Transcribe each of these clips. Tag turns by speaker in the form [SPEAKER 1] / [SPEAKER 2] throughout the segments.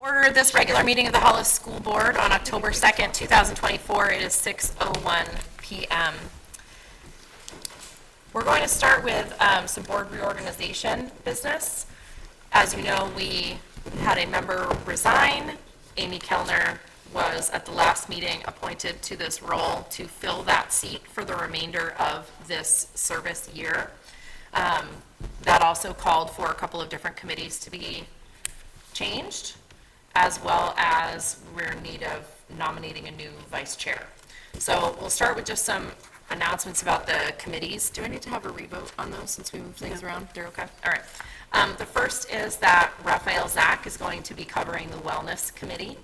[SPEAKER 1] Order this regular meeting of the Hollis School Board on October 2nd, 2024. It is 6:01 p.m. We're going to start with some board reorganization business. As you know, we had a member resign. Amy Kellner was at the last meeting appointed to this role to fill that seat for the remainder of this service year. That also called for a couple of different committees to be changed, as well as we're in need of nominating a new vice chair. So we'll start with just some announcements about the committees. Do I need to have a revote on those since we moved things around? They're okay? All right. The first is that Raphael Zach is going to be covering the Wellness Committee.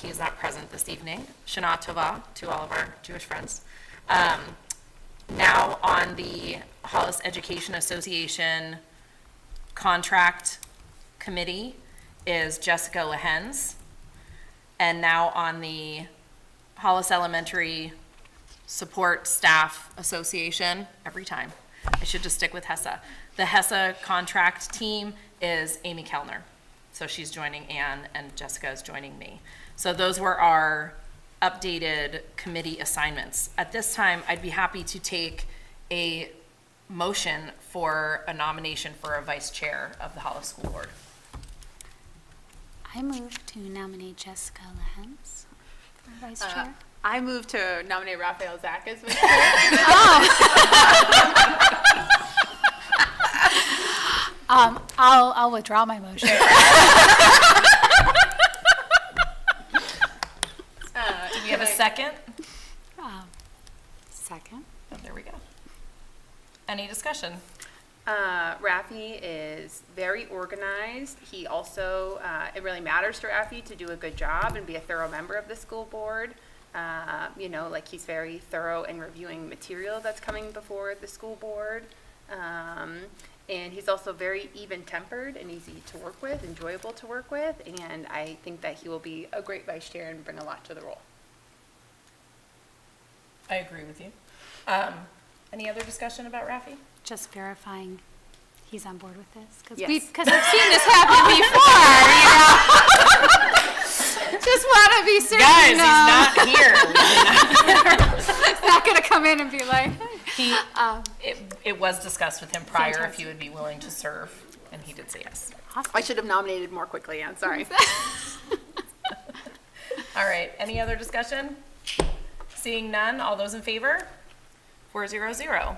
[SPEAKER 1] He's not present this evening. Shana Tova to all of our Jewish friends. Now on the Hollis Education Association Contract Committee is Jessica Lehens. And now on the Hollis Elementary Support Staff Association, every time, I should just stick with HESA. The HESA contract team is Amy Kellner. So she's joining Ann and Jessica is joining me. So those were our updated committee assignments. At this time, I'd be happy to take a motion for a nomination for a vice chair of the Hollis School Board.
[SPEAKER 2] I move to nominate Jessica Lehens for vice chair.
[SPEAKER 3] I move to nominate Raphael Zach as vice chair.
[SPEAKER 2] I'll withdraw my motion.
[SPEAKER 1] Do we have a second?
[SPEAKER 2] Second.
[SPEAKER 1] Oh, there we go. Any discussion?
[SPEAKER 3] Rafi is very organized. He also, it really matters to Rafi to do a good job and be a thorough member of the school board. Like he's very thorough in reviewing material that's coming before the school board. And he's also very even-tempered and easy to work with, enjoyable to work with. And I think that he will be a great vice chair and bring a lot to the role.
[SPEAKER 1] I agree with you. Any other discussion about Rafi?
[SPEAKER 2] Just verifying he's on board with this because
[SPEAKER 3] Yes.
[SPEAKER 2] because I've seen this happen before. Just want to be certain.
[SPEAKER 1] Guys, he's not here.
[SPEAKER 2] He's not going to come in and be like.
[SPEAKER 1] It was discussed with him prior
[SPEAKER 2] Fantastic.
[SPEAKER 1] if he would be willing to serve, and he did say yes.
[SPEAKER 2] Awesome.
[SPEAKER 3] I should have nominated more quickly, Ann, sorry.
[SPEAKER 1] All right, any other discussion? Seeing none, all those in favor? 400.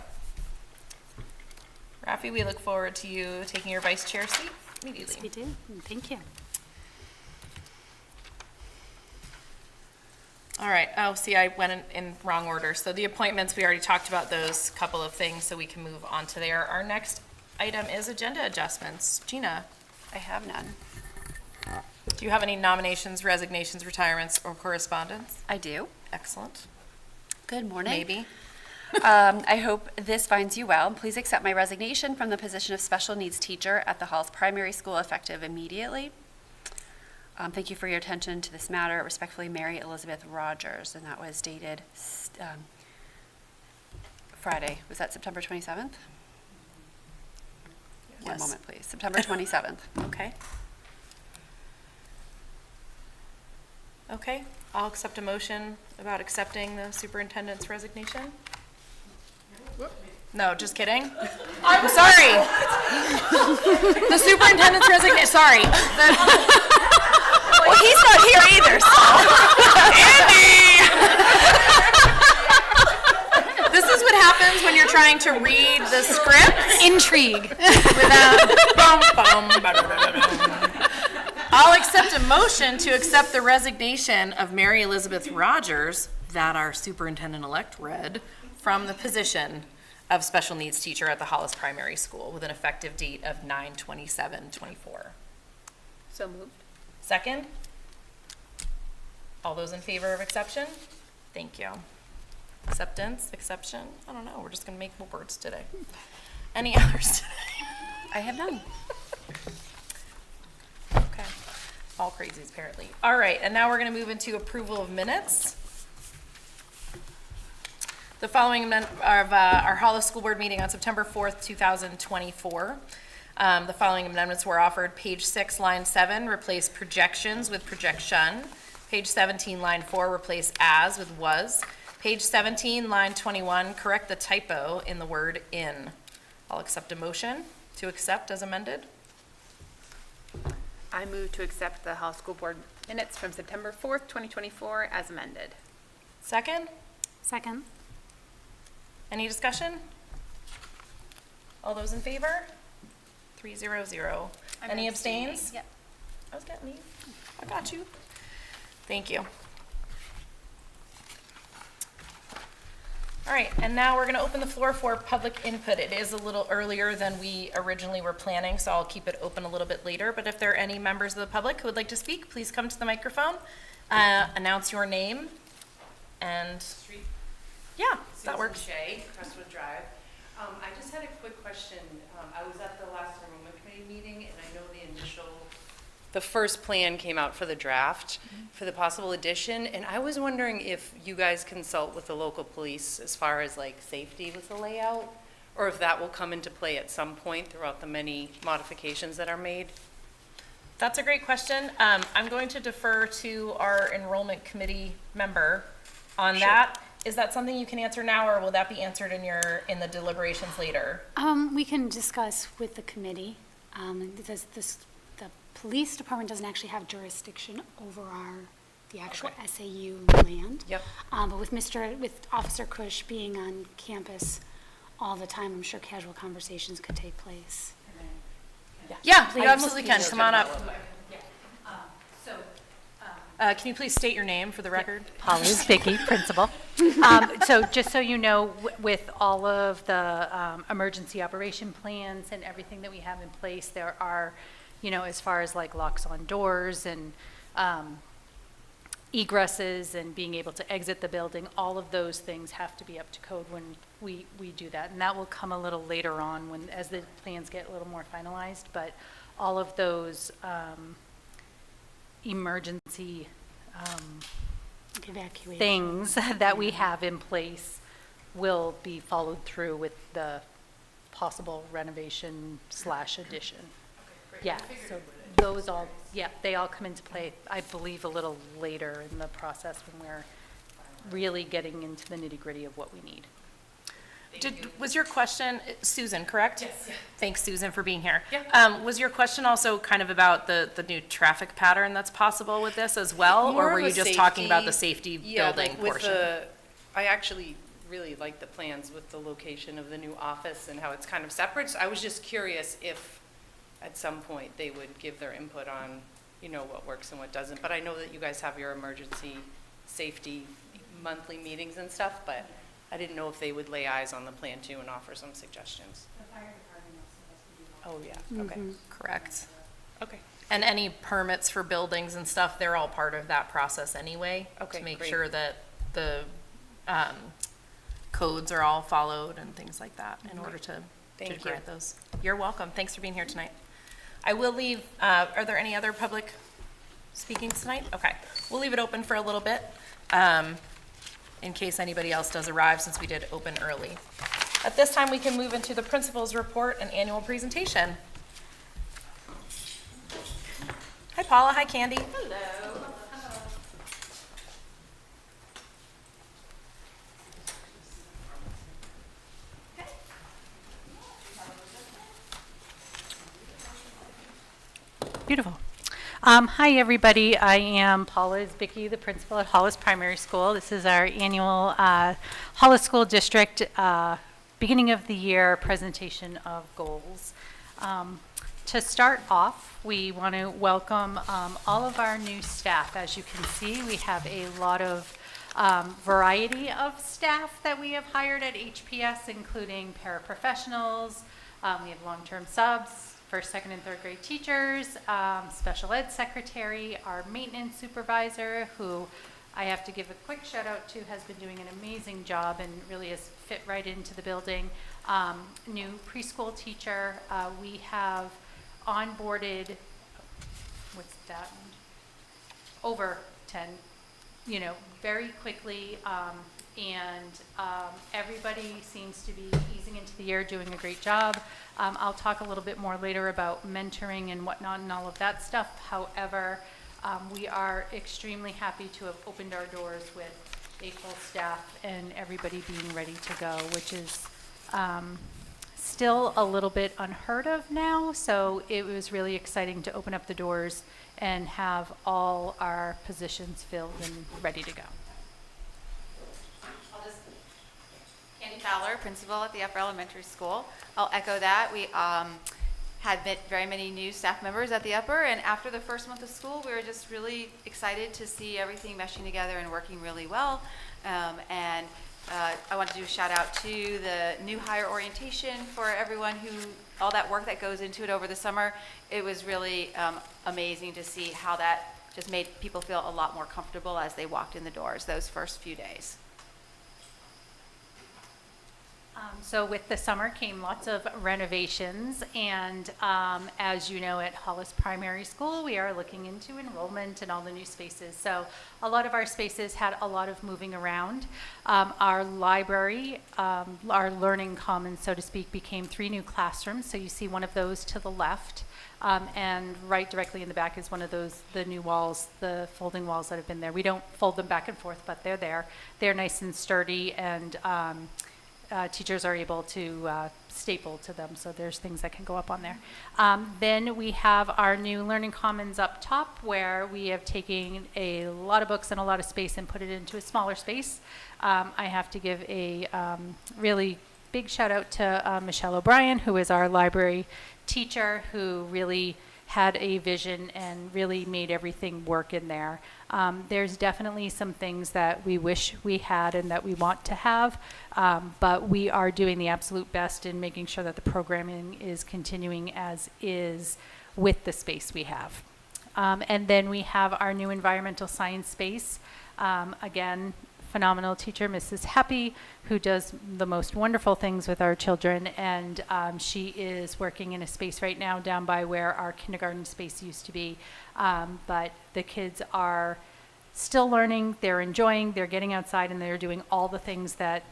[SPEAKER 1] Rafi, we look forward to you taking your vice chair seat immediately.
[SPEAKER 2] Yes, we do. Thank you.
[SPEAKER 1] All right. Oh, see, I went in wrong order. So the appointments, we already talked about those couple of things, so we can move on to there. Our next item is agenda adjustments. Gina,
[SPEAKER 4] I have none.
[SPEAKER 1] do you have any nominations, resignations, retirements, or correspondence?
[SPEAKER 4] I do.
[SPEAKER 1] Excellent.
[SPEAKER 4] Good morning.
[SPEAKER 1] Maybe.
[SPEAKER 4] I hope this finds you well. Please accept my resignation from the position of special needs teacher at the Halls Primary School effective immediately. Thank you for your attention to this matter. Respectfully, Mary Elizabeth Rogers, and that was dated Friday. Was that September 27th?
[SPEAKER 1] Yes.
[SPEAKER 4] One moment, please. September 27th.
[SPEAKER 1] Okay. Okay, I'll accept a motion about accepting the superintendent's resignation. No, just kidding. I'm sorry. The superintendent's resignation, sorry.
[SPEAKER 4] Well, he's not here either, so.
[SPEAKER 1] Andy! This is what happens when you're trying to read the script
[SPEAKER 2] Intrigue.
[SPEAKER 1] without I'll accept a motion to accept the resignation of Mary Elizabeth Rogers, that our superintendent-elect read, from the position of special needs teacher at the Hollis Primary School with an effective date of 9/27/24.
[SPEAKER 3] So moved.
[SPEAKER 1] Second? All those in favor of exception? Thank you. Acceptance, exception? I don't know, we're just gonna make more words today. Any others today?
[SPEAKER 4] I have none.
[SPEAKER 1] Okay, all crazies apparently. All right, and now we're gonna move into approval of minutes. The following of our Hollis School Board meeting on September 4th, 2024. The following amendments were offered. Page 6, line 7, replace projections with projection. Page 17, line 4, replace as with was. Page 17, line 21, correct the typo in the word in. I'll accept a motion to accept as amended.
[SPEAKER 3] I move to accept the Hollis School Board minutes from September 4th, 2024 as amended.
[SPEAKER 1] Second,
[SPEAKER 2] Second.
[SPEAKER 1] any discussion? All those in favor? 300. Any abstains?
[SPEAKER 2] Yep.
[SPEAKER 1] I was getting you. I got you. Thank you. All right, and now we're going to open the floor for public input. It is a little earlier than we originally were planning, so I'll keep it open a little bit later. But if there are any members of the public who would like to speak, please come to the microphone, announce your name, and
[SPEAKER 5] Street.
[SPEAKER 1] yeah,
[SPEAKER 5] Susan
[SPEAKER 1] that works.
[SPEAKER 5] Shea, Crestwood Drive. I just had a quick question. I was at the last enrollment committee meeting, and I know the first plan came out for the draft for the possible addition, and I was wondering if you guys consult with the local police as far as like safety with the layout, or if that will come into play at some point throughout the many modifications that are made.
[SPEAKER 1] That's a great question. I'm going to defer to our enrollment committee member on that. Is that something you can answer now, or will that be answered in the deliberations later?
[SPEAKER 2] We can discuss with the committee. The police department doesn't actually have jurisdiction over the actual SAU land.
[SPEAKER 5] Yep.
[SPEAKER 2] But with Officer Cush being on campus all the time, I'm sure casual conversations could take place.
[SPEAKER 1] Yeah, you
[SPEAKER 2] Please.
[SPEAKER 1] absolutely can. Come on up.
[SPEAKER 6] So,
[SPEAKER 1] Can you please state your name for the record?
[SPEAKER 6] Polly is Vicky, principal. So just so you know, with all of the emergency operation plans and everything that we have in place, there are, as far as like locks on doors and egresses and being able to exit the building, all of those things have to be up to code when we do that. And that will come a little later on as the plans get a little more finalized. But all of those emergency
[SPEAKER 2] Evacuation.
[SPEAKER 6] things that we have in place will be followed through with the possible renovation / addition. Yeah, so those all, they all come into play, I believe, a little later in the process when we're really getting into the nitty-gritty of what we need.
[SPEAKER 1] Was your question, Susan, correct?
[SPEAKER 5] Yes.
[SPEAKER 1] Thanks, Susan, for being here.
[SPEAKER 5] Yeah.
[SPEAKER 1] Was your question also kind of about the new traffic pattern that's possible with this as well?
[SPEAKER 5] More
[SPEAKER 1] Or were
[SPEAKER 5] of
[SPEAKER 1] you
[SPEAKER 5] a
[SPEAKER 1] just talking about the
[SPEAKER 5] safety-
[SPEAKER 1] safety
[SPEAKER 5] Yeah,
[SPEAKER 1] building
[SPEAKER 5] like with
[SPEAKER 1] portion?
[SPEAKER 5] I actually really like the plans with the location of the new office and how it's kind of separate. So I was just curious if at some point they would give their input on, what works and what doesn't. But I know that you guys have your emergency safety monthly meetings and stuff, but I didn't know if they would lay eyes on the plan too and offer some suggestions. The fire department also has to do that. Oh, yeah, okay.
[SPEAKER 1] Correct.
[SPEAKER 5] Okay.
[SPEAKER 1] And any permits for buildings and stuff, they're all part of that process anyway.
[SPEAKER 5] Okay,
[SPEAKER 1] To make
[SPEAKER 5] great.
[SPEAKER 1] sure that the codes are all followed and things like that in order to
[SPEAKER 5] Thank you.
[SPEAKER 1] grant those. You're welcome. Thanks for being here tonight. I will leave, are there any other public speakings tonight? Okay, we'll leave it open for a little bit in case anybody else does arrive, since we did open early. At this time, we can move into the principal's report and annual presentation. Hi Paula, hi Candy. Hello.
[SPEAKER 6] Beautiful. Hi, everybody. I am Paula Isbicki, the principal at Hollis Primary School. This is our annual Hollis School District beginning of the year presentation of goals. To start off, we want to welcome all of our new staff. As you can see, we have a lot of variety of staff that we have hired at HPS, including paraprofessionals. We have long-term subs, first, second, and third grade teachers, special ed secretary, our maintenance supervisor, who I have to give a quick shout out to, has been doing an amazing job and really has fit right into the building. New preschool teacher. We have onboarded, what's that? Over 10, very quickly. and everybody seems to be easing into the year, doing a great job. I'll talk a little bit more later about mentoring and whatnot and all of that stuff. However, we are extremely happy to have opened our doors with a full staff and everybody being ready to go, which is still a little bit unheard of now. So it was really exciting to open up the doors and have all our positions filled and ready to go.
[SPEAKER 7] Candy Fowler, principal at the Upper Elementary School. I'll echo that. We had very many new staff members at the Upper, and after the first month of school, we were just really excited to see everything meshing together and working really well. I want to do a shout out to the new hire orientation for everyone all that work that goes into it over the summer. It was really amazing to see how that just made people feel a lot more comfortable as they walked in the doors those first few days.
[SPEAKER 6] So with the summer came lots of renovations, and as you know, at Hollis Primary School, we are looking into enrollment and all the new spaces. So a lot of our spaces had a lot of moving around. Our library, our learning commons, so to speak, became 3 new classrooms. So you see one of those to the left, and right directly in the back is one of those, the new walls, the folding walls that have been there. We don't fold them back and forth, but they're there. They're nice and sturdy, and teachers are able to staple to them, so there's things that can go up on there. Then we have our new Learning Commons up top, where we have taken a lot of books and a lot of space and put it into a smaller space. I have to give a really big shout out to Michelle O'Brien, who is our library teacher, who really had a vision and really made everything work in there. There's definitely some things that we wish we had and that we want to have, but we are doing the absolute best in making sure that the programming is continuing as is with the space we have. And then we have our new environmental science space. Again, phenomenal teacher, Mrs. Happy, who does the most wonderful things with our children, and she is working in a space right now down by where our kindergarten space used to be. But the kids are still learning, they're enjoying, they're getting outside, and they're doing all the things that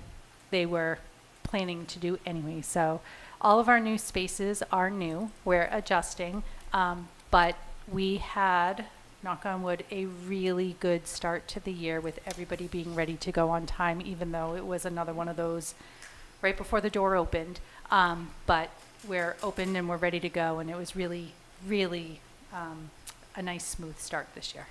[SPEAKER 6] they were planning to do anyway. So all of our new spaces are new. We're adjusting, but we had, knock on wood, a really good start to the year with everybody being ready to go on time, even though it was another one of those right before the door opened. But we're open and we're ready to go, and it was really, really a nice, smooth start this year.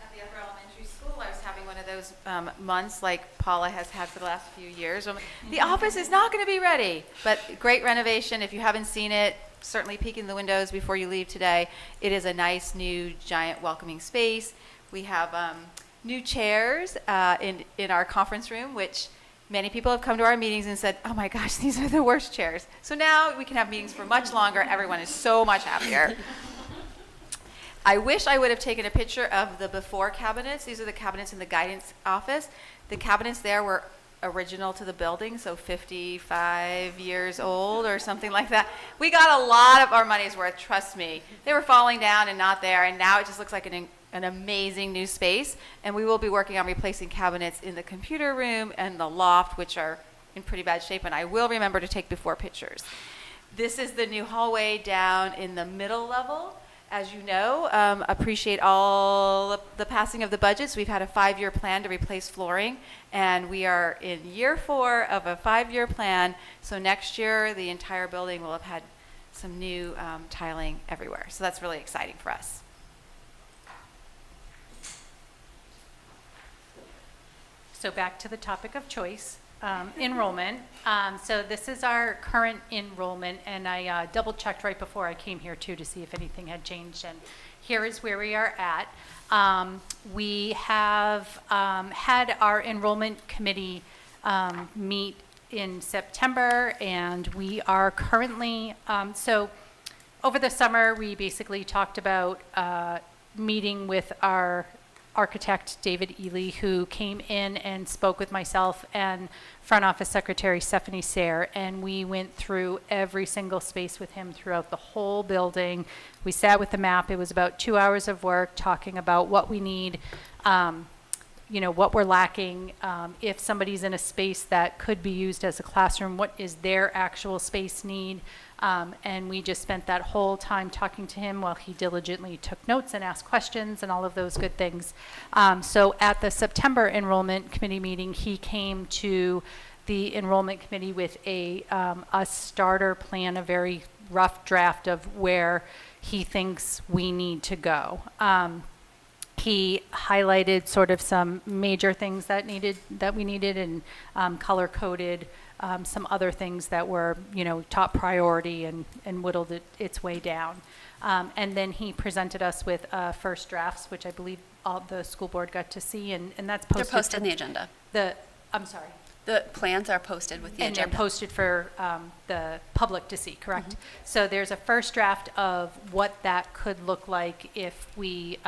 [SPEAKER 7] At the Upper Elementary School, I was having one of those months like Paula has had for the last few years. The office is not going to be ready, but great renovation. If you haven't seen it, certainly peek in the windows before you leave today. It is a nice, new, giant, welcoming space. We have new chairs in our conference room, which many people have come to our meetings and said, oh my gosh, these are the worst chairs. So now we can have meetings for much longer. Everyone is so much happier. I wish I would have taken a picture of the before cabinets. These are the cabinets in the guidance office. The cabinets there were original to the building, so 55 years old or something like that. We got a lot of our money's worth, trust me. They were falling down and not there, and now it just looks like an amazing new space. And we will be working on replacing cabinets in the computer room and the loft, which are in pretty bad shape, and I will remember to take before pictures. This is the new hallway down in the middle level. As you know, appreciate all the passing of the budgets. We've had a 5-year plan to replace flooring, and we are in year 4 of a 5-year plan. So next year, the entire building will have had some new tiling everywhere. So that's really exciting for us.
[SPEAKER 6] So back to the topic of choice, enrollment. So this is our current enrollment, and I double checked right before I came here too to see if anything had changed, and here is where we are at. We have had our enrollment committee meet in September, and we are currently, so over the summer we basically talked about meeting with our architect David Ely, who came in and spoke with myself and front office secretary Stephanie Sayre, and we went through every single space with him throughout the whole building. We sat with the map. It was about 2 hours of work talking about what we need, what we're lacking. If somebody's in a space that could be used as a classroom, what is their actual space need? And we just spent that whole time talking to him while he diligently took notes and asked questions and all of those good things. So at the September enrollment committee meeting, he came to the enrollment committee with a starter plan, a very rough draft of where he thinks we need to go. He highlighted sort of some major things that we needed and color-coded some other things that were, top priority and whittled its way down. And then he presented us with first drafts, which I believe all the school board got to see, and that's posted.
[SPEAKER 4] They're posted in the agenda.
[SPEAKER 6] I'm sorry.
[SPEAKER 4] The plans are posted with the
[SPEAKER 6] And
[SPEAKER 4] agenda.
[SPEAKER 6] they're posted for the public to see, correct?
[SPEAKER 4] Mm-hmm.
[SPEAKER 6] So there's a first draft of what that could look like if we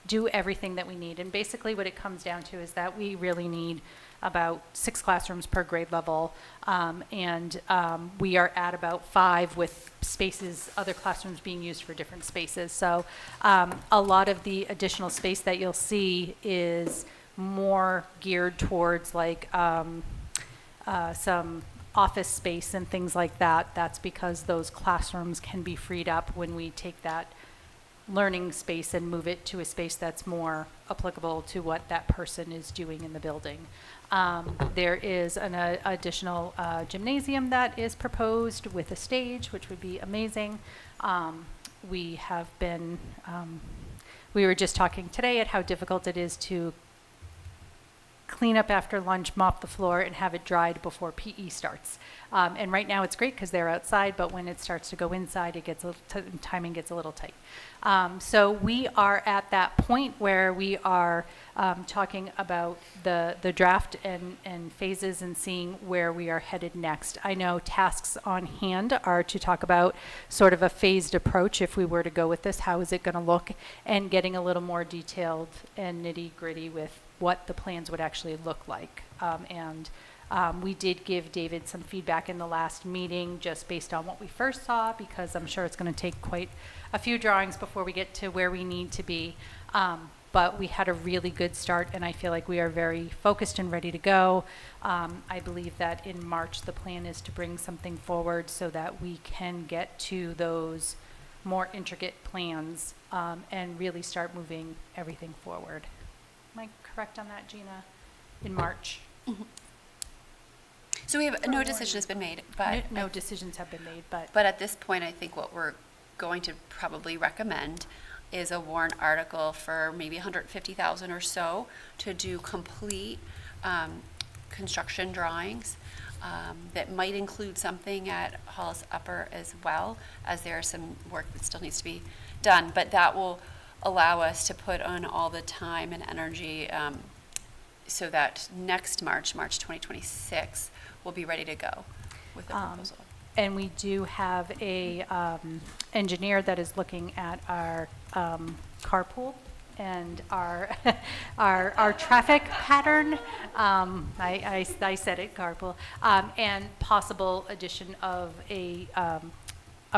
[SPEAKER 6] do everything that we need. And basically what it comes down to is that we really need about 6 classrooms per grade level. And we are at about 5 with spaces, other classrooms being used for different spaces. So a lot of the additional space that you'll see is more geared towards like some office space and things like that. That's because those classrooms can be freed up when we take that learning space and move it to a space that's more applicable to what that person is doing in the building. There is an additional gymnasium that is proposed with a stage, which would be amazing. We have been, we were just talking today at how difficult it is to clean up after lunch, mop the floor, and have it dried before PE starts. And right now it's great because they're outside, but when it starts to go inside, it gets timing gets a little tight. So we are at that point where we are talking about the draft and phases and seeing where we are headed next. I know tasks on hand are to talk about sort of a phased approach if we were to go with this. How is it going to look? And getting a little more detailed and nitty-gritty with what the plans would actually look like. We did give David some feedback in the last meeting just based on what we first saw, because I'm sure it's going to take quite a few drawings before we get to where we need to be. But we had a really good start, and I feel like we are very focused and ready to go. I believe that in March the plan is to bring something forward so that we can get to those more intricate plans and really start moving everything forward. Am I correct on that, Gina? In March?
[SPEAKER 4] So we have, no decision has been made, but.
[SPEAKER 6] No decisions have been made, but.
[SPEAKER 4] But at this point, I think what we're going to probably recommend is a warrant article for maybe 150,000 or so to do complete construction drawings. That might include something at Hollis Upper as well, as there is some work that still needs to be done. But that will allow us to put on all the time and energy so that next March 2026, we'll be ready to go with the proposal.
[SPEAKER 6] And we do have a engineer that is looking at our carpool and our our traffic pattern. I said it, carpool, and possible addition of a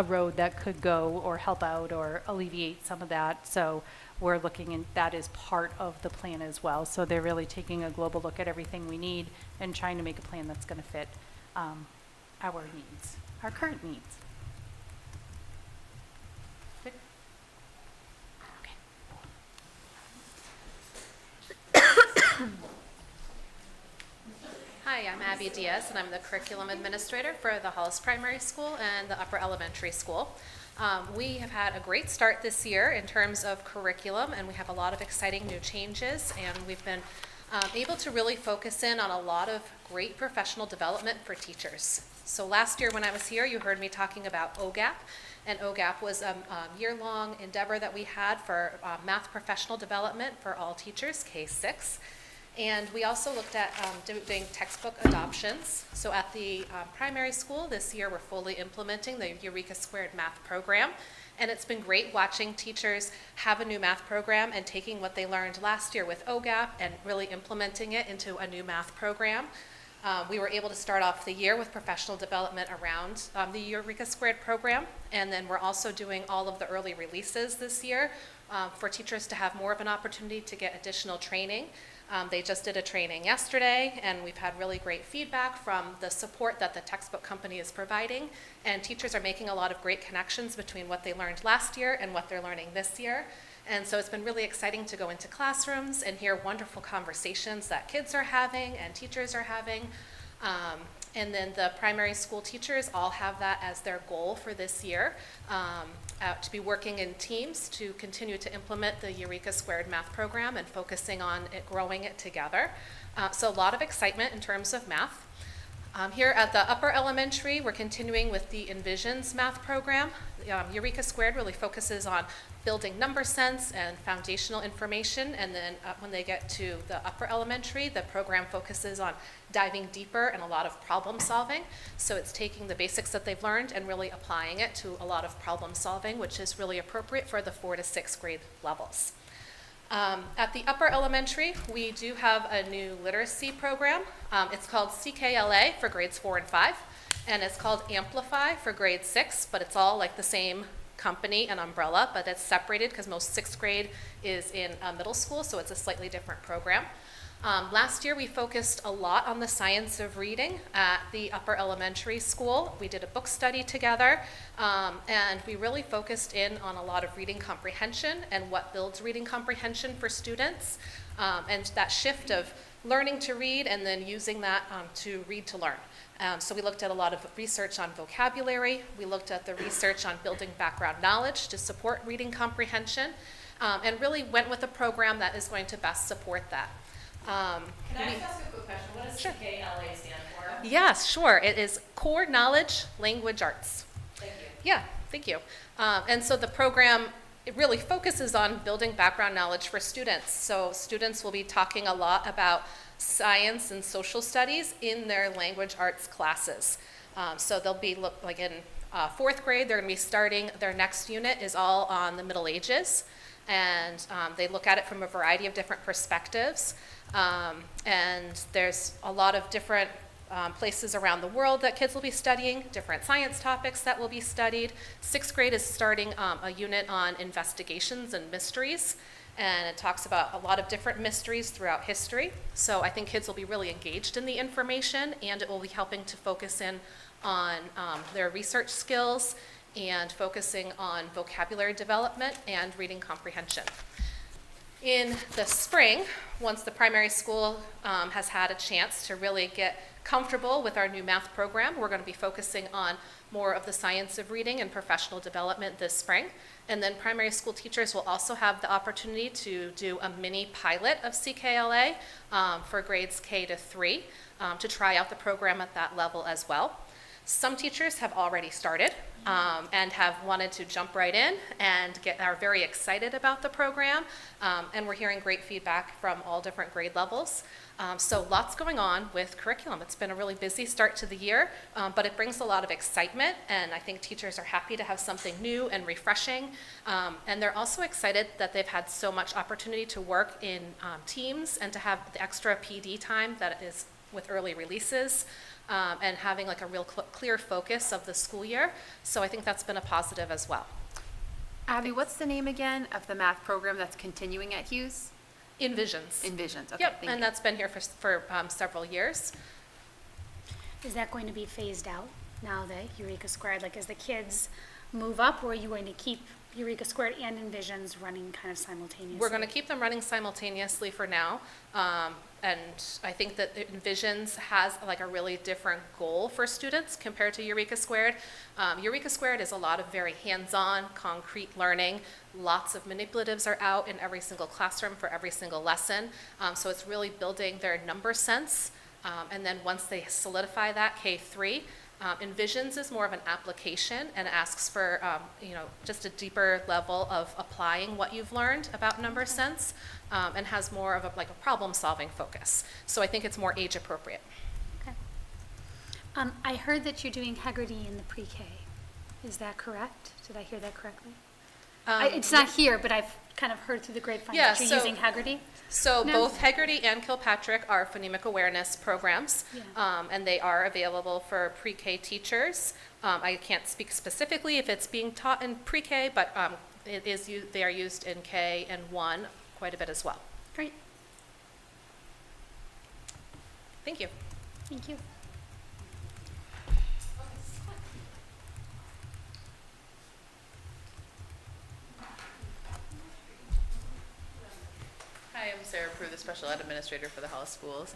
[SPEAKER 6] road that could go or help out or alleviate some of that. So we're looking, and that is part of the plan as well. So they're really taking a global look at everything we need and trying to make a plan that's going to fit our needs, our current needs. Good. Okay.
[SPEAKER 8] Hi, I'm Abby Diaz, and I'm the curriculum administrator for the Hollis Primary School and the Upper Elementary School. We have had a great start this year in terms of curriculum, and we have a lot of exciting new changes, and we've been able to really focus in on a lot of great professional development for teachers. So last year when I was here, you heard me talking about OGAP, and OGAP was a year-long endeavor that we had for math professional development for all teachers, K-6. And we also looked at doing textbook adoptions. So at the primary school this year, we're fully implementing the Eureka Squared math program. And it's been great watching teachers have a new math program and taking what they learned last year with OGAP and really implementing it into a new math program. We were able to start off the year with professional development around the Eureka Squared program, and then we're also doing all of the early releases this year for teachers to have more of an opportunity to get additional training. They just did a training yesterday, and we've had really great feedback from the support that the textbook company is providing, and teachers are making a lot of great connections between what they learned last year and what they're learning this year. And so it's been really exciting to go into classrooms and hear wonderful conversations that kids are having and teachers are having. And then the primary school teachers all have that as their goal for this year, to be working in teams to continue to implement the Eureka Squared math program and focusing on it, growing it together. So a lot of excitement in terms of math. Here at the upper elementary, we're continuing with the Envisions math program. Eureka Squared really focuses on building number sense and foundational information, and then when they get to the upper elementary, the program focuses on diving deeper and a lot of problem solving. So it's taking the basics that they've learned and really applying it to a lot of problem solving, which is really appropriate for the 4th to 6th grade levels. At the upper elementary, we do have a new literacy program. It's called CKLA for grades 4 and 5, and it's called Amplify for grade 6, but it's all like the same company and umbrella, but it's separated because most 6th grade is in middle school, so it's a slightly different program. Last year, we focused a lot on the science of reading at the upper elementary school. We did a book study together, and we really focused in on a lot of reading comprehension and what builds reading comprehension for students, and that shift of learning to read and then using that to read to learn. So we looked at a lot of research on vocabulary. We looked at the research on building background knowledge to support reading comprehension, and really went with a program that is going to best support that.
[SPEAKER 5] Can I just ask a quick question? What does CKLA stand for?
[SPEAKER 8] Yes, sure. It is Core Knowledge Language Arts.
[SPEAKER 5] Thank you.
[SPEAKER 8] Yeah, thank you. And so the program, it really focuses on building background knowledge for students. So students will be talking a lot about science and social studies in their language arts classes. So they'll be, like in 4th grade, they're going to be starting, their next unit is all on the Middle Ages. And they look at it from a variety of different perspectives. And there's a lot of different places around the world that kids will be studying, different science topics that will be studied. 6th grade is starting a unit on investigations and mysteries, and it talks about a lot of different mysteries throughout history. So I think kids will be really engaged in the information, and it will be helping to focus in on their research skills and focusing on vocabulary development and reading comprehension. In the spring, once the primary school has had a chance to really get comfortable with our new math program, we're going to be focusing on more of the science of reading and professional development this spring. And then primary school teachers will also have the opportunity to do a mini pilot of CKLA for grades K to 3 to try out the program at that level as well. Some teachers have already started and have wanted to jump right in and are very excited about the program, and we're hearing great feedback from all different grade levels. So lots going on with curriculum. It's been a really busy start to the year, but it brings a lot of excitement, and I think teachers are happy to have something new and refreshing, and they're also excited that they've had so much opportunity to work in teams and to have the extra PD time that is with early releases. And having like a real clear focus of the school year. So I think that's been a positive as well.
[SPEAKER 9] Abby, what's the name again of the math program that's continuing at Hughes?
[SPEAKER 8] Envisions.
[SPEAKER 9] Envisions, okay,
[SPEAKER 8] Yep,
[SPEAKER 9] thank
[SPEAKER 8] and
[SPEAKER 9] you.
[SPEAKER 8] that's been here for several years.
[SPEAKER 2] Is that going to be phased out now that Eureka Squared, like as the kids move up, or are you going to keep Eureka Squared and Envisions running kind of simultaneously?
[SPEAKER 8] We're going to keep them running simultaneously for now. And I think that Envisions has like a really different goal for students compared to Eureka Squared. Eureka Squared is a lot of very hands-on, concrete learning. Lots of manipulatives are out in every single classroom for every single lesson. So it's really building their number sense. And then once they solidify that, K3, Envisions is more of an application and asks for just a deeper level of applying what you've learned about number sense, and has more of a problem-solving focus. So I think it's more age appropriate.
[SPEAKER 2] Okay. I heard that you're doing Haggerty in the pre-K. Is that correct? Did I hear that correctly?
[SPEAKER 8] Um,
[SPEAKER 2] It's not here, but I've kind of heard through the grapevine
[SPEAKER 8] Yeah,
[SPEAKER 2] that you're
[SPEAKER 8] so-
[SPEAKER 2] using Haggerty.
[SPEAKER 8] So
[SPEAKER 2] No.
[SPEAKER 8] both Hegarty and Kilpatrick are phonemic awareness programs,
[SPEAKER 2] Yeah.
[SPEAKER 8] and they are available for pre-K teachers. I can't speak specifically if it's being taught in pre-K, but they are used in K and 1 quite a bit as well.
[SPEAKER 2] Great,
[SPEAKER 8] Thank you.
[SPEAKER 2] thank you.
[SPEAKER 10] Hi, I'm Sarah Prue, the Special Ed Administrator for the Hollis Schools.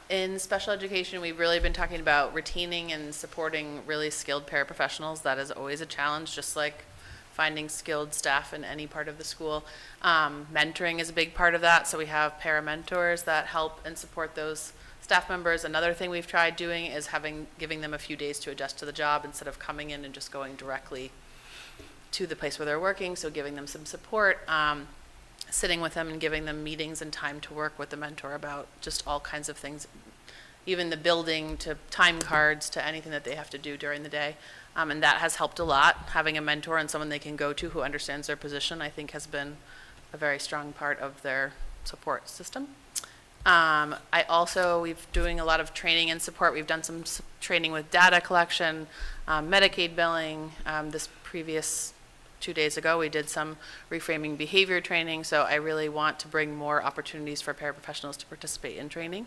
[SPEAKER 10] In special education, we've really been talking about retaining and supporting really skilled paraprofessionals. That is always a challenge, just like finding skilled staff in any part of the school. Mentoring is a big part of that, so we have para-mentors that help and support those staff members. Another thing we've tried doing is giving them a few days to adjust to the job instead of coming in and just going directly to the place where they're working, so giving them some support. Sitting with them and giving them meetings and time to work with the mentor about just all kinds of things, even the building to time cards to anything that they have to do during the day. And that has helped a lot. Having a mentor and someone they can go to who understands their position, I think, has been a very strong part of their support system. We've doing a lot of training and support. We've done some training with data collection, Medicaid billing. This previous 2 days ago, we did some reframing behavior training, so I really want to bring more opportunities for paraprofessionals to participate in training.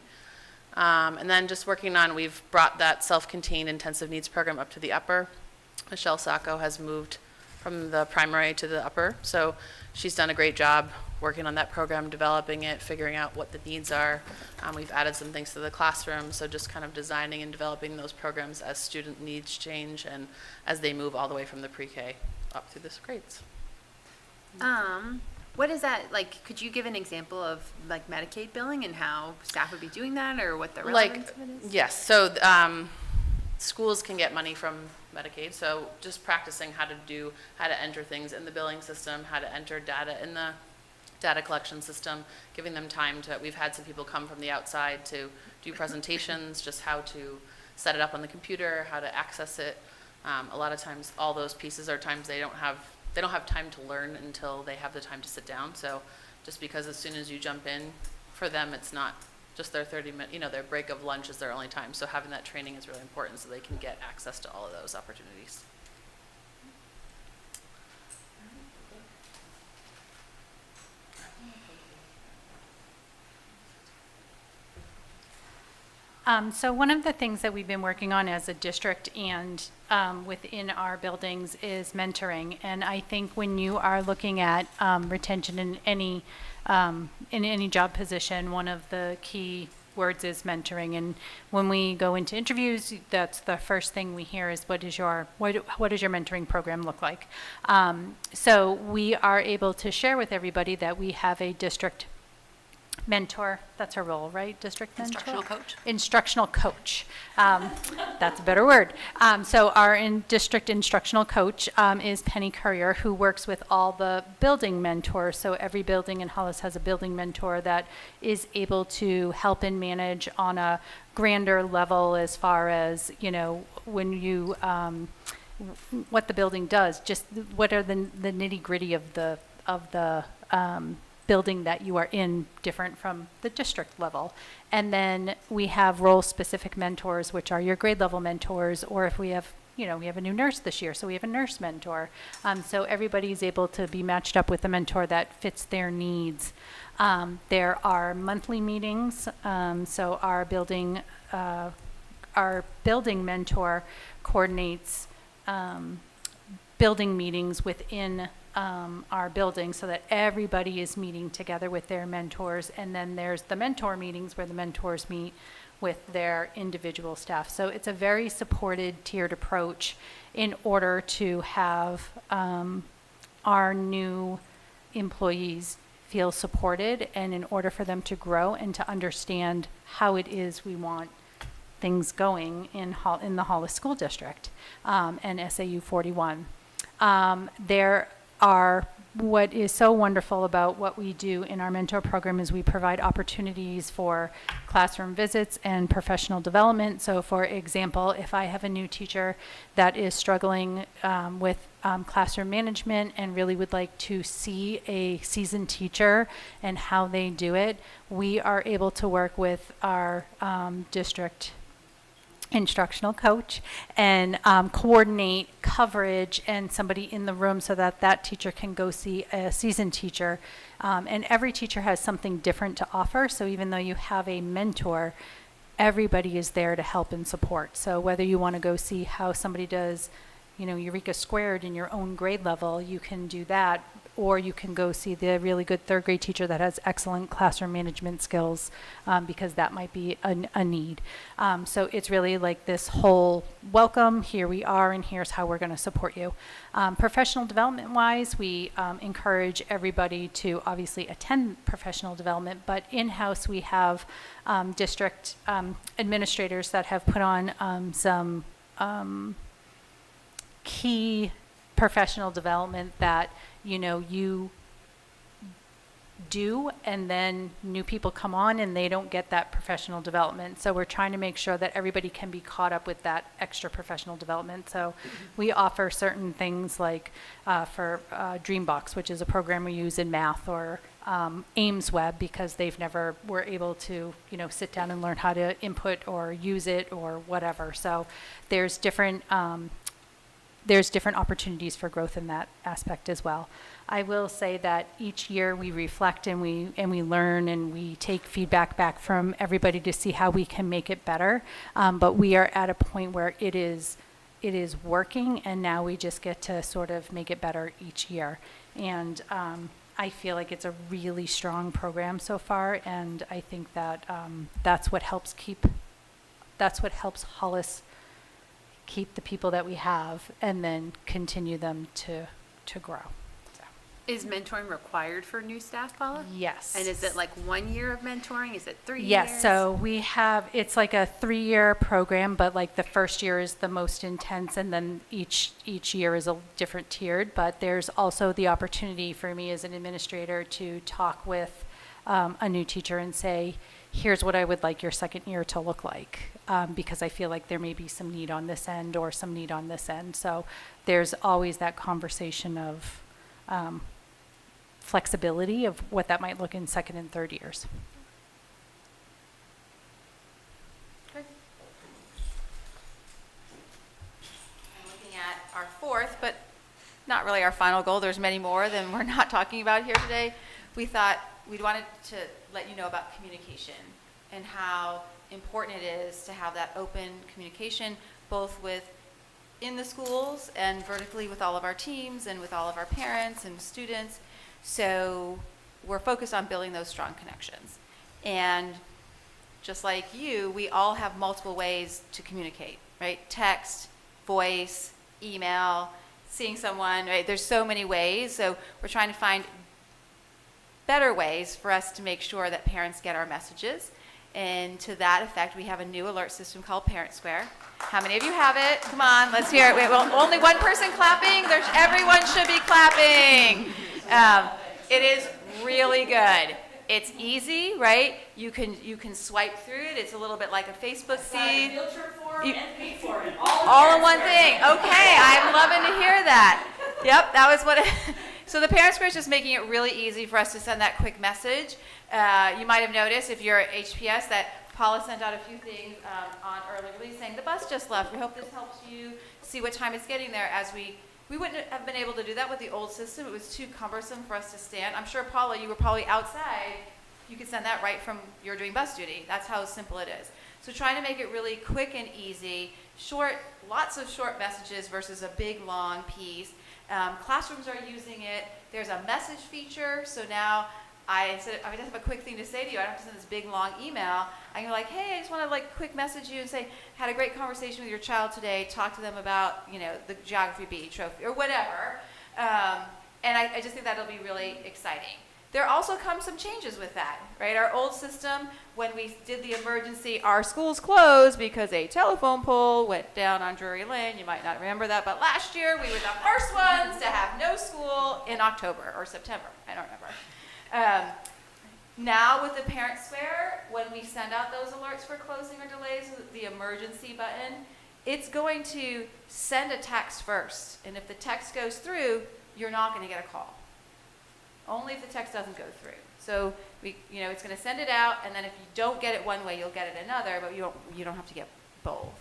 [SPEAKER 10] And then just working on, we've brought that self-contained intensive needs program up to the upper. Michelle Sacco has moved from the primary to the upper, so she's done a great job working on that program, developing it, figuring out what the needs are. We've added some things to the classroom, so just kind of designing and developing those programs as student needs change and as they move all the way from the pre-K up through the grades.
[SPEAKER 9] What is that, like, could you give an example of, like, Medicaid billing and how staff would be doing that, or what the relevance of it is?
[SPEAKER 10] Yes, so schools can get money from Medicaid, so just practicing how to enter things in the billing system, how to enter data in the data collection system, giving them time we've had some people come from the outside to do presentations, just how to set it up on the computer, how to access it. A lot of times, all those pieces are times they don't have time to learn until they have the time to sit down. So just because as soon as you jump in, for them, it's not just their 30-minute, their break of lunch is their only time. So having that training is really important so they can get access to all of those opportunities.
[SPEAKER 6] So one of the things that we've been working on as a district and within our buildings is mentoring. And I think when you are looking at retention in any job position, one of the key words is mentoring. And when we go into interviews, that's the first thing we hear is what does your mentoring program look like? So we are able to share with everybody that we have a district mentor. That's our role, right? District mentor?
[SPEAKER 9] Instructional coach.
[SPEAKER 6] Instructional coach. That's a better word. So our district instructional coach is Penny Courier, who works with all the building mentors. So every building in Hollis has a building mentor that is able to help and manage on a grander level as far as, when you, what the building does, just what are the nitty gritty of the building that you are in, different from the district level. And then we have role-specific mentors, which are your grade level mentors, or if we have, we have a new nurse this year, so we have a nurse mentor. So everybody's able to be matched up with a mentor that fits their needs. There are monthly meetings, so our building mentor coordinates building meetings within our building so that everybody is meeting together with their mentors. And then there's the mentor meetings where the mentors meet with their individual staff. So it's a very supported, tiered approach in order to have our new employees feel supported and in order for them to grow and to understand how it is we want things going in the Hollis School District and SAU 41. There are what is so wonderful about what we do in our mentor program is we provide opportunities for classroom visits and professional development. So for example, if I have a new teacher that is struggling with classroom management and really would like to see a seasoned teacher and how they do it, we are able to work with our district instructional coach and coordinate coverage and somebody in the room so that that teacher can go see a seasoned teacher. And every teacher has something different to offer. So even though you have a mentor, everybody is there to help and support. So whether you want to go see how somebody does, Eureka Squared in your own grade level, you can do that. Or you can go see the really good third grade teacher that has excellent classroom management skills, because that might be a need. So it's really like this whole welcome, here we are, and here's how we're going to support you. Professional development wise, we encourage everybody to obviously attend professional development, but in-house we have district administrators that have put on some key professional development that you do, and then new people come on and they don't get that professional development. So we're trying to make sure that everybody can be caught up with that extra professional development. So we offer certain things like for Dreambox, which is a program we use in math, or Ames Web, because they've never were able to sit down and learn how to input or use it or whatever. So there's different opportunities for growth in that aspect as well. I will say that each year we reflect and we learn and we take feedback back from everybody to see how we can make it better. But we are at a point where it is working, and now we just get to sort of make it better each year. And I feel like it's a really strong program so far, and I think that that's what helps Hollis keep the people that we have and then continue them to grow. So.
[SPEAKER 9] Is mentoring required for new staff, Paula?
[SPEAKER 6] Yes.
[SPEAKER 9] And is it like 1 year of mentoring? Is it 3 years?
[SPEAKER 6] Yes, so it's like a 3-year program, but like the first year is the most intense, and then each year is a different tiered. But there's also the opportunity for me as an administrator to talk with a new teacher and say, here's what I would like your second year to look like, because I feel like there may be some need on this end or some need on this end. So there's always that conversation of flexibility of what that might look in second and third years.
[SPEAKER 7] I'm looking at our fourth, but not really our final goal. There's many more than we're not talking about here today. We thought we wanted to let you know about communication and how important it is to have that open communication, both in the schools and vertically with all of our teams and with all of our parents and students. So we're focused on building those strong connections. And just like you, we all have multiple ways to communicate, right? Text, voice, email, seeing someone, right? There's so many ways. So we're trying to find better ways for us to make sure that parents get our messages. And to that effect, we have a new alert system called Parent Square. How many of you have it? Come on, let's hear it. Wait, well, only one person clapping? Everyone should be clapping. It is really good. It's easy, right? You can swipe through it. It's a little bit like a Facebook feed. All in one thing. Okay, I'm loving to hear that. Yep, that was what. So the Parent Square is just making it really easy for us to send that quick message. You might have noticed if you're at HPS that Paula sent out a few things on early release saying the bus just left. We hope this helps you see what time it's getting there, as we wouldn't have been able to do that with the old system. It was too cumbersome for us to stand. I'm sure, Paula, you were probably outside. You could send that right from you're doing bus duty. That's how simple it is. So trying to make it really quick and easy, short, lots of short messages versus a big, long piece. Classrooms are using it. There's a message feature, so now I just have a quick thing to say to you. I don't have to send this big, long email. I can be like, hey, I just want to quick message you and say, had a great conversation with your child today. Talk to them about, the Geography B trophy or whatever. And I just think that'll be really exciting. There also come some changes with that, right? Our old system, when we did the emergency, our schools closed because a telephone pole went down on Drury Lane. You might not remember that, but last year we were the first ones to have no school in October or September. I don't remember. Now with the parent square, when we send out those alerts for closing or delays, the emergency button, it's going to send a text first. And if the text goes through, you're not going to get a call. Only if the text doesn't go through. So it's going to send it out, and then if you don't get it one way, you'll get it another, but you don't have to get both.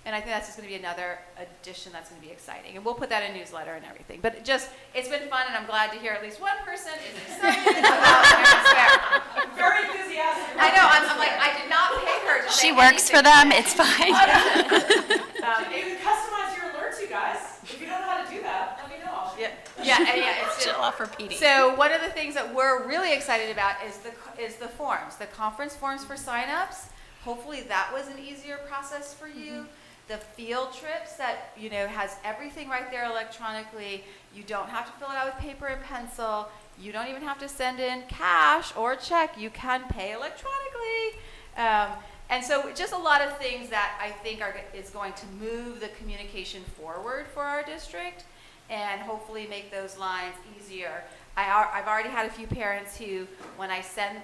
[SPEAKER 7] And I think that's just going to be another addition that's going to be exciting. And we'll put that in newsletter and everything. But it's been fun, and I'm glad to hear at least one person is excited about Parent Square.
[SPEAKER 11] Very enthusiastic.
[SPEAKER 7] I know. I'm like, I did not pay her to say
[SPEAKER 4] She works for
[SPEAKER 7] anything.
[SPEAKER 4] them, it's fine.
[SPEAKER 11] You can customize your alerts, you guys. If you don't know how to do that, let me know. I'll show you.
[SPEAKER 7] It's
[SPEAKER 4] She'll offer PD.
[SPEAKER 7] So one of the things that we're really excited about is the forms, the conference forms for signups. Hopefully that was an easier process for you. The field trips that has everything right there electronically. You don't have to fill it out with paper and pencil. You don't even have to send in cash or check. You can pay electronically. And so just a lot of things that I think is going to move the communication forward for our district and hopefully make those lines easier. I've already had a few parents who, when I send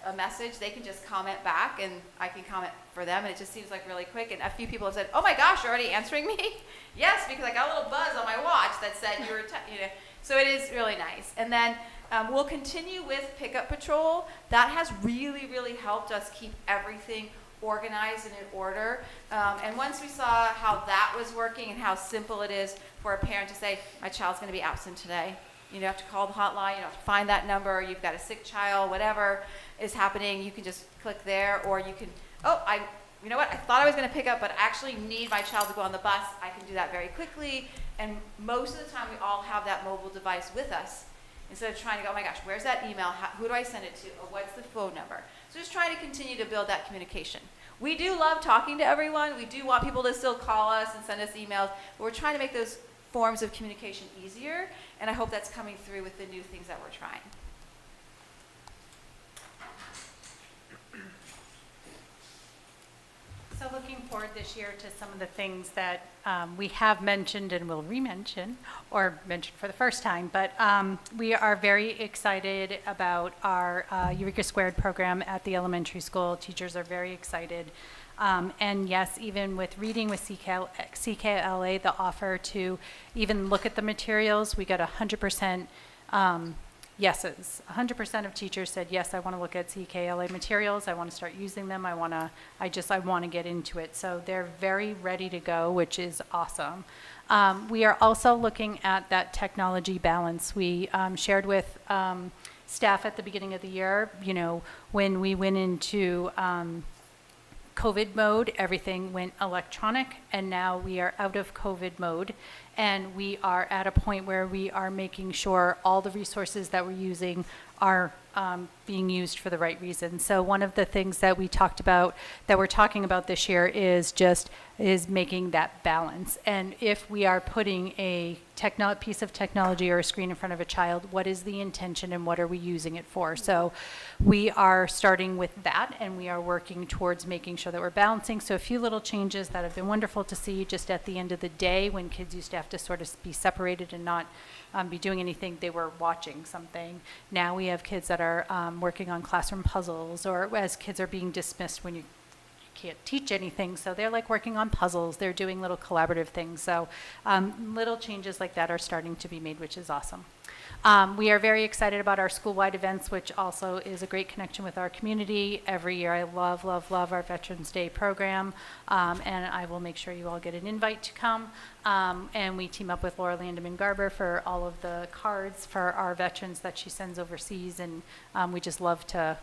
[SPEAKER 7] a message, they can just comment back and I can comment for them, and it just seems like really quick. And a few people have said, "Oh my gosh, you're already answering me?" Yes, because I got a little buzz on my watch that said you were, So it is really nice. And then we'll continue with Pickup Patrol. That has really, really helped us keep everything organized and in order. And once we saw how that was working and how simple it is for a parent to say, "My child's going to be absent today," you don't have to call the hotline, you don't have to find that number, you've got a sick child, whatever is happening, you can just click there, or you can, you know what, I thought I was going to pick up, but I actually need my child to go on the bus. I can do that very quickly, and most of the time we all have that mobile device with us. Instead of trying to go, "Oh my gosh, where's that email? Who do I send it to? Or what's the phone number?" So just trying to continue to build that communication. We do love talking to everyone. We do want people to still call us and send us emails, but we're trying to make those forms of communication easier, and I hope that's coming through with the new things that we're trying.
[SPEAKER 6] So looking forward this year to some of the things that we have mentioned and will re-mention, or mention for the first time, but we are very excited about our Eureka Squared program at the elementary school. Teachers are very excited. And yes, even with reading with CKLA, the offer to even look at the materials, we got 100% yeses. 100% of teachers said, "Yes, I want to look at CKLA materials. I want to start using them. I want to get into it." So they're very ready to go, which is awesome. We are also looking at that technology balance. We shared with staff at the beginning of the year, when we went into COVID mode, everything went electronic, and now we are out of COVID mode, and we are at a point where we are making sure all the resources that we're using are being used for the right reason. So one of the things that we talked about, that we're talking about this year, is making that balance. And if we are putting a piece of technology or a screen in front of a child, what is the intention and what are we using it for? So we are starting with that, and we are working towards making sure that we're balancing. So a few little changes that have been wonderful to see just at the end of the day, when kids used to have to sort of be separated and not be doing anything, they were watching something. Now we have kids that are working on classroom puzzles, or as kids are being dismissed when you can't teach anything, so they're like working on puzzles, they're doing little collaborative things. So little changes like that are starting to be made, which is awesome. We are very excited about our school-wide events, which also is a great connection with our community. Every year I love, love, love our Veterans Day program, and I will make sure you all get an invite to come. And we team up with Laura Landeman Garber for all of the cards for our veterans that she sends overseas, and we just love to,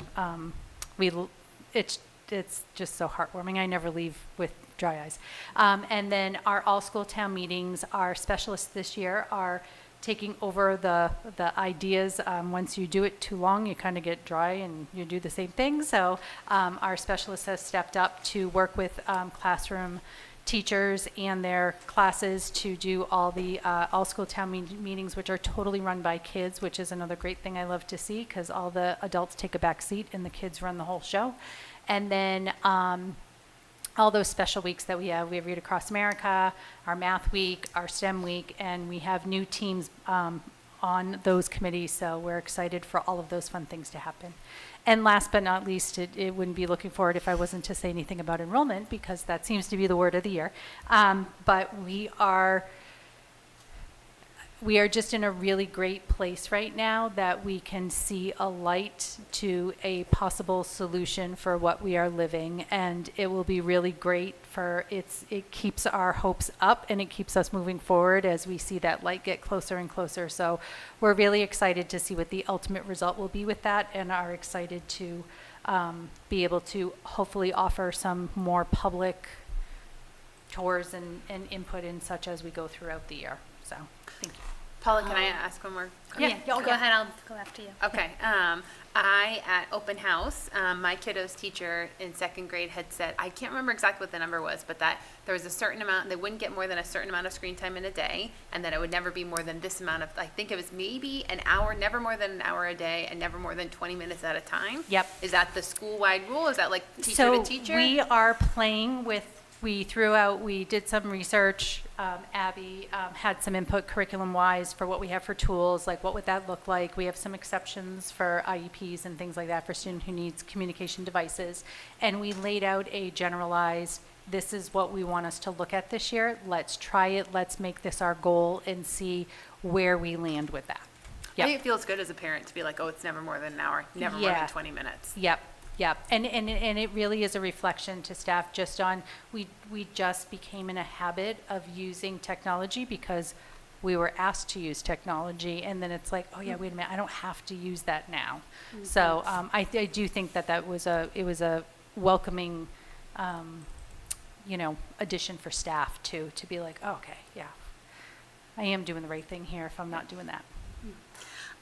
[SPEAKER 6] it's just so heartwarming. I never leave with dry eyes. And then our all-school town meetings, our specialists this year are taking over the ideas. Once you do it too long, you kind of get dry and you do the same thing. So our specialist has stepped up to work with classroom teachers and their classes to do all the all-school town meetings, which are totally run by kids, which is another great thing I love to see, because all the adults take a back seat and the kids run the whole show. And then all those special weeks that we have Read Across America, our Math Week, our STEM Week, and we have new teams on those committees, so we're excited for all of those fun things to happen. And last but not least, it wouldn't be looking forward if I wasn't to say anything about enrollment, because that seems to be the word of the year. But we are just in a really great place right now that we can see a light to a possible solution for what we are living, and it will be really great for it keeps our hopes up and it keeps us moving forward as we see that light get closer and closer. So we're really excited to see what the ultimate result will be with that, and are excited to be able to hopefully offer some more public tours and input and such as we go throughout the year. So thank you.
[SPEAKER 3] Paula, can I ask one more question?
[SPEAKER 2] Yeah, go ahead, I'll go after you.
[SPEAKER 3] Okay. At open house, my kiddo's teacher in second grade had said, I can't remember exactly what the number was, but that there was a certain amount, they wouldn't get more than a certain amount of screen time in a day, and that it would never be more than this amount of, I think it was maybe an hour, never more than an hour a day, and never more than 20 minutes at a time.
[SPEAKER 6] Yep.
[SPEAKER 3] Is that the school-wide rule? Is that like teacher
[SPEAKER 6] So
[SPEAKER 3] to teacher?
[SPEAKER 6] we are playing with, we did some research. Abby had some input curriculum-wise for what we have for tools, like what would that look like. We have some exceptions for IEPs and things like that for student who needs communication devices. And we laid out a generalized, this is what we want us to look at this year. Let's try it. Let's make this our goal and see where we land with that.
[SPEAKER 3] I think it feels good as a parent to be like, oh, it's never more than an hour, never more than 20 minutes.
[SPEAKER 6] Yep. And it really is a reflection to staff just on, we just became in a habit of using technology because we were asked to use technology, and then it's like, oh yeah, wait a minute, I don't have to use that now. Mm-hmm. So I do think that was a welcoming, addition for staff to be like, oh, okay, yeah, I am doing the right thing here if I'm not doing that.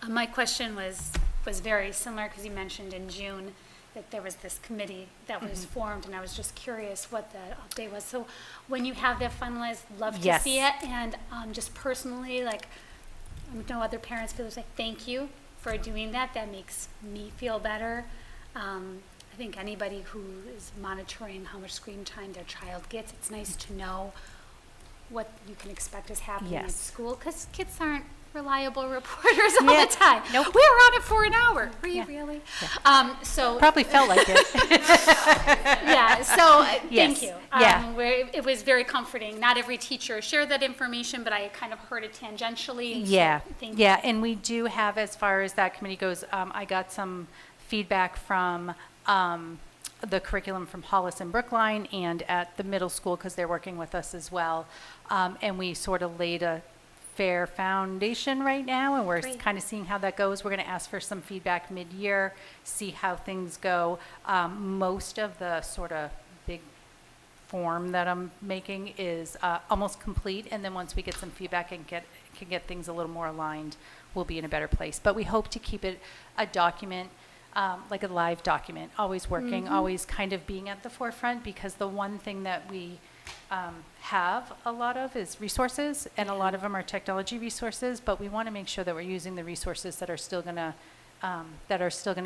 [SPEAKER 2] My question was very similar, because you mentioned in June that there was this committee that was formed, and I was just curious what the update was. So when you have that finalized, love to see it. And just personally, like, I know other parents feel like, thank you for doing that. That makes me feel better. I think anybody who is monitoring how much screen time their child gets, it's nice to know what you can expect is happening at school, because kids aren't reliable reporters all the time.
[SPEAKER 6] Nope.
[SPEAKER 2] We were on it for an hour. Were you really?
[SPEAKER 6] Yeah.
[SPEAKER 2] So
[SPEAKER 6] probably felt like it.
[SPEAKER 2] Thank you.
[SPEAKER 6] Yeah.
[SPEAKER 2] It was very comforting. Not every teacher shared that information, but I kind of heard it tangentially.
[SPEAKER 6] Yeah.
[SPEAKER 2] So thank you.
[SPEAKER 6] And we do have, as far as that committee goes, I got some feedback from the curriculum from Hollis and Brookline and at the middle school, because they're working with us as well. And we sort of laid a fair foundation right now, and we're kind of seeing how that goes. We're going to ask for some feedback mid-year, see how things go. Most of the sort of big form that I'm making is almost complete, and then once we get some feedback and can get things a little more aligned, we'll be in a better place. But we hope to keep it a document, like a live document, always working, always kind of being at the forefront, because the one thing that we have a lot of is resources, and a lot of them are technology resources, but we want to make sure that we're using the resources that are still going to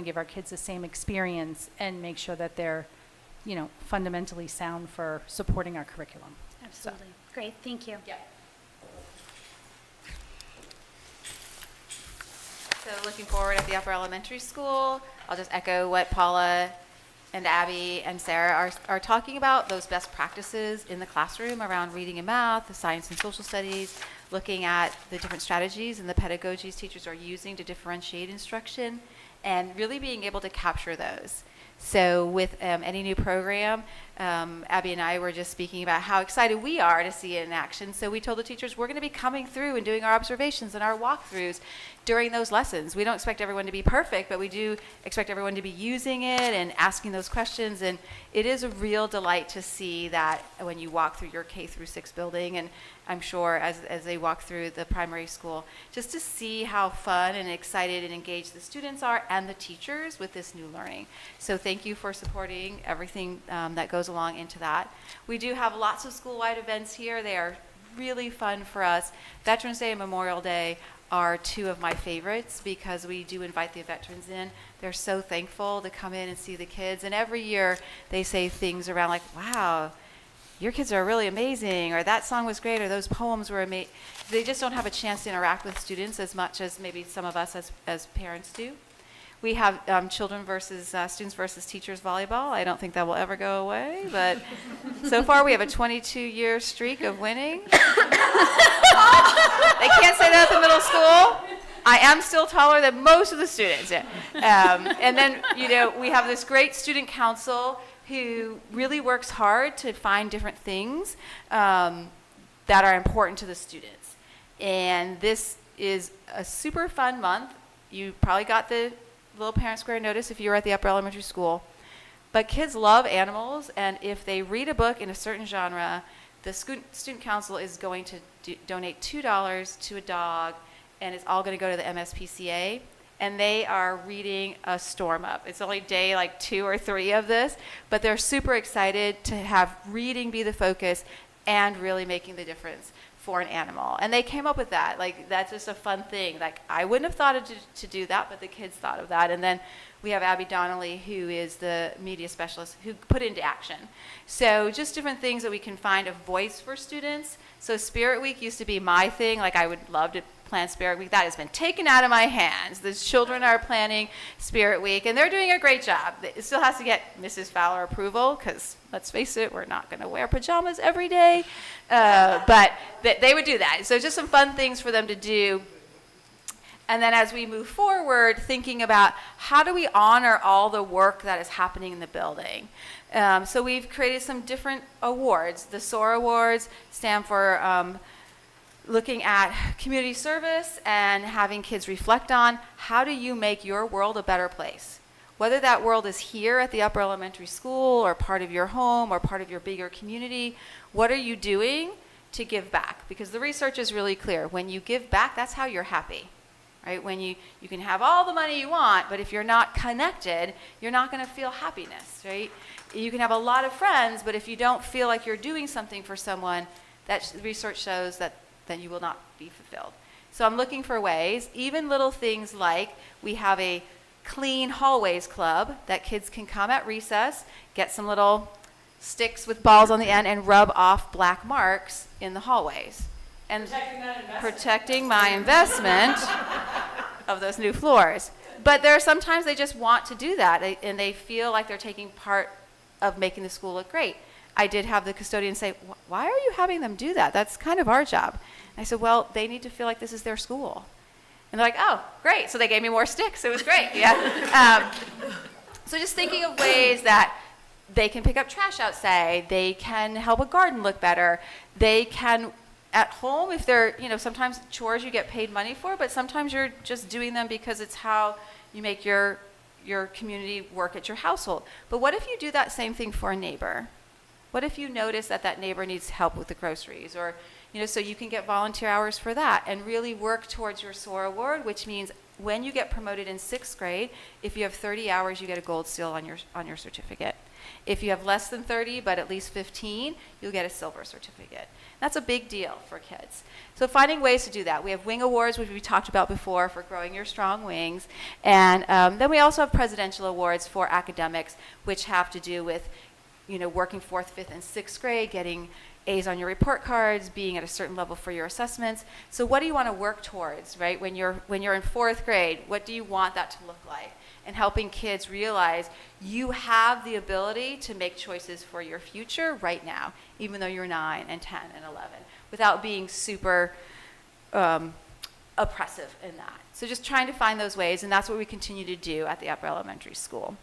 [SPEAKER 6] give our kids the same experience, and make sure that they're fundamentally sound for supporting our curriculum.
[SPEAKER 2] Absolutely. Great. Thank you.
[SPEAKER 6] Yeah.
[SPEAKER 7] So looking forward at the upper elementary school, I'll just echo what Paula and Abby and Sarah are talking about, those best practices in the classroom around reading and math, the science and social studies, looking at the different strategies and the pedagogies teachers are using to differentiate instruction, and really being able to capture those. So with any new program, Abby and I were just speaking about how excited we are to see it in action. So we told the teachers we're going to be coming through and doing our observations and our walkthroughs during those lessons. We don't expect everyone to be perfect, but we do expect everyone to be using it and asking those questions. And it is a real delight to see that when you walk through your K-6 building, and I'm sure as they walk through the primary school, just to see how fun and excited and engaged the students are and the teachers with this new learning. So thank you for supporting everything that goes goes along into that. We do have lots of school-wide events here. They are really fun for us. Veterans Day and Memorial Day are two of my favorites because we do invite the veterans in. They're so thankful to come in and see the kids. And every year they say things around like, wow, your kids are really amazing, or that song was great, or those poems were amazing. They just don't have a chance to interact with students as much as maybe some of us as parents do. We have students versus teachers volleyball. I don't think that will ever go away, but so far we have a 22-year streak of winning. They can't say that at the middle school. I am still taller than most of the students. And then, we have this great student council who really works hard to find different things that are important to the students. And this is a super fun month. You probably got the little parent square notice if you were at the upper elementary school. But kids love animals, and if they read a book in a certain genre, the student council is going to donate $2 to a dog, and it's all going to go to the MSPCA. And they are reading a storm up. It's only day like 2 or 3 of this, but they're super excited to have reading be the focus and really making the difference for an animal. And they came up with that. Like, that's just a fun thing. Like, I wouldn't have thought to do that, but the kids thought of that. And then we have Abby Donnelly, who is the media specialist, who put into action. So just different things that we can find a voice for students. So Spirit Week used to be my thing. Like, I would love to plan Spirit Week. That has been taken out of my hands. The children are planning Spirit Week, and they're doing a great job. It still has to get Mrs. Fowler approval, because let's face it, we're not going to wear pajamas every day. But they would do that. So just some fun things for them to do. And then as we move forward, thinking about how do we honor all the work that is happening in the building. So we've created some different awards. The SOAR Awards stand for looking at community service and having kids reflect on how do you make your world a better place. Whether that world is here at the upper elementary school or part of your home or part of your bigger community, what are you doing to give back? Because the research is really clear. When you give back, that's how you're happy. Right? When you can have all the money you want, but if you're not connected, you're not going to feel happiness, right? You can have a lot of friends, but if you don't feel like you're doing something for someone, that research shows that then you will not be fulfilled. So I'm looking for ways, even little things like we have a clean hallways club that kids can come at recess, get some little sticks with balls on the end and rub off black marks in the hallways. And protecting my investment of those new floors. But there are sometimes they just want to do that, and they feel like they're taking part of making the school look great. I did have the custodian say, why are you having them do that? That's kind of our job. And I said, well, they need to feel like this is their school. And they're like, oh, great. So they gave me more sticks. It was great. Yeah. So just thinking of ways that they can pick up trash outside. They can help a garden look better. They can, at home, if they're, sometimes chores you get paid money for, but sometimes you're just doing them because it's how you make your community work at your household. But what if you do that same thing for a neighbor? What if you notice that neighbor needs help with the groceries, or, so you can get volunteer hours for that and really work towards your SOAR award, which means when you get promoted in 6th grade, if you have 30 hours, you get a gold seal on your certificate. If you have less than 30, but at least 15, you'll get a silver certificate. That's a big deal for kids. So finding ways to do that. We have wing awards, which we talked about before, for growing your strong wings. And then we also have presidential awards for academics, which have to do with working 4th, 5th, and 6th grade, getting A's on your report cards, being at a certain level for your assessments. So what do you want to work towards, right? When you're in 4th grade, what do you want that to look like? And helping kids realize you have the ability to make choices for your future right now, even though you're 9 and 10 and 11, without being super oppressive in that. So just trying to find those ways, and that's what we continue to do at the upper elementary school.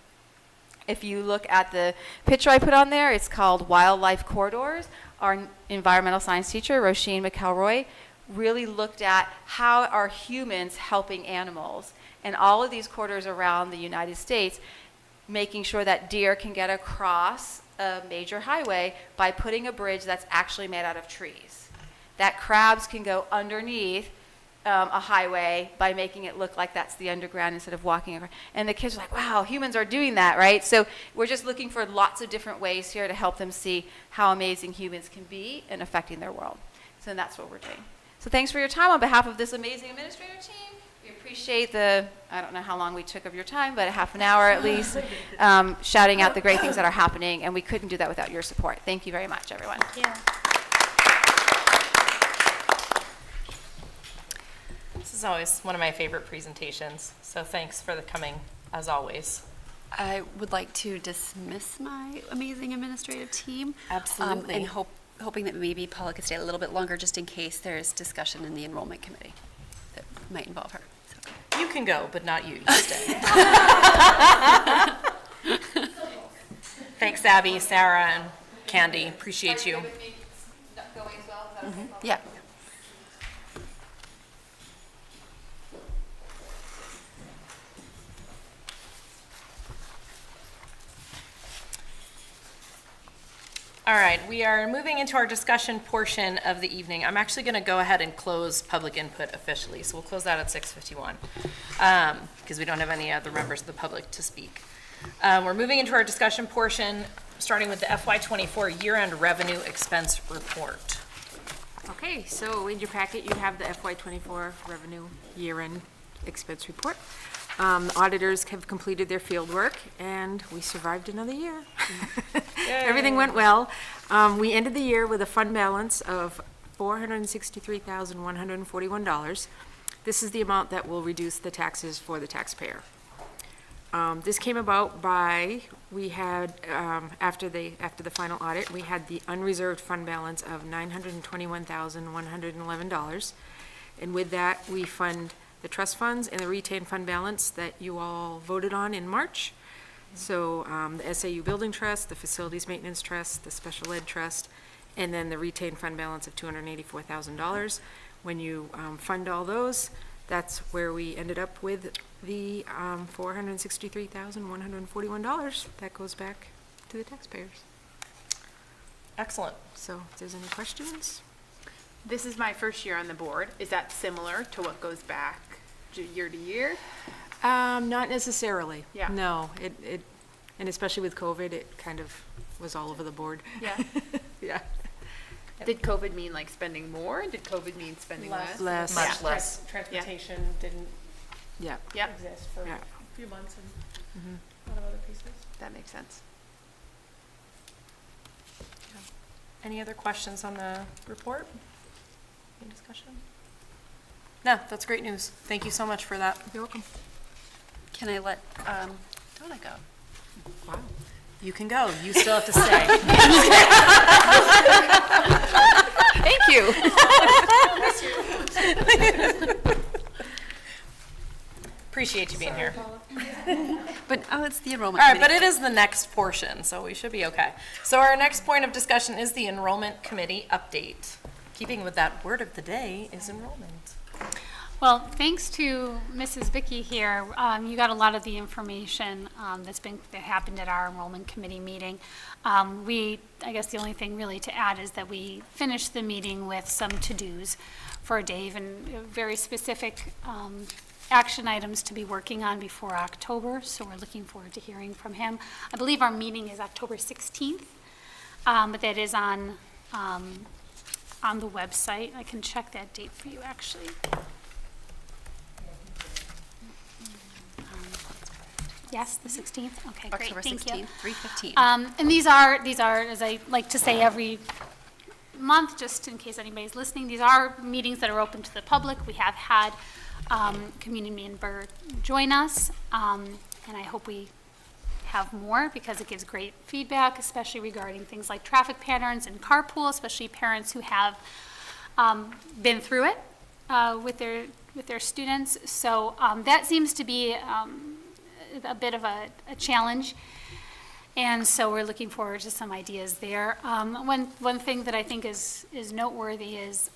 [SPEAKER 7] If you look at the picture I put on there, it's called Wildlife Corridors. Our environmental science teacher, Roisin McElroy, really looked at how are humans helping animals. And all of these corridors around the United States, making sure that deer can get across a major highway by putting a bridge that's actually made out of trees. That crabs can go underneath a highway by making it look like that's the underground instead of walking across. And the kids are like, wow, humans are doing that, right? So we're just looking for lots of different ways here to help them see how amazing humans can be in affecting their world. So that's what we're doing. So thanks for your time on behalf of this amazing administrator team. We appreciate I don't know how long we took of your time, but a half an hour at least, shouting out the great things that are happening, and we couldn't do that without your support. Thank you very much, everyone.
[SPEAKER 2] Yeah.
[SPEAKER 1] This is always one of my favorite presentations, so thanks for coming, as always.
[SPEAKER 4] I would like to dismiss my amazing administrative team.
[SPEAKER 1] Absolutely.
[SPEAKER 4] And hoping that maybe Paula could stay a little bit longer just in case there's discussion in the enrollment committee that might involve her. So.
[SPEAKER 1] You can go, but not you. You stay. Thanks, Abby, Sarah, and Candy. Appreciate you.
[SPEAKER 4] Yeah.
[SPEAKER 1] All right, we are moving into our discussion portion of the evening. I'm actually going to go ahead and close public input officially, so we'll close that at 6:51 because we don't have any other members of the public to speak. We're moving into our discussion portion, starting with the FY24 year-end revenue expense report.
[SPEAKER 12] Okay, so in your packet, you have the FY24 revenue year-end expense report. The auditors have completed their field work, and we survived another year. Everything went well. We ended the year with a fund balance of $463,141. This is the amount that will reduce the taxes for the taxpayer. This came about by, we had, after the final audit, we had the unreserved fund balance of $921,111. And with that, we fund the trust funds and the retained fund balance that you all voted on in March. So the SAU Building Trust, the Facilities Maintenance Trust, the Special Ed Trust, and then the retained fund balance of $284,000. When you fund all those, that's where we ended up with the $463,141. That goes back to the taxpayers.
[SPEAKER 1] Excellent.
[SPEAKER 12] So if there's any questions?
[SPEAKER 9] This is my first year on the board. Is that similar to what goes back year to year?
[SPEAKER 12] Not necessarily.
[SPEAKER 9] Yeah.
[SPEAKER 12] No, it, and especially with COVID, it kind of was all over the board.
[SPEAKER 9] Yeah.
[SPEAKER 12] Yeah.
[SPEAKER 9] Did COVID mean like spending more? Did COVID mean spending less?
[SPEAKER 12] Less.
[SPEAKER 1] Much less.
[SPEAKER 11] Transportation didn't
[SPEAKER 12] Yeah.
[SPEAKER 9] Yep,
[SPEAKER 11] exist for
[SPEAKER 12] Yeah.
[SPEAKER 11] a few months and a lot of other pieces.
[SPEAKER 9] that makes sense.
[SPEAKER 1] Any other questions on the report? Any discussion? No, that's great news. Thank you so much for that.
[SPEAKER 12] You're welcome.
[SPEAKER 4] Can I let Donna go?
[SPEAKER 12] Wow.
[SPEAKER 1] You can go. You still have to stay.
[SPEAKER 9] Thank you.
[SPEAKER 1] Appreciate you being here.
[SPEAKER 4] But, it's the enrollment
[SPEAKER 1] All right,
[SPEAKER 4] committee.
[SPEAKER 1] but it is the next portion, so we should be okay. So our next point of discussion is the enrollment committee update. Keeping with that word of the day is enrollment.
[SPEAKER 2] Well, thanks to Mrs. Vicky here, you got a lot of the information that happened at our enrollment committee meeting. I guess the only thing really to add is that we finished the meeting with some to-dos for Dave and very specific action items to be working on before October, so we're looking forward to hearing from him. I believe our meeting is October 16th, but that is on the website. I can check that date for you, actually. Yes, the 16th? Okay, great,
[SPEAKER 4] October
[SPEAKER 2] thank you.
[SPEAKER 4] 16th, 3:15.
[SPEAKER 2] And these are, as I like to say every month, just in case anybody's listening, these are meetings that are open to the public. We have had community member join us, and I hope we have more because it gives great feedback, especially regarding things like traffic patterns and carpool, especially parents who have been through it with their students. So that seems to be a bit of a challenge, and so we're looking forward to some ideas there. One thing that I think is noteworthy is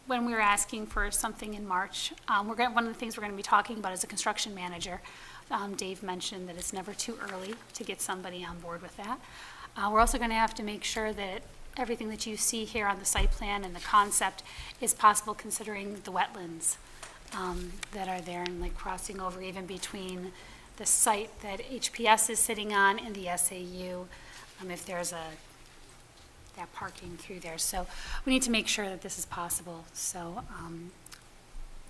[SPEAKER 2] when we were asking for something in March, one of the things we're going to be talking about is a construction manager. Dave mentioned that it's never too early to get somebody on board with that. We're also going to have to make sure that everything that you see here on the site plan and the concept is possible considering the wetlands that are there and like crossing over even between the site that HPS is sitting on and the SAU, if there's that parking through there. So we need to make sure that this is possible, so.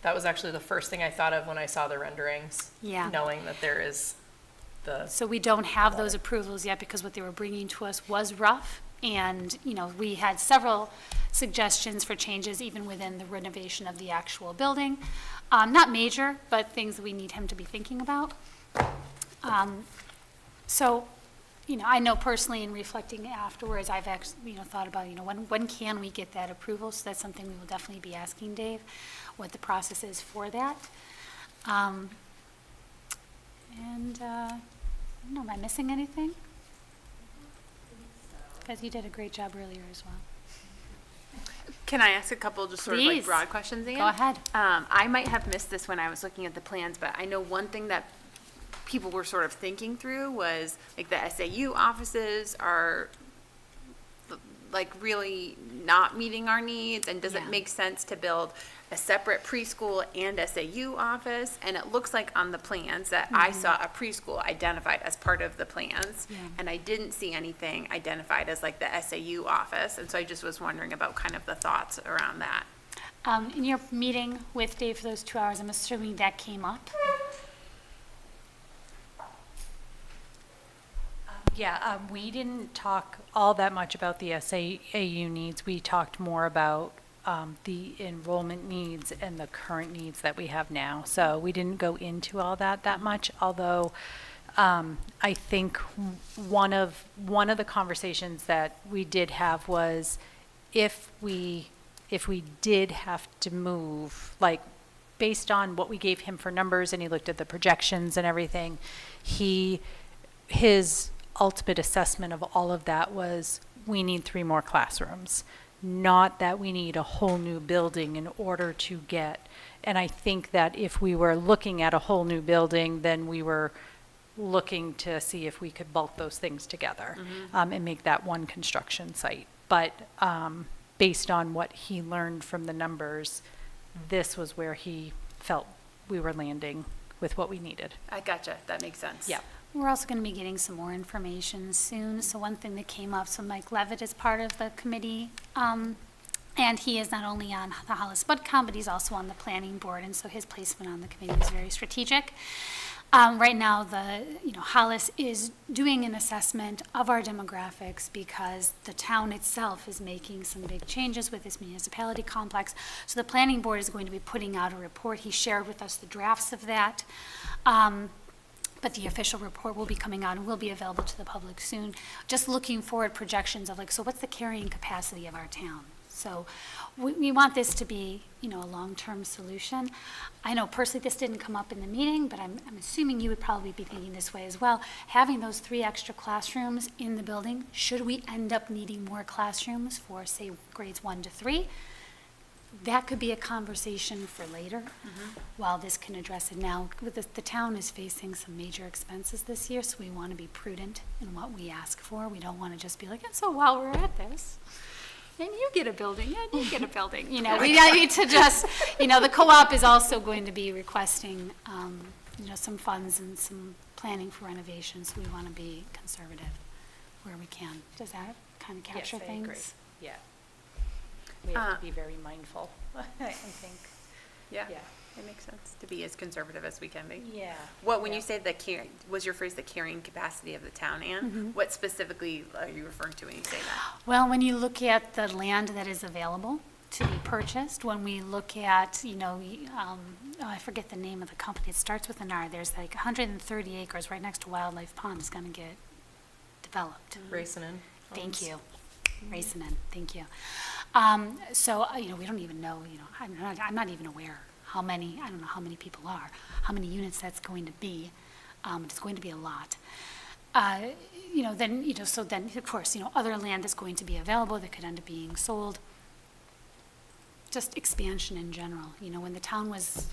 [SPEAKER 11] That was actually the first thing I thought of when I saw the renderings.
[SPEAKER 2] Yeah.
[SPEAKER 11] Knowing that there is the.
[SPEAKER 2] So we don't have those approvals yet because what they were bringing to us was rough. And, we had several suggestions for changes even within the renovation of the actual building. Not major, but things that we need him to be thinking about. So, I know personally in reflecting afterwards, I've actually, thought about, when can we get that approval? So that's something we will definitely be asking Dave, what the process is for that. I don't know, am I missing anything? Because you did a great job earlier as well.
[SPEAKER 9] Can I ask a couple just sort of like
[SPEAKER 2] Please.
[SPEAKER 9] broad questions again?
[SPEAKER 2] Go ahead.
[SPEAKER 9] I might have missed this when I was looking at the plans, but I know one thing that people were sort of thinking through was like the SAU offices are like really not meeting our needs, and does it make sense to build a separate preschool and SAU office? And it looks like on the plans that I saw a preschool identified as part of the plans, and I didn't see anything identified as like the SAU office, and so I just was wondering about kind of the thoughts around that.
[SPEAKER 2] In your meeting with Dave for those 2 hours, I'm assuming that came up?
[SPEAKER 6] Yeah, we didn't talk all that much about the SAU needs. We talked more about the enrollment needs and the current needs that we have now. So we didn't go into all that much, although I think one of the conversations that we did have was if we did have to move, like based on what we gave him for numbers and he looked at the projections and everything, his ultimate assessment of all of that was we need 3 more classrooms, not that we need a whole new building in order to get. And I think that if we were looking at a whole new building, then we were looking to see if we could bulk those things together and make that one construction site. But based on what he learned from the numbers, this was where he felt we were landing with what we needed.
[SPEAKER 9] I gotcha, that makes sense.
[SPEAKER 6] Yeah.
[SPEAKER 2] We're also going to be getting some more information soon. So one thing that came up, so Mike Levitt is part of the committee, and he is not only on the Hollis Budcom, but he's also on the planning board, and so his placement on the committee is very strategic. Right now, Hollis is doing an assessment of our demographics because the town itself is making some big changes with this municipality complex. So the planning board is going to be putting out a report. He shared with us the drafts of that. But the official report will be coming out and will be available to the public soon. Just looking forward projections of like, so what's the carrying capacity of our town? So we want this to be, a long-term solution. I know personally this didn't come up in the meeting, but I'm assuming you would probably be thinking this way as well. Having those 3 extra classrooms in the building, should we end up needing more classrooms for, say, grades 1 to 3, that could be a conversation for later, while this can address it now. The town is facing some major expenses this year, so we want to be prudent in what we ask for. We don't want to just be like, and so while we're at this, and you get a building, and you get a building. We need to just, the co-op is also going to be requesting, some funds and some planning for renovations. So we want to be conservative where we can. Does that kind of capture
[SPEAKER 6] Yes, I
[SPEAKER 2] things?
[SPEAKER 6] agree. Yeah. We have to be very mindful, I think.
[SPEAKER 9] Yeah,
[SPEAKER 6] Yeah.
[SPEAKER 9] it makes sense to be as conservative as we can be.
[SPEAKER 6] Yeah.
[SPEAKER 9] When you say was your phrase the carrying capacity of the town, Anne? What specifically are you referring to when you say that?
[SPEAKER 2] Well, when you look at the land that is available to be purchased, when we look at, I forget the name of the company, it starts with an R, there's like 130 acres right next to Wildlife Pond is going to get developed.
[SPEAKER 11] Racing in.
[SPEAKER 2] Thank you. Racing in, thank you. So, we don't even know, I'm not even aware how many, I don't know how many people are, how many units that's going to be. It's going to be a lot. So then, of course, other land is going to be available that could end up being sold. Just expansion in general. When the town was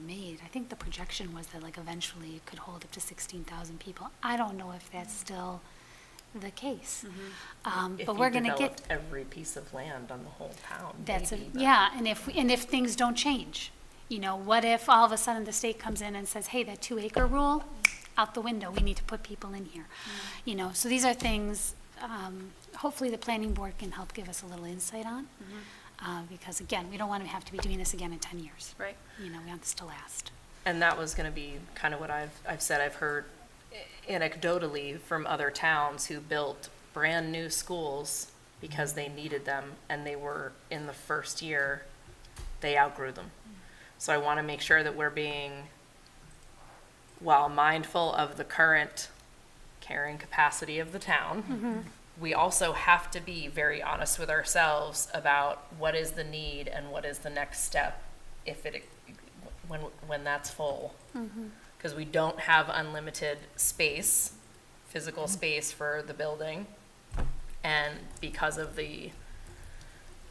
[SPEAKER 2] made, I think the projection was that like eventually it could hold up to 16,000 people. I don't know if that's still the case.
[SPEAKER 13] If
[SPEAKER 2] But
[SPEAKER 13] you
[SPEAKER 2] we're gonna
[SPEAKER 13] developed
[SPEAKER 2] get,
[SPEAKER 13] every piece of land on the whole town,
[SPEAKER 2] that's,
[SPEAKER 13] maybe, but-
[SPEAKER 2] yeah, and if things don't change, you know, what if all of a sudden the state comes in and says, hey, that 2-acre rule, out the window, we need to put people in here. You know, so these are things, hopefully the planning board can help give us a little insight on. Because again, we don't want to have to be doing this again in 10 years.
[SPEAKER 3] Right.
[SPEAKER 2] You know, we want this to last.
[SPEAKER 13] And that was gonna be kind of what I've said, I've heard anecdotally from other towns who built brand-new schools because they needed them, and they were, in the first year, they outgrew them. So I wanna make sure that we're being, while mindful of the current carrying capacity of the town, we also have to be very honest with ourselves about what is the need and what is the next step if when that's full. Because we don't have unlimited space, physical space for the building. And because of the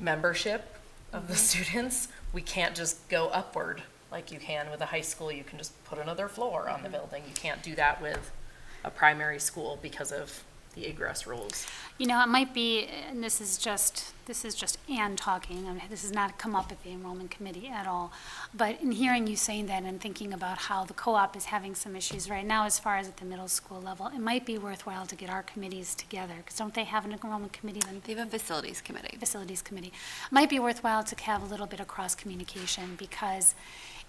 [SPEAKER 13] membership of the students, we can't just go upward like you can with a high school. You can just put another floor on the building. You can't do that with a primary school because of the egress rules.
[SPEAKER 2] You know, it might be, and this is just Ann talking, I mean, this has not come up at the enrollment committee at all, but in hearing you saying that and thinking about how the co-op is having some issues right now as far as at the middle school level, it might be worthwhile to get our committees together, because don't they have an enrollment committee?
[SPEAKER 4] They have a facilities committee.
[SPEAKER 2] Facilities committee. Might be worthwhile to have a little bit of cross-communication, because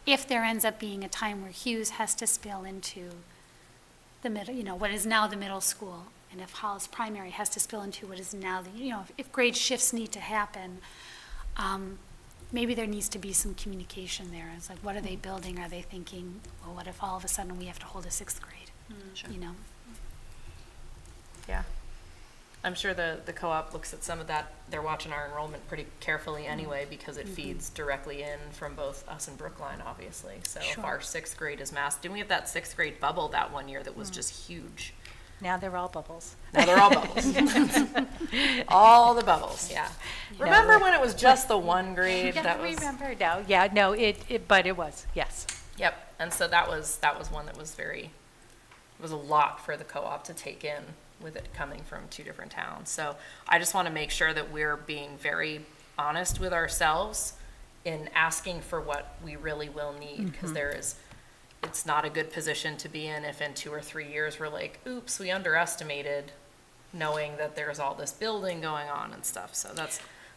[SPEAKER 2] if there ends up being a time where Hughes has to spill into the middle, you know, what is now the middle school, and if Hollis Primary has to spill into what is now the, you know, if grade shifts need to happen, maybe there needs to be some communication there. It's like, what are they building? Are they thinking, well, what if all of a sudden we have to hold a 6th grade? You know?
[SPEAKER 13] Yeah. I'm sure the co-op looks at some of that, they're watching our enrollment pretty carefully anyway, because it feeds directly in from both us and Brookline, obviously. So if
[SPEAKER 2] Sure.
[SPEAKER 13] our 6th grade is mass, didn't we have that 6th grade bubble that one year that was just huge?
[SPEAKER 6] Now they're all bubbles.
[SPEAKER 13] Now they're all bubbles. All the bubbles, yeah. Remember when it was just the 1 grade?
[SPEAKER 6] Yeah,
[SPEAKER 13] That
[SPEAKER 6] I
[SPEAKER 13] was,
[SPEAKER 6] remember now. Yeah, no, but it was, yes.
[SPEAKER 13] yep, and so that was one that was it was a lot for the co-op to take in with it coming from 2 different towns. So I just want to make sure that we're being very honest with ourselves in asking for what we really will need, because it's not a good position to be in if in 2 or 3 years we're like, oops, we underestimated, knowing that there's all this building going on and stuff. So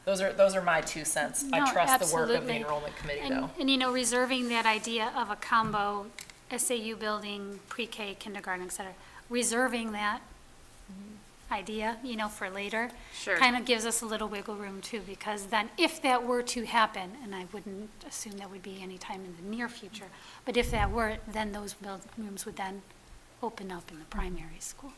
[SPEAKER 13] those are my 2 cents.
[SPEAKER 2] No,
[SPEAKER 13] I trust the work of the
[SPEAKER 2] absolutely.
[SPEAKER 13] enrollment committee,
[SPEAKER 2] And,
[SPEAKER 13] though.
[SPEAKER 2] and you know, reserving that idea of a combo SAU building, pre-K, kindergarten, et cetera, reserving that idea, you know, for later.
[SPEAKER 9] Sure.
[SPEAKER 2] Kind of gives us a little wiggle room too, because then if that were to happen, and I wouldn't assume that would be any time in the near future, but if that were, then those build rooms would then open up in the primary school.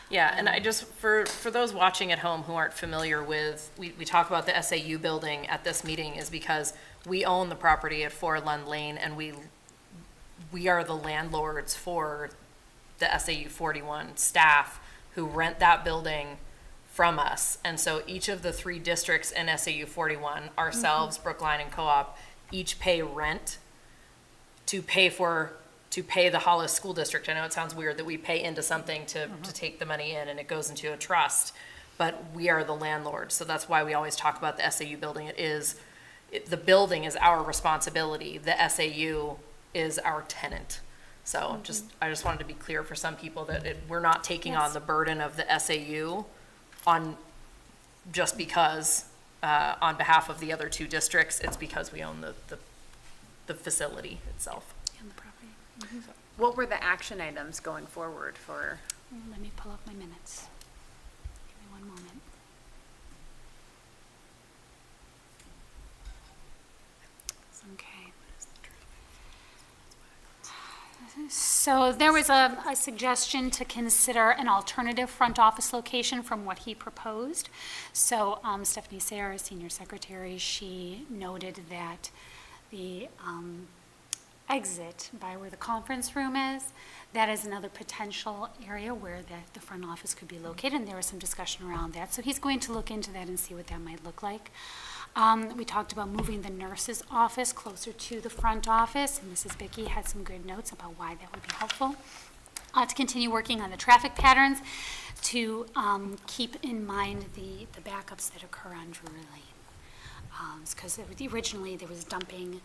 [SPEAKER 13] Yeah, and I just, for those watching at home who aren't familiar with, we talk about the SAU building at this meeting is because we own the property at 4 Lund Lane, and we are the landlords for the SAU 41 staff who rent that building from us. And so each of the 3 districts in SAU 41, ourselves, Brookline, and Co-op, each pay rent to pay the Hollis School District. I know it sounds weird that we pay into something to take the money in and it goes into a trust, but we are the landlord. So that's why we always talk about the SAU building. The building is our responsibility. The SAU is our tenant. So I just wanted to be clear for some people that we're not taking on
[SPEAKER 2] Yes.
[SPEAKER 13] the burden of the SAU just because, on behalf of the other 2 districts, it's because we own the facility itself.
[SPEAKER 2] And the property.
[SPEAKER 9] What were the action items going forward for?
[SPEAKER 2] Let me pull up my minutes. Give me one moment. Okay. So there was a suggestion to consider an alternative front office location from what he proposed. So Stephanie Sayre, Senior Secretary, she noted that the exit by where the conference room is, that is another potential area where the front office could be located, and there was some discussion around that. So he's going to look into that and see what that might look like. We talked about moving the nurse's office closer to the front office, and Mrs. Bickey had some good notes about why that would be helpful. to continue working on the traffic patterns, to keep in mind the backups that occur on Drury Lane. Because originally there was dumping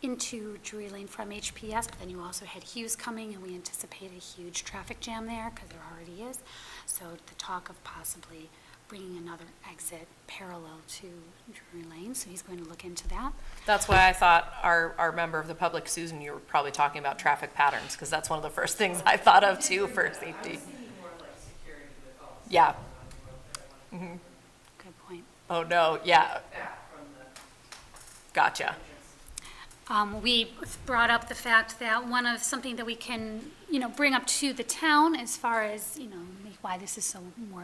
[SPEAKER 2] into Drury Lane from HPS, but then you also had Hughes coming, and we anticipate a huge traffic jam there, because there already is. So the talk of possibly bringing another exit parallel to Drury Lane, so he's going to look into that.
[SPEAKER 13] That's why I thought our member of the public, Susan, you were probably talking about traffic patterns, because that's one of the first things I thought of too for safety. Yeah. Mhm.
[SPEAKER 2] Good point.
[SPEAKER 13] Oh, no, yeah. Gotcha.
[SPEAKER 2] We brought up the fact that something that we can, bring up to the town as far as, why this is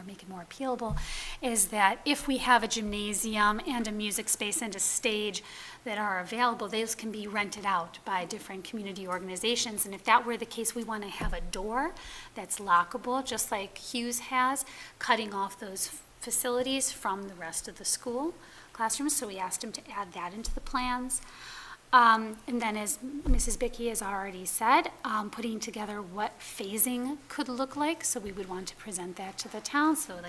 [SPEAKER 2] make it more appealable, is that if we have a gymnasium and a music space and a stage that are available, those can be rented out by different community organizations. And if that were the case, we want to have a door that's lockable, just like Hughes has, cutting off those facilities from the rest of the school classrooms. So we asked him to add that into the plans. And then, as Mrs. Bickey has already said, putting together what phasing could look like. So we would want to present that to the town. So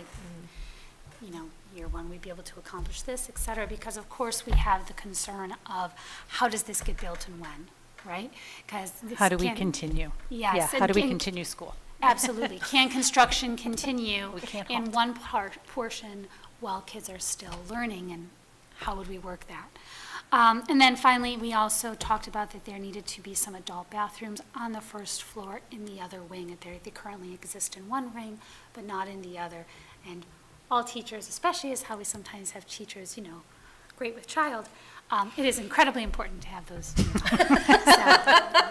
[SPEAKER 2] year one, we'd be able to accomplish this, et cetera, because of course we have the concern of how does this get built and when, right? Because
[SPEAKER 6] How do we continue?
[SPEAKER 2] Yes.
[SPEAKER 6] Yeah, how do we continue school?
[SPEAKER 2] Absolutely. Can construction continue
[SPEAKER 6] We can't
[SPEAKER 2] in
[SPEAKER 6] halt.
[SPEAKER 2] one portion while kids are still learning, and how would we work that? And then finally, we also talked about that there needed to be some adult bathrooms on the first floor in the other wing. They currently exist in one wing, but not in the other. And all teachers, especially as how we sometimes have teachers, great with child, it is incredibly important to have those. So,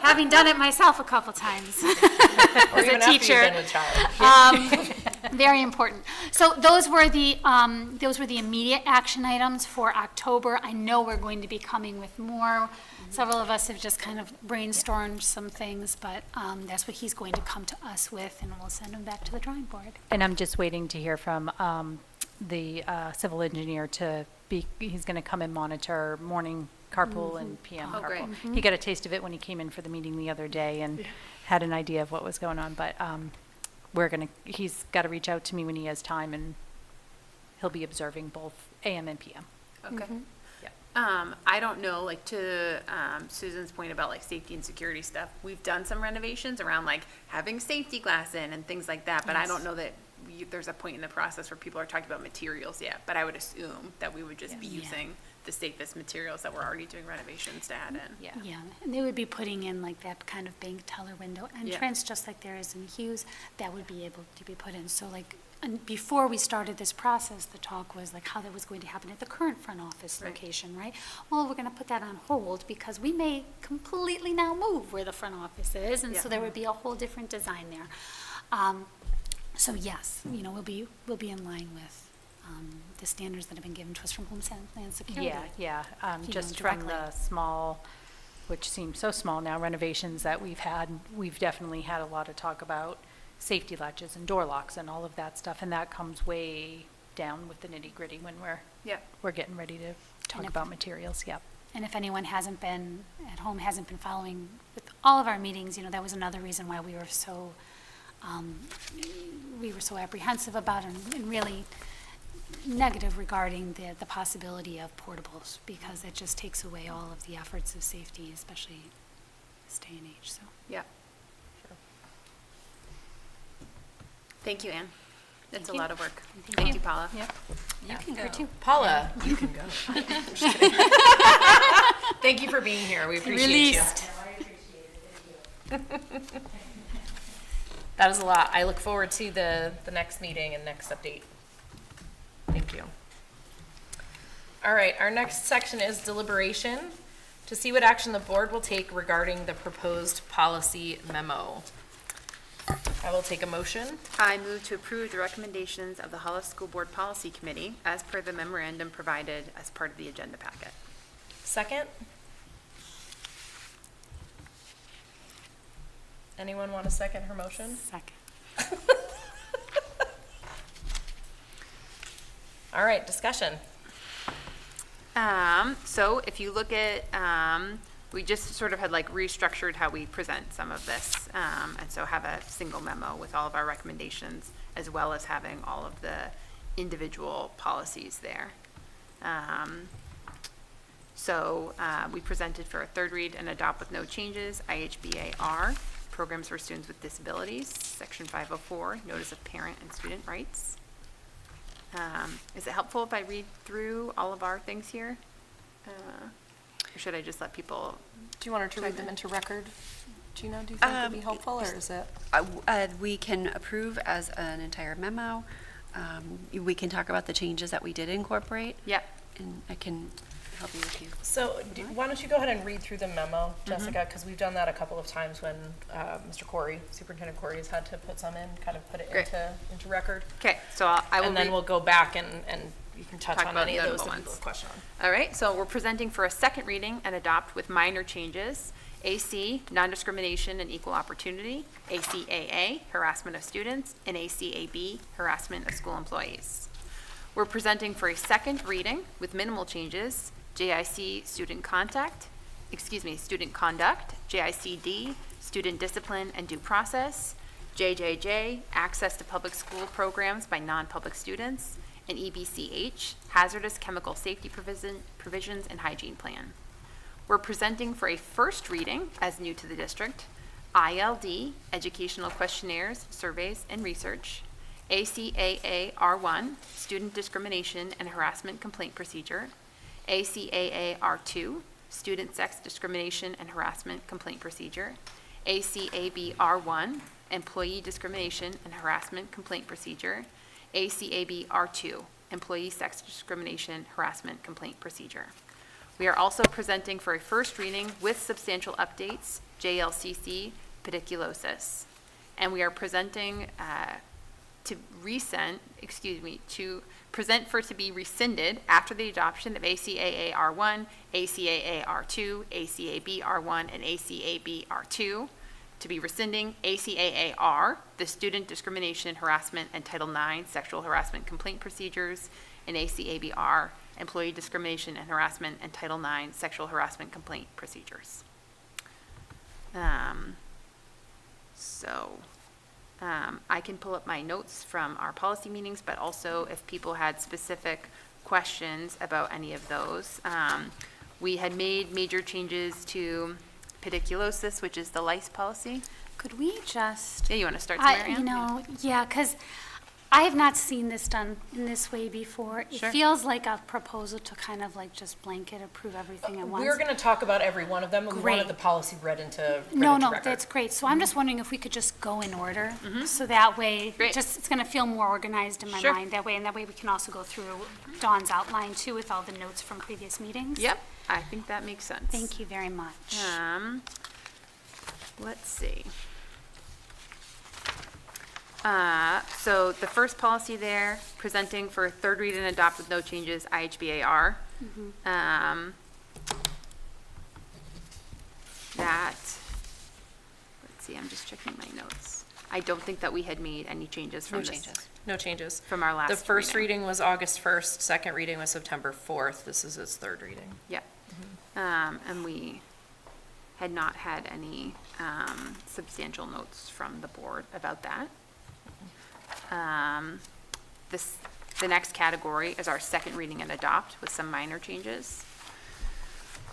[SPEAKER 2] having done it myself a couple times
[SPEAKER 13] Or
[SPEAKER 2] as
[SPEAKER 13] even
[SPEAKER 2] a
[SPEAKER 13] after you've
[SPEAKER 2] teacher,
[SPEAKER 13] been with child.
[SPEAKER 2] very important. So those were the immediate action items for October. I know we're going to be coming with more. Several of us have just kind of brainstormed some things, but that's what he's going to come to us with, and we'll send him back to the drawing board.
[SPEAKER 6] And I'm just waiting to hear from the civil engineer he's going to come and monitor morning carpool and PM
[SPEAKER 9] Oh, great.
[SPEAKER 6] carpool. He got a taste of it when he came in for the meeting the other day and had an idea of what was going on, but he's got to reach out to me when he has time, and he'll be observing both AM and PM.
[SPEAKER 9] Okay.
[SPEAKER 6] Yeah.
[SPEAKER 9] I don't know, to Susan's point about safety and security stuff, we've done some renovations around having safety glass in and things like that, but I don't know that there's a point in the process where people are talking about materials yet, but I would assume that we would just be using the safest materials that we're already doing renovations to add in.
[SPEAKER 2] Yeah, and they would be putting in that kind of bank teller window entrance, just like there is in Hughes, that would be able to be put in. So and before we started this process, the talk was how that was going to happen at the current front office location, right? Well, we're going to put that on hold because we may completely now move where the front office is, and so there would be a whole different design there. So yes, we'll be in line with the standards that have been given to us from Homeland Security.
[SPEAKER 6] Yeah. Just from
[SPEAKER 2] directly.
[SPEAKER 6] the small, which seems so small now, renovations that we've had, we've definitely had a lot of talk about safety latches and door locks and all of that stuff, and that comes way down with the nitty-gritty when we're getting ready to talk about materials. Yep.
[SPEAKER 2] And if anyone hasn't been following with all of our meetings, that was another reason why we were so apprehensive about and really negative regarding the possibility of portables, because it just takes away all of the efforts of safety, especially this day and age. So
[SPEAKER 9] Yeah. Thank you, Anne. That's a lot of work. Thank you, Paula.
[SPEAKER 2] Yep.
[SPEAKER 8] You can go.
[SPEAKER 2] too.
[SPEAKER 13] Paula, you can go. Just kidding. Thank you for being here. We appreciate you. That is a lot. I look forward to the next meeting and next update. Thank you. All right, our next section is deliberation, to see what action the board will take regarding the proposed policy memo. I will take a motion.
[SPEAKER 9] I move to approve the recommendations of the Hollis School Board Policy Committee as per the memorandum provided as part of the agenda packet.
[SPEAKER 13] Second? Anyone want to second her motion?
[SPEAKER 2] Second.
[SPEAKER 13] All right, discussion.
[SPEAKER 9] So if you look at we just sort of had like restructured how we present some of this. And so have a single memo with all of our recommendations, as well as having all of the individual policies there. So we presented for a third read and adopt with no changes, IHBAR, Programs for Students with Disabilities, Section 504, Notice of Parent and Student Rights. Is it helpful if I read through all of our things here? Or should I just let people?
[SPEAKER 13] Do you want her to read them into record? Gina, do you think would be helpful, or is it?
[SPEAKER 4] We can approve as an entire memo. We can talk about the changes that we did incorporate.
[SPEAKER 9] Yep.
[SPEAKER 4] And I can help you with you.
[SPEAKER 13] So why don't you go ahead and read through the memo, Jessica, because we've done that a couple of times when Mr. Corey, Superintendent Corey, has had to put some in, kind of put it
[SPEAKER 9] Great.
[SPEAKER 13] into record.
[SPEAKER 9] Okay, so I will
[SPEAKER 13] And then
[SPEAKER 9] read-
[SPEAKER 13] we'll go back and you can touch
[SPEAKER 9] Talk
[SPEAKER 13] on
[SPEAKER 9] about
[SPEAKER 13] any of
[SPEAKER 9] the
[SPEAKER 13] those that
[SPEAKER 9] notable
[SPEAKER 13] people
[SPEAKER 9] ones.
[SPEAKER 13] have question on.
[SPEAKER 9] All right, so we're presenting for a second reading and adopt with minor changes. AC, non-discrimination and equal opportunity. ACAA, harassment of students. And ACAB, harassment of school employees. We're presenting for a second reading with minimal changes. JIC, student conduct. JICD, student discipline and due process. JJJ, access to public school programs by non-public students. And EBCH, hazardous chemical safety provisions and hygiene plan. We're presenting for a first reading as new to the district, ILD, educational questionnaires, surveys, and research. ACAA R1, student discrimination and harassment complaint procedure. ACAA R2, student sex discrimination and harassment complaint procedure. ACAB R1, employee discrimination and harassment complaint procedure. ACAB R2, employee sex discrimination harassment complaint procedure. We are also presenting for a first reading with substantial updates, JLCC pediculosis. And we are presenting to present for to be rescinded after the adoption of ACAA R1, ACAA R2, ACAB R1, and ACAB R2. To be rescinding ACAA R, the Student Discrimination, Harassment, and Title IX Sexual Harassment Complaint Procedures, and ACAB R, Employee Discrimination and Harassment, and Title IX Sexual Harassment Complaint Procedures. I can pull up my notes from our policy meetings, but also if people had specific questions about any of those. We had made major changes to pediculosis, which is the lice policy.
[SPEAKER 2] Could we just?
[SPEAKER 9] Yeah, you want to start, Mary Ann?
[SPEAKER 2] Because I have not seen this done in this way before.
[SPEAKER 9] Sure.
[SPEAKER 2] It feels like a proposal to kind of like just blanket approve everything at once.
[SPEAKER 13] We're going to talk about every one of them, and we wanted
[SPEAKER 2] Great.
[SPEAKER 13] the policy read into
[SPEAKER 2] No,
[SPEAKER 13] record.
[SPEAKER 2] that's great. So I'm just wondering if we could just go in order, so that way,
[SPEAKER 9] Great.
[SPEAKER 2] it's gonna feel more organized in my
[SPEAKER 9] Sure.
[SPEAKER 2] mind, that way we can also go through Dawn's outline too with all the notes from previous meetings.
[SPEAKER 9] Yep, I think that makes sense.
[SPEAKER 2] Thank you very much.
[SPEAKER 9] Let's see. So the first policy there, presenting for third read and adopt with no changes, IHBAR. Let's see, I'm just checking my notes. I don't think that we had made any changes from this.
[SPEAKER 13] No changes.
[SPEAKER 9] From our last
[SPEAKER 13] The first
[SPEAKER 9] reading.
[SPEAKER 13] reading was August 1st, second reading was September 4th. This is its third reading.
[SPEAKER 9] Yep. And we had not had any substantial notes from the board about that. The next category is our second reading and adopt with some minor changes.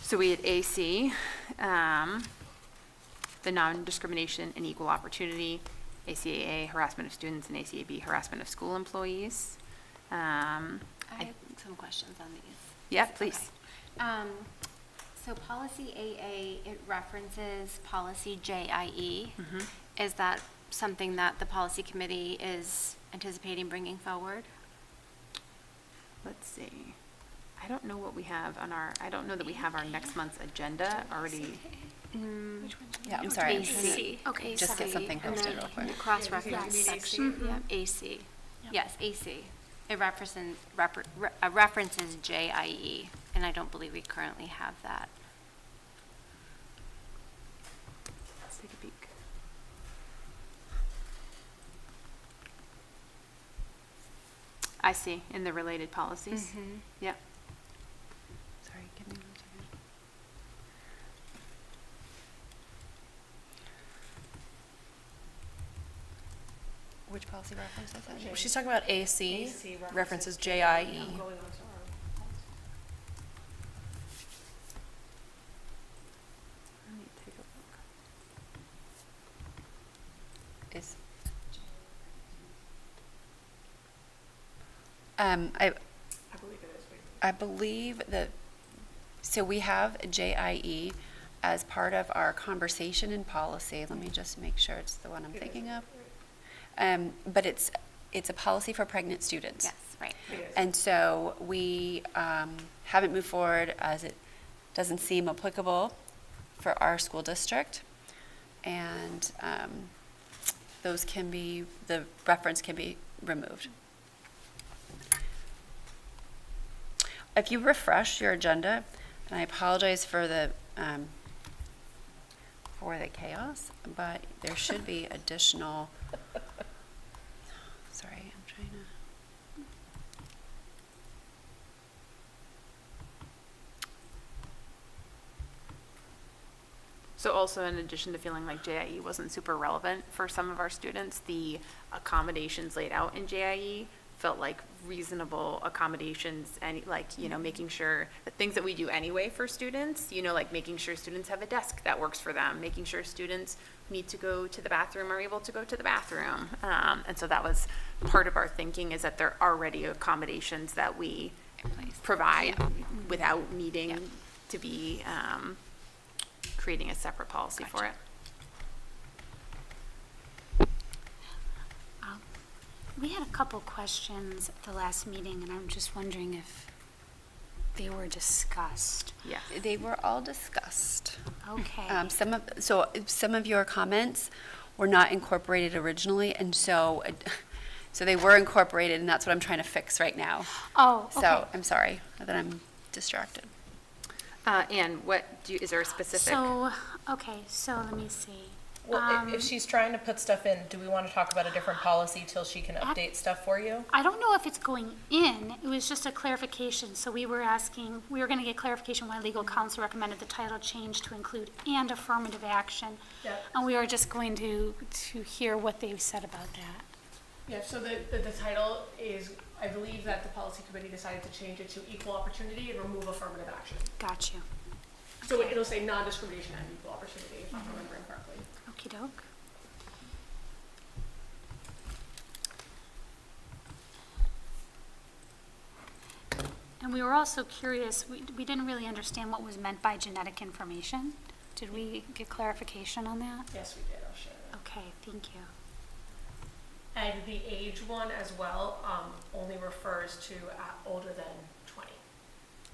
[SPEAKER 9] So we had AC, the non-discrimination and equal opportunity, ACAA, harassment of students, and ACAB, harassment of school employees.
[SPEAKER 4] I have some questions on these.
[SPEAKER 9] Yeah, please.
[SPEAKER 14] So policy AA, it references policy JIE. Is that something that the policy committee is anticipating bringing forward?
[SPEAKER 9] Let's see. I don't know what we have on our, I don't know that we have our next month's agenda already.
[SPEAKER 4] Yeah, I'm sorry. I'm trying to
[SPEAKER 14] AC. Okay,
[SPEAKER 4] just get something posted real quick.
[SPEAKER 14] Cross-reference section. Yep, AC. Yes, AC. It references JIE, and I don't believe we currently have that.
[SPEAKER 9] Let's take a peek. I see, in the related policies. Yep.
[SPEAKER 4] Sorry, give me one Which policy reference is that?
[SPEAKER 13] She's talking about AC,
[SPEAKER 11] AC
[SPEAKER 13] references JIE.
[SPEAKER 11] I'm going on to our policy.
[SPEAKER 4] Let me take a look. Is,
[SPEAKER 11] I believe it is.
[SPEAKER 4] I believe that, so we have JIE as part of our conversation in policy. Let me just make sure it's the one I'm thinking of. But it's a policy for pregnant students.
[SPEAKER 14] Yes, right.
[SPEAKER 4] And so we haven't moved forward as it doesn't seem applicable for our school district. And those can be, the reference can be removed. If you refresh your agenda, and I apologize for the chaos, but there should be additional, sorry, I'm trying to.
[SPEAKER 9] So also in addition to feeling like JIE wasn't super relevant for some of our students, the accommodations laid out in JIE felt like reasonable accommodations and like, you know, making sure the things that we do anyway for students, you know, like making sure students have a desk that works for them, making sure students who need to go to the bathroom are able to go to the bathroom. And so that was part of our thinking, is that there are already accommodations that we provide without needing to be creating a separate policy for it.
[SPEAKER 2] We had a couple questions at the last meeting, and I'm just wondering if they were discussed.
[SPEAKER 9] Yeah.
[SPEAKER 4] They were all discussed.
[SPEAKER 2] Okay.
[SPEAKER 4] Some of your comments were not incorporated originally, and so they were incorporated, and that's what I'm trying to fix right now.
[SPEAKER 2] Oh, okay.
[SPEAKER 4] So I'm sorry that I'm distracted.
[SPEAKER 9] And is there a specific?
[SPEAKER 2] So, okay, so let me see.
[SPEAKER 13] Well, if she's trying to put stuff in, do we want to talk about a different policy till she can update stuff for you?
[SPEAKER 2] I don't know if it's going in, it was just a clarification, so we were going to get clarification why legal counsel recommended the title change to include "and affirmative action."
[SPEAKER 11] Yep.
[SPEAKER 2] And we were just going to hear what they said about that.
[SPEAKER 11] Yeah, so the title is, I believe that the policy committee decided to change it to equal opportunity and remove affirmative action.
[SPEAKER 2] Got you.
[SPEAKER 11] So it'll say non-discrimination and equal opportunity, if I'm remembering correctly.
[SPEAKER 2] Okey doke. And we were also curious, we didn't really understand what was meant by genetic information. Did we get clarification on that?
[SPEAKER 11] Yes, we did, I'll share that.
[SPEAKER 2] Okay, thank you.
[SPEAKER 11] And the age one as well, only refers to older than 20.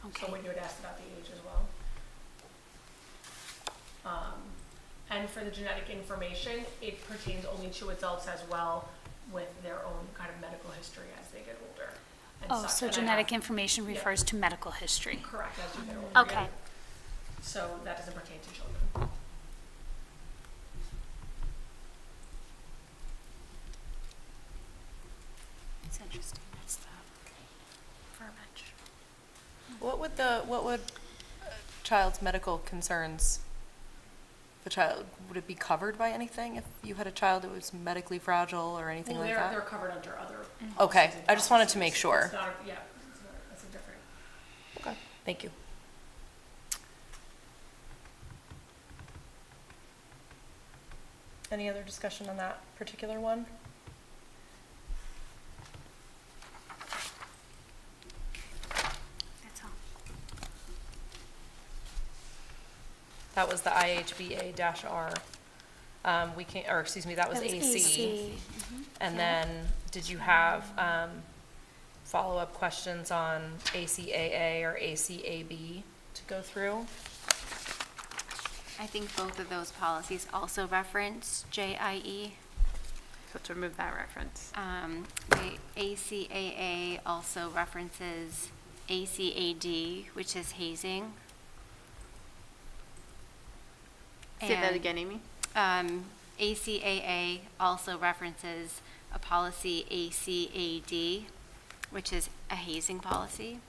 [SPEAKER 2] Okay.
[SPEAKER 11] So when you had asked about the age as well. And for the genetic information, it pertains only to adults as well with their own kind of medical history as they get older. And
[SPEAKER 2] Oh,
[SPEAKER 11] such.
[SPEAKER 2] so
[SPEAKER 11] And I
[SPEAKER 2] genetic
[SPEAKER 11] have-
[SPEAKER 2] information refers to medical history.
[SPEAKER 11] Correct, as you get older.
[SPEAKER 2] Okay.
[SPEAKER 11] yeah. So that doesn't pertain to children.
[SPEAKER 2] It's interesting, that's the verbiage.
[SPEAKER 13] What would child's medical concerns, the child, would it be covered by anything if you had a child that was medically fragile or anything
[SPEAKER 11] Well,
[SPEAKER 13] like
[SPEAKER 11] they're
[SPEAKER 13] that?
[SPEAKER 11] covered under other.
[SPEAKER 13] Okay,
[SPEAKER 11] policies and
[SPEAKER 13] I just wanted to make
[SPEAKER 11] processes.
[SPEAKER 13] sure.
[SPEAKER 11] It's not, yeah, that's a different.
[SPEAKER 13] Okay, thank you. Any other discussion on that particular one?
[SPEAKER 2] That's all.
[SPEAKER 13] That was the IHBA-R. That was
[SPEAKER 2] That was
[SPEAKER 13] AC.
[SPEAKER 2] AC.
[SPEAKER 13] And then, did you have follow-up questions on ACAA or ACAB to go through?
[SPEAKER 14] I think both of those policies also reference JIE.
[SPEAKER 9] So to remove that reference.
[SPEAKER 14] The ACAA also references ACAD, which is hazing.
[SPEAKER 9] Say that
[SPEAKER 14] And,
[SPEAKER 9] again, Amy.
[SPEAKER 14] ACAA also references a policy ACAD, which is a hazing policy.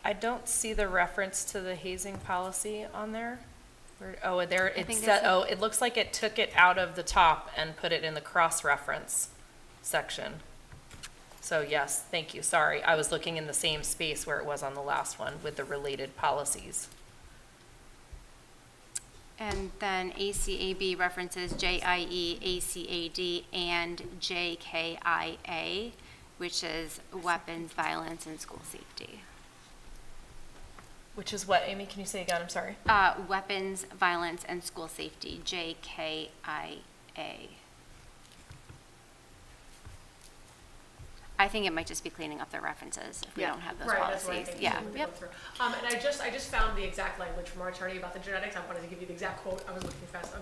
[SPEAKER 13] I don't see the reference to the hazing policy on there. Oh, there,
[SPEAKER 14] think
[SPEAKER 13] it
[SPEAKER 14] there's
[SPEAKER 13] said, it looks like it took it out of the top and put it in the cross-reference. section. So yes, thank you, sorry, I was looking in the same space where it was on the last one with the related policies.
[SPEAKER 14] And then ACAB references JIE, ACAD, and JKIA, which is weapons, violence, and school safety.
[SPEAKER 13] Which is what, Amy, can you say again, I'm sorry?
[SPEAKER 14] Weapons, violence, and school safety, JKIA. I think it might just be cleaning up their references if we don't have those
[SPEAKER 11] Right, that's what I
[SPEAKER 14] policies.
[SPEAKER 11] think.
[SPEAKER 14] Yeah,
[SPEAKER 11] we would go
[SPEAKER 14] yep.
[SPEAKER 11] through. And I just found the exact language from our attorney about the genetics. I wanted to give you the exact quote. I was looking fast.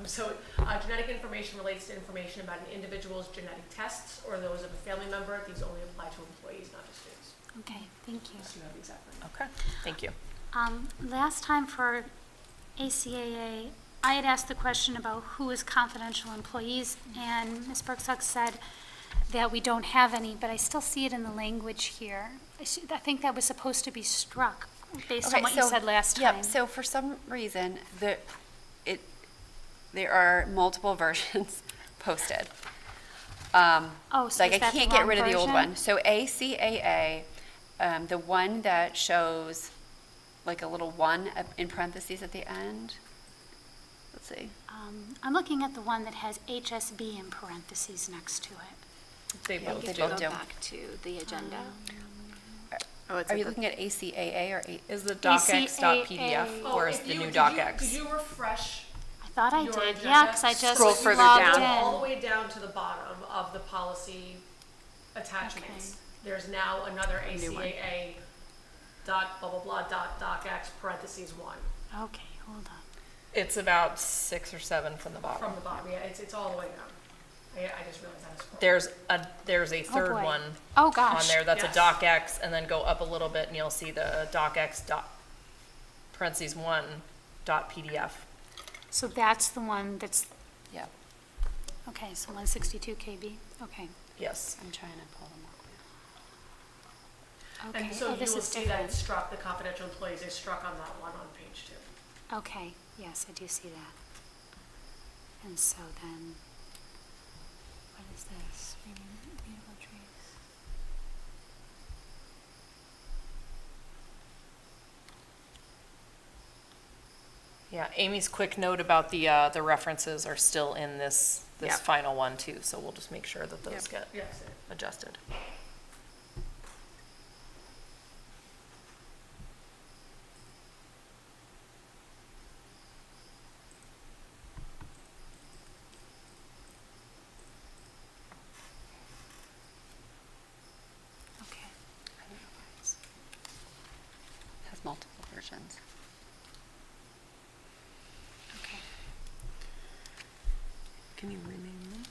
[SPEAKER 11] Genetic information relates to information about an individual's genetic tests or those of a family member. These only apply to employees, not to students.
[SPEAKER 2] Okay, thank you.
[SPEAKER 11] So you have the exact language.
[SPEAKER 13] Okay, thank you.
[SPEAKER 2] Last time for ACAA, I had asked the question about who is confidential employees, and Ms. Bergsuck said that we don't have any, but I still see it in the language here. I think that was supposed to be struck based on what you said last time.
[SPEAKER 4] Yep, so for some reason, there are multiple versions posted.
[SPEAKER 2] Oh, so
[SPEAKER 4] Like,
[SPEAKER 2] is
[SPEAKER 4] I
[SPEAKER 2] that the
[SPEAKER 4] can't get
[SPEAKER 2] wrong
[SPEAKER 4] rid of the old
[SPEAKER 2] version?
[SPEAKER 4] one. So ACAA, the one that shows like a little 1 in parentheses at the end. Let's see.
[SPEAKER 2] I'm looking at the one that has HSB in parentheses next to it.
[SPEAKER 13] They
[SPEAKER 4] Yeah,
[SPEAKER 13] both
[SPEAKER 4] they
[SPEAKER 13] do.
[SPEAKER 4] both do.
[SPEAKER 14] Back to the agenda.
[SPEAKER 4] Are you looking at ACAA or
[SPEAKER 13] Is the docx.pdf
[SPEAKER 2] ACAA.
[SPEAKER 13] or is the new docx?
[SPEAKER 11] Did you refresh?
[SPEAKER 2] I thought I
[SPEAKER 11] Your
[SPEAKER 2] did,
[SPEAKER 11] agenda?
[SPEAKER 2] yeah, because I just
[SPEAKER 9] Scroll further
[SPEAKER 2] logged
[SPEAKER 9] down.
[SPEAKER 11] All the
[SPEAKER 2] in.
[SPEAKER 11] way down to the bottom of the policy attachments.
[SPEAKER 2] Okay.
[SPEAKER 11] There's now another
[SPEAKER 9] new one.
[SPEAKER 11] ACAA dot blah blah blah dot docx parentheses 1
[SPEAKER 2] Okay, hold on.
[SPEAKER 13] It's about 6 or 7 from the bottom.
[SPEAKER 11] from the bottom. Yeah, it's all the way down. I just realized I was scrolling.
[SPEAKER 13] There's a third
[SPEAKER 2] boy.
[SPEAKER 13] one
[SPEAKER 2] Oh,
[SPEAKER 13] on
[SPEAKER 2] gosh.
[SPEAKER 13] there that's
[SPEAKER 11] Yes.
[SPEAKER 13] a docx, and then go up a little bit and you'll see the docx dot parentheses 1 dot PDF.
[SPEAKER 2] So that's the one that's,
[SPEAKER 4] Yeah,
[SPEAKER 2] okay, so 162 KB, okay.
[SPEAKER 13] Yes.
[SPEAKER 4] I'm trying to pull them up.
[SPEAKER 2] Okay,
[SPEAKER 11] And so
[SPEAKER 2] oh,
[SPEAKER 11] you
[SPEAKER 2] this
[SPEAKER 11] will
[SPEAKER 2] is
[SPEAKER 11] see that
[SPEAKER 2] different.
[SPEAKER 11] it's struck, the confidential employees is struck on that one on page 2.
[SPEAKER 2] Okay, yes, I do see that. And so then, what is this? Beautiful trees.
[SPEAKER 13] Yeah, Amy's quick note about the references are still in this
[SPEAKER 9] Yep.
[SPEAKER 13] final one too, so we'll just make sure that those get
[SPEAKER 11] Yes.
[SPEAKER 13] adjusted.
[SPEAKER 2] Okay.
[SPEAKER 4] It has multiple versions.
[SPEAKER 2] Okay.
[SPEAKER 13] Can you rename them?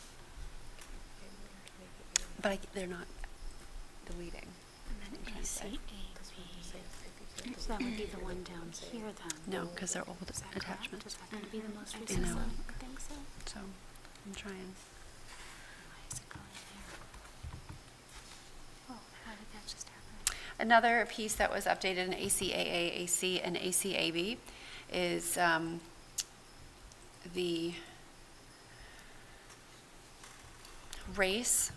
[SPEAKER 4] But they're not deleting.
[SPEAKER 2] And then ACAB. So that would be the one down here then.
[SPEAKER 4] No, because they're old
[SPEAKER 2] Is that correct?
[SPEAKER 4] attachments.
[SPEAKER 2] Is that going to be the most
[SPEAKER 4] I
[SPEAKER 2] recent
[SPEAKER 4] know.
[SPEAKER 2] one? I think so.
[SPEAKER 4] So I'm trying.
[SPEAKER 2] Why is it going there? Oh, how did that just happen?
[SPEAKER 4] Another piece that was updated in ACAA, AC, and ACAB is the race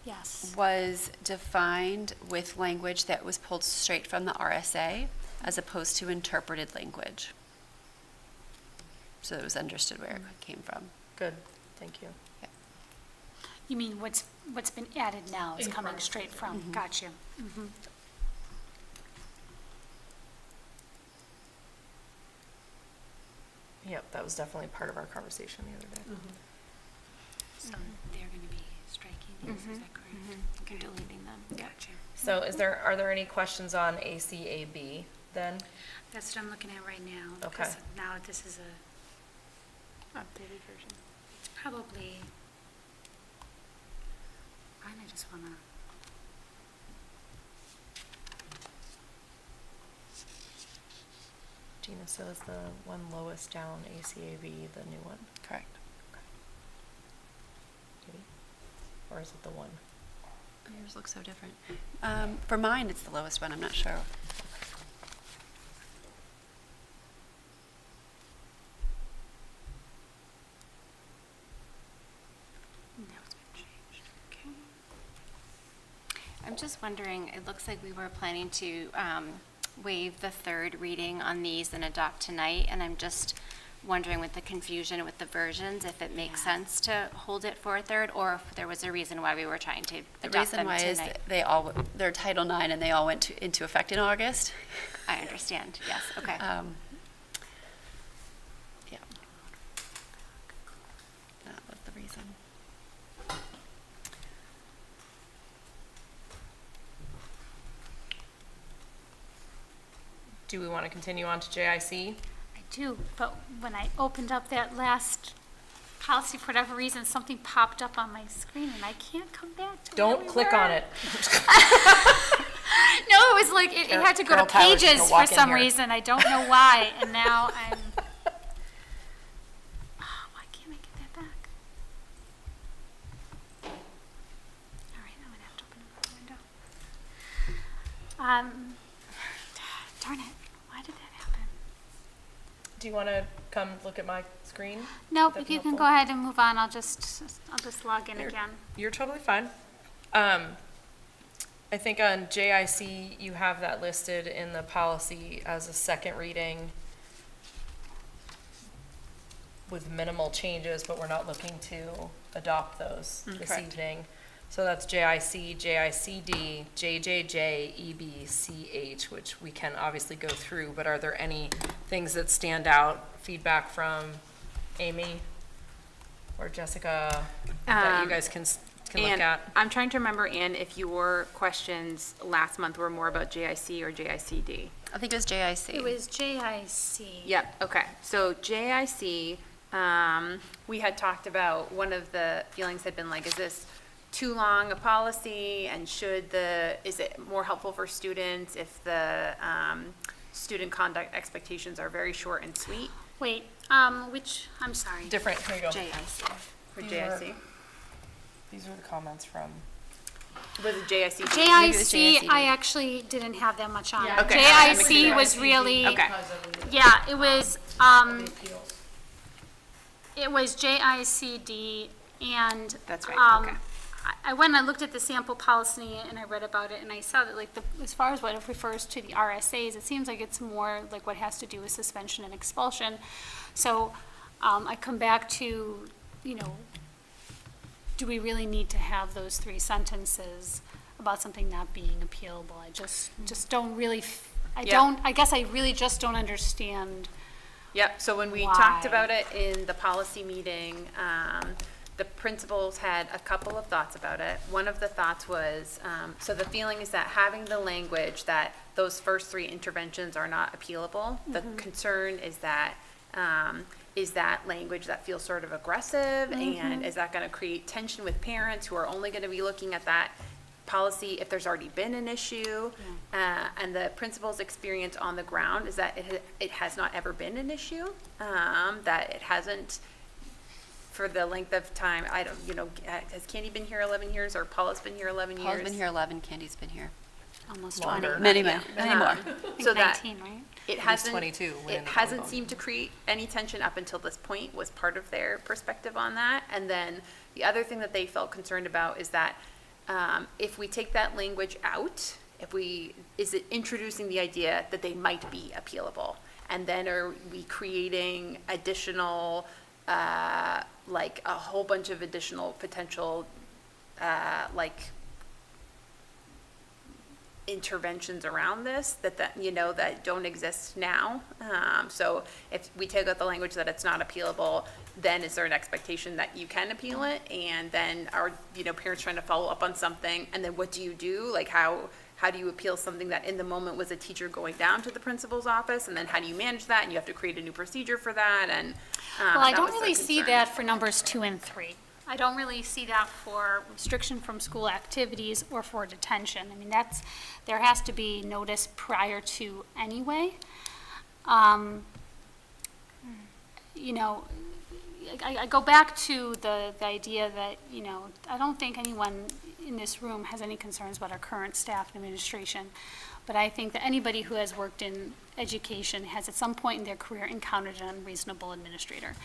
[SPEAKER 2] Yes.
[SPEAKER 4] was defined with language that was pulled straight from the RSA as opposed to interpreted language. So it was understood where it came from.
[SPEAKER 13] Good, thank you.
[SPEAKER 2] You mean what's been added now is
[SPEAKER 11] In
[SPEAKER 2] coming
[SPEAKER 11] parentheses,
[SPEAKER 2] straight from,
[SPEAKER 4] Mhm.
[SPEAKER 2] got you. Mhm.
[SPEAKER 13] Yep, that was definitely part of our conversation the other day.
[SPEAKER 2] So they're going to be striking these, is that correct?
[SPEAKER 14] You're deleting them.
[SPEAKER 2] Gotcha.
[SPEAKER 13] So are there any questions on ACAB then?
[SPEAKER 2] That's what I'm looking at right now.
[SPEAKER 13] Okay.
[SPEAKER 2] Because now this is a updated version. It's probably, I just want to,
[SPEAKER 13] Gina, so is the one lowest down ACAB the new one?
[SPEAKER 4] Correct.
[SPEAKER 13] Maybe? Or is it the one?
[SPEAKER 4] Yours looks so different. For mine, it's the lowest one. I'm not sure.
[SPEAKER 2] now it's been changed. Okay.
[SPEAKER 14] just wondering, it looks like we were planning to waive the third reading on these and adopt tonight, and I'm just wondering with the confusion with the versions, if it makes sense to hold it for a third, or if there was a reason why we were trying to
[SPEAKER 4] The
[SPEAKER 14] adopt
[SPEAKER 4] reason
[SPEAKER 14] them
[SPEAKER 4] why is
[SPEAKER 14] tonight.
[SPEAKER 4] they're Title IX and they all went into effect in August.
[SPEAKER 14] I understand, yes, okay.
[SPEAKER 4] Yeah. That was the reason.
[SPEAKER 13] Do we want to continue on to JIC?
[SPEAKER 2] I do, but when I opened up that last policy, for whatever reason, something popped up on my screen and I can't come back to where
[SPEAKER 13] Don't
[SPEAKER 2] we
[SPEAKER 13] click
[SPEAKER 2] were.
[SPEAKER 13] on it.
[SPEAKER 2] No, it was like, it had to go to
[SPEAKER 13] Carol Tyler's gonna
[SPEAKER 2] pages for
[SPEAKER 13] walk in
[SPEAKER 2] some
[SPEAKER 13] here.
[SPEAKER 2] reason. I don't know why, and now I'm, why can't I get that back? All right, I'm gonna have to open another window. Darn it, why did that happen?
[SPEAKER 13] Do you want to come look at my screen?
[SPEAKER 2] Nope,
[SPEAKER 13] Would that
[SPEAKER 2] if
[SPEAKER 13] be
[SPEAKER 2] you can
[SPEAKER 13] helpful?
[SPEAKER 2] go ahead and move on, I'll just log in again.
[SPEAKER 13] You're totally fine. I think on JIC, you have that listed in the policy as a second reading with minimal changes, but we're not looking to adopt those this
[SPEAKER 4] Correct.
[SPEAKER 13] evening. So that's JIC, JICD, JJJ, EB, CH, which we can obviously go through, but are there any things that stand out, feedback from Amy or Jessica that you guys can look
[SPEAKER 9] And
[SPEAKER 13] at?
[SPEAKER 9] I'm trying to remember, Ann, if your questions last month were more about JIC or JICD.
[SPEAKER 4] I think it was JIC.
[SPEAKER 2] It was JIC.
[SPEAKER 9] Yep, okay. So JIC, we had talked about, one of the feelings had been like, is this too long a policy? And is it more helpful for students if the student conduct expectations are very short and sweet
[SPEAKER 2] Wait, I'm sorry.
[SPEAKER 13] Different, here you go.
[SPEAKER 14] JIC.
[SPEAKER 9] for
[SPEAKER 13] These
[SPEAKER 9] JIC?
[SPEAKER 13] These are the comments from.
[SPEAKER 9] Was it JIC?
[SPEAKER 2] JIC, I actually didn't have that much on.
[SPEAKER 11] Yeah,
[SPEAKER 9] okay.
[SPEAKER 2] JIC was really,
[SPEAKER 9] Okay.
[SPEAKER 2] yeah, it was,
[SPEAKER 11] The appeals.
[SPEAKER 2] it was JICD, and.
[SPEAKER 9] That's right, okay.
[SPEAKER 2] I went and I looked at the sample policy and I read about it, and I saw that like as far as what it refers to the RSAs, it seems like it's more like what has to do with suspension and expulsion. So, I come back to, do we really need to have those 3 sentences about something not being appealable? I just don't really,
[SPEAKER 9] Yeah.
[SPEAKER 2] I guess I really just don't understand.
[SPEAKER 9] Yep, so when we talked
[SPEAKER 2] Why?
[SPEAKER 9] about it in the policy meeting, the principals had a couple of thoughts about it. One of the thoughts was, so the feeling is that having the language that those first 3 interventions are not appealable, the concern is that language that feels sort of aggressive, and is that going to create tension with parents who are only going to be looking at that policy if there's already been an issue? And the principal's experience on the ground is that it has not ever been an issue, that it hasn't, for the length of time, has Candy been here 11 years, or Paula's been here 11 years?
[SPEAKER 4] Paul's been here 11, Candy's been here.
[SPEAKER 2] Almost
[SPEAKER 13] Longer.
[SPEAKER 2] 20.
[SPEAKER 4] Many more.
[SPEAKER 9] So that
[SPEAKER 2] 19, right?
[SPEAKER 9] it
[SPEAKER 13] At least
[SPEAKER 9] hasn't,
[SPEAKER 13] 22 when
[SPEAKER 9] it
[SPEAKER 13] in the
[SPEAKER 9] hasn't
[SPEAKER 13] volleyball.
[SPEAKER 9] seemed to create any tension up until this point, was part of their perspective on that. And then the other thing that they felt concerned about is that if we take that language out, is it introducing the idea that they might be appealable? And then are we creating additional, like a whole bunch of additional potential, interventions around this that don't exist now. So if we take out the language that it's not appealable, then is there an expectation that you can appeal it? And then are, parents trying to follow up on something, and then what do you do? Like how do you appeal something that in the moment was a teacher going down to the principal's office, and then how do you manage that? And you have to create a new procedure for that, and
[SPEAKER 2] Well, I
[SPEAKER 9] that
[SPEAKER 2] don't
[SPEAKER 9] was the
[SPEAKER 2] really see
[SPEAKER 9] concern.
[SPEAKER 2] that for numbers 2 and 3. I don't really see that for restriction from school activities or for detention. I mean, there has to be notice prior to anyway. I go back to the idea that, I don't think anyone in this room has any concerns about our current staff and administration. But I think that anybody who has worked in education has at some point in their career encountered an unreasonable administrator.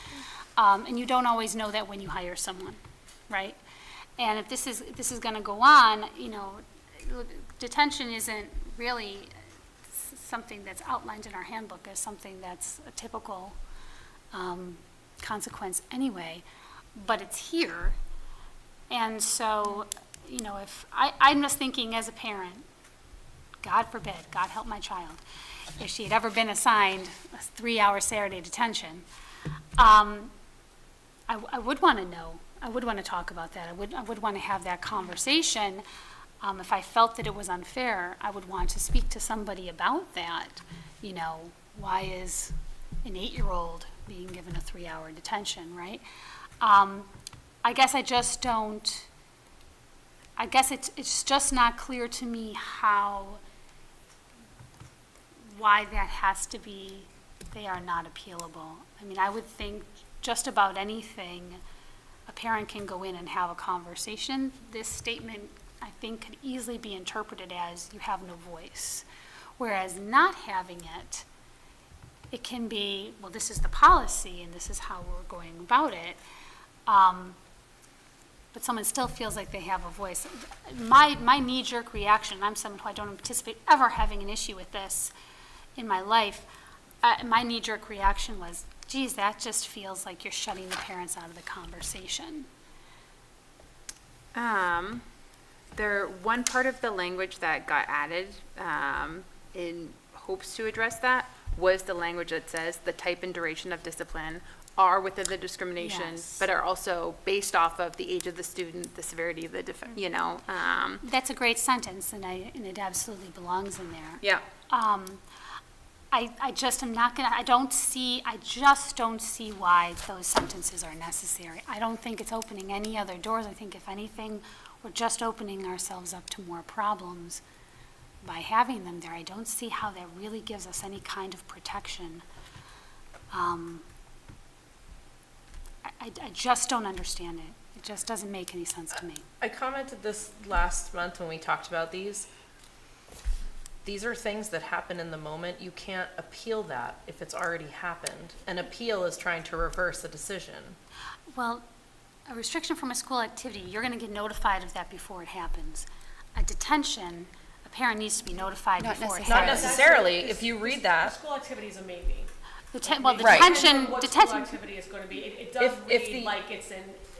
[SPEAKER 2] And you don't always know that when you hire someone, right? And if this is going to go on, detention isn't really something that's outlined in our handbook as something that's a typical consequence anyway, but it's here. And so, you know, I'm just thinking as a parent, God forbid, God help my child, if she had ever been assigned a 3-hour Saturday detention, I would want to know. I would want to talk about that. I would want to have that conversation. If I felt that it was unfair, I would want to speak to somebody about that. You know, why is an 8-year-old being given a 3-hour detention, right? I guess I just don't, I guess it's just not clear to me why that has to be, they are not appealable. I mean, I would think just about anything, a parent can go in and have a conversation. This statement, I think, could easily be interpreted as you have no voice. Whereas not having it, it can be, well, this is the policy and this is how we're going about it. But someone still feels like they have a voice. My knee-jerk reaction, I'm someone who I don't anticipate ever having an issue with this in my life, my knee-jerk reaction was, geez, that just feels like you're shutting the parents out of the conversation.
[SPEAKER 9] One part of the language that got added in hopes to address that was the language that says the type and duration of discipline are within the discrimination,
[SPEAKER 2] Yes.
[SPEAKER 9] but are also based off of the age of the student, the severity of the, you know.
[SPEAKER 2] That's a great sentence, and it absolutely belongs in there.
[SPEAKER 9] Yeah.
[SPEAKER 2] I just am not gonna, I just don't see why those sentences are necessary. I don't think it's opening any other doors. I think if anything, we're just opening ourselves up to more problems by having them there. I don't see how that really gives us any kind of protection. I just don't understand it. It just doesn't make any sense to me.
[SPEAKER 13] I commented this last month when we talked about these. These are things that happen in the moment. You can't appeal that if it's already happened. An appeal is trying to reverse a decision.
[SPEAKER 2] Well, a restriction from a school activity, you're going to get notified of that before it happens. A detention, a parent needs to be notified before it happens.
[SPEAKER 13] Not necessarily. If you read that.
[SPEAKER 11] School activity is a maybe.
[SPEAKER 2] Well, the
[SPEAKER 13] Right.
[SPEAKER 11] Depends
[SPEAKER 2] detention,
[SPEAKER 11] on what school
[SPEAKER 2] detention,
[SPEAKER 11] activity is going to be. It does read like it's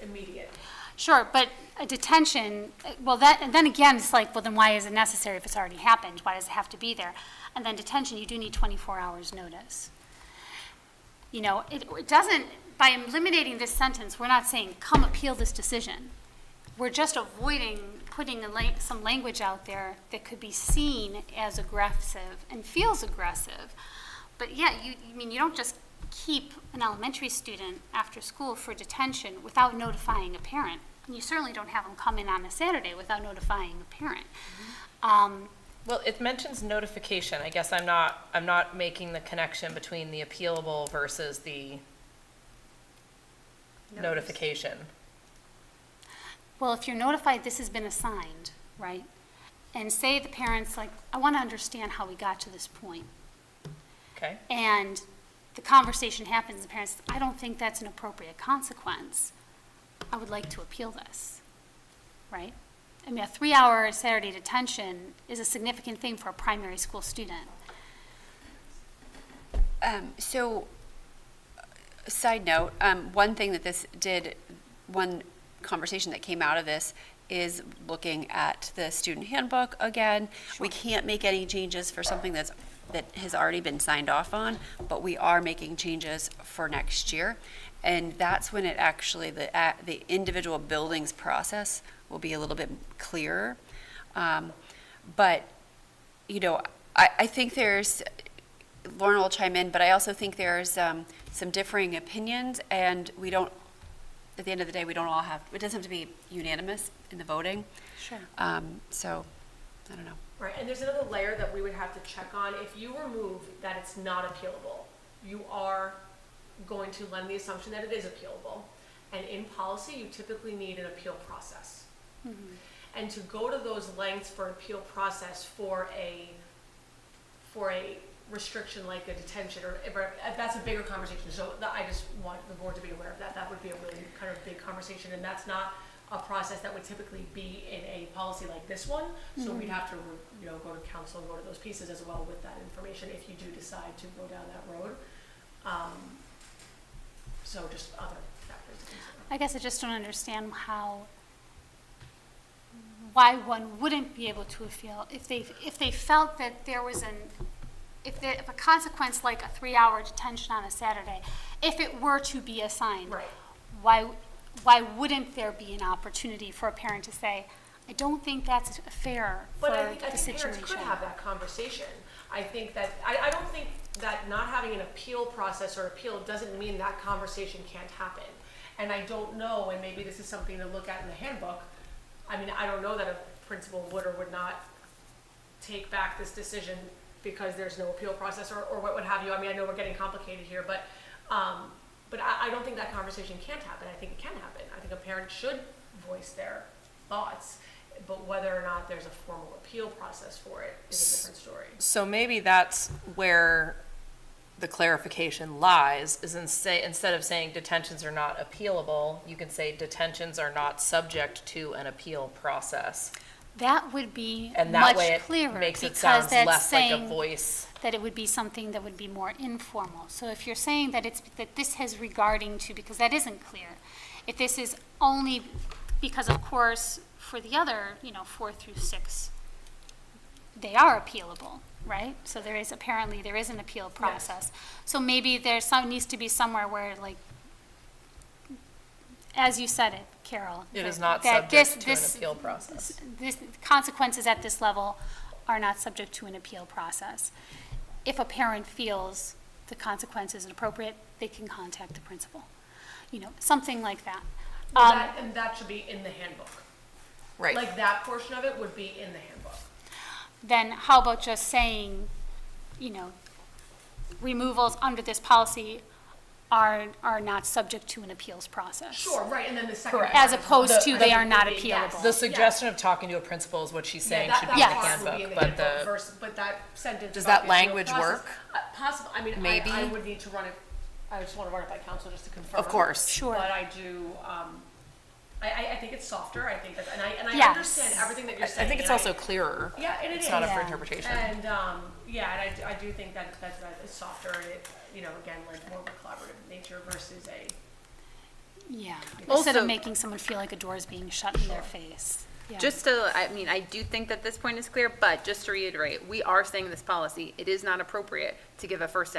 [SPEAKER 11] immediate.
[SPEAKER 2] sure, but a detention, well, that, and then again, it's like, well, then why is it necessary if it's already happened? Why does it have to be there? And then detention, you do need 24 hours notice. You know, it doesn't, by eliminating this sentence, we're not saying, come appeal this decision. We're just avoiding putting some language out there that could be seen as aggressive and feels aggressive. But yeah, you don't just keep an elementary student after school for detention without notifying a parent. And you certainly don't have them come in on a Saturday without notifying a parent.
[SPEAKER 13] Well, it mentions notification. I guess I'm not making the connection between the appealable versus the notification.
[SPEAKER 2] Well, if you're notified this has been assigned, right? And say the parent's like, I want to understand how we got to this point.
[SPEAKER 13] Okay.
[SPEAKER 2] And the conversation happens, the parents, I don't think that's an appropriate consequence. I would like to appeal this, right? I mean, a 3-hour Saturday detention is a significant thing for a primary school student.
[SPEAKER 4] So, side note, one thing that one conversation that came out of this is looking at the student handbook again. We can't make any changes for something that has already been signed off on, but we are making changes for next year. And that's when it actually, the individual buildings process will be a little bit clearer. But, you know, I think Lauren will chime in, but I also think there's some differing opinions, and at the end of the day, it doesn't have to be unanimous in the voting.
[SPEAKER 2] Sure.
[SPEAKER 4] So, I don't know.
[SPEAKER 11] Right, and there's another layer that we would have to check on. If you remove that it's not appealable, you are going to lend the assumption that it is appealable. And in policy, you typically need an appeal process.
[SPEAKER 2] Mm-hmm.
[SPEAKER 11] And to go to those lengths for an appeal process for a restriction like a detention, or that's a bigger conversation. So I just want the board to be aware of that. That would be a really kind of big conversation, and that's not a process that would typically be in a policy like this one. So we'd have to, go to council and go to those pieces as well with that information if you do decide to go down that road. So just other factors to consider.
[SPEAKER 2] I guess I just don't understand why one wouldn't be able to appeal if they felt that there was if a consequence like a 3-hour detention on a Saturday, if it were to be assigned,
[SPEAKER 11] Right.
[SPEAKER 2] why wouldn't there be an opportunity for a parent to say, I don't think that's fair for
[SPEAKER 11] But I
[SPEAKER 2] the
[SPEAKER 11] think
[SPEAKER 2] situation?
[SPEAKER 11] parents could have that conversation. I think that, I don't think that not having an appeal process or appeal doesn't mean that conversation can't happen. And I don't know, and maybe this is something to look at in the handbook, I mean, I don't know that a principal would or would not take back this decision because there's no appeal process or what have you. I mean, I know we're getting complicated here, but I don't think that conversation can't happen. I think it can happen. I think a parent should voice their thoughts, but whether or not there's a formal appeal process for it is a different story.
[SPEAKER 13] So maybe that's where the clarification lies, is instead of saying detentions are not appealable, you can say detentions are not subject to an appeal process.
[SPEAKER 2] That would be
[SPEAKER 13] And that
[SPEAKER 2] much
[SPEAKER 13] way it
[SPEAKER 2] clearer
[SPEAKER 13] makes it
[SPEAKER 2] because
[SPEAKER 13] sound
[SPEAKER 2] that's
[SPEAKER 13] less like a
[SPEAKER 2] saying
[SPEAKER 13] voice.
[SPEAKER 2] that it would be something that would be more informal. So if you're saying that that this has regarding to, because that isn't clear, if this is only because, of course, for the other, 4 through 6, they are appealable, right? So there is an appeal process. So maybe needs to be somewhere where, like, as you said it, Carol.
[SPEAKER 13] It is
[SPEAKER 2] that-
[SPEAKER 13] not
[SPEAKER 2] that
[SPEAKER 13] subject to an appeal process.
[SPEAKER 2] This consequences at this level are not subject to an appeal process. If a parent feels the consequence is inappropriate, they can contact the principal. Something like that.
[SPEAKER 11] And that should be in the handbook.
[SPEAKER 13] Right.
[SPEAKER 11] Like that portion of it would be in the handbook.
[SPEAKER 2] Then how about just saying, removals under this policy are not subject to an appeals process?
[SPEAKER 11] Sure, right, and then the second.
[SPEAKER 13] Correct.
[SPEAKER 2] As opposed to they are not
[SPEAKER 11] would be, yes.
[SPEAKER 2] appealable.
[SPEAKER 13] The suggestion of talking to a principal is what she's saying
[SPEAKER 11] Yeah,
[SPEAKER 13] should be in the
[SPEAKER 11] that part would be in
[SPEAKER 13] handbook,
[SPEAKER 11] the
[SPEAKER 13] but
[SPEAKER 11] handbook
[SPEAKER 13] the,
[SPEAKER 11] versus, but that sentence.
[SPEAKER 13] Does
[SPEAKER 11] about
[SPEAKER 13] that
[SPEAKER 11] the appeal
[SPEAKER 13] language
[SPEAKER 11] process,
[SPEAKER 13] work?
[SPEAKER 11] Possible, I mean,
[SPEAKER 13] Maybe.
[SPEAKER 11] I would need to run it, I just want to run it by council just to confirm.
[SPEAKER 13] Of course.
[SPEAKER 2] Sure.
[SPEAKER 11] But I do, I think it's softer, I think that, and I
[SPEAKER 2] Yes.
[SPEAKER 11] understand everything that you're
[SPEAKER 13] I
[SPEAKER 11] saying.
[SPEAKER 13] think it's
[SPEAKER 11] and
[SPEAKER 13] also clearer.
[SPEAKER 11] Yeah, and it is.
[SPEAKER 13] It's not up for
[SPEAKER 2] Yeah.
[SPEAKER 13] interpretation.
[SPEAKER 11] And, and I do think that it's softer, and it, again, like more of a collaborative nature versus a.
[SPEAKER 2] Yeah, instead
[SPEAKER 9] Also-
[SPEAKER 2] of making someone feel like a door is being shut in their face. Yeah.
[SPEAKER 9] I do think that this point is clear, but just to reiterate, we are saying in this policy, it is not appropriate to give a first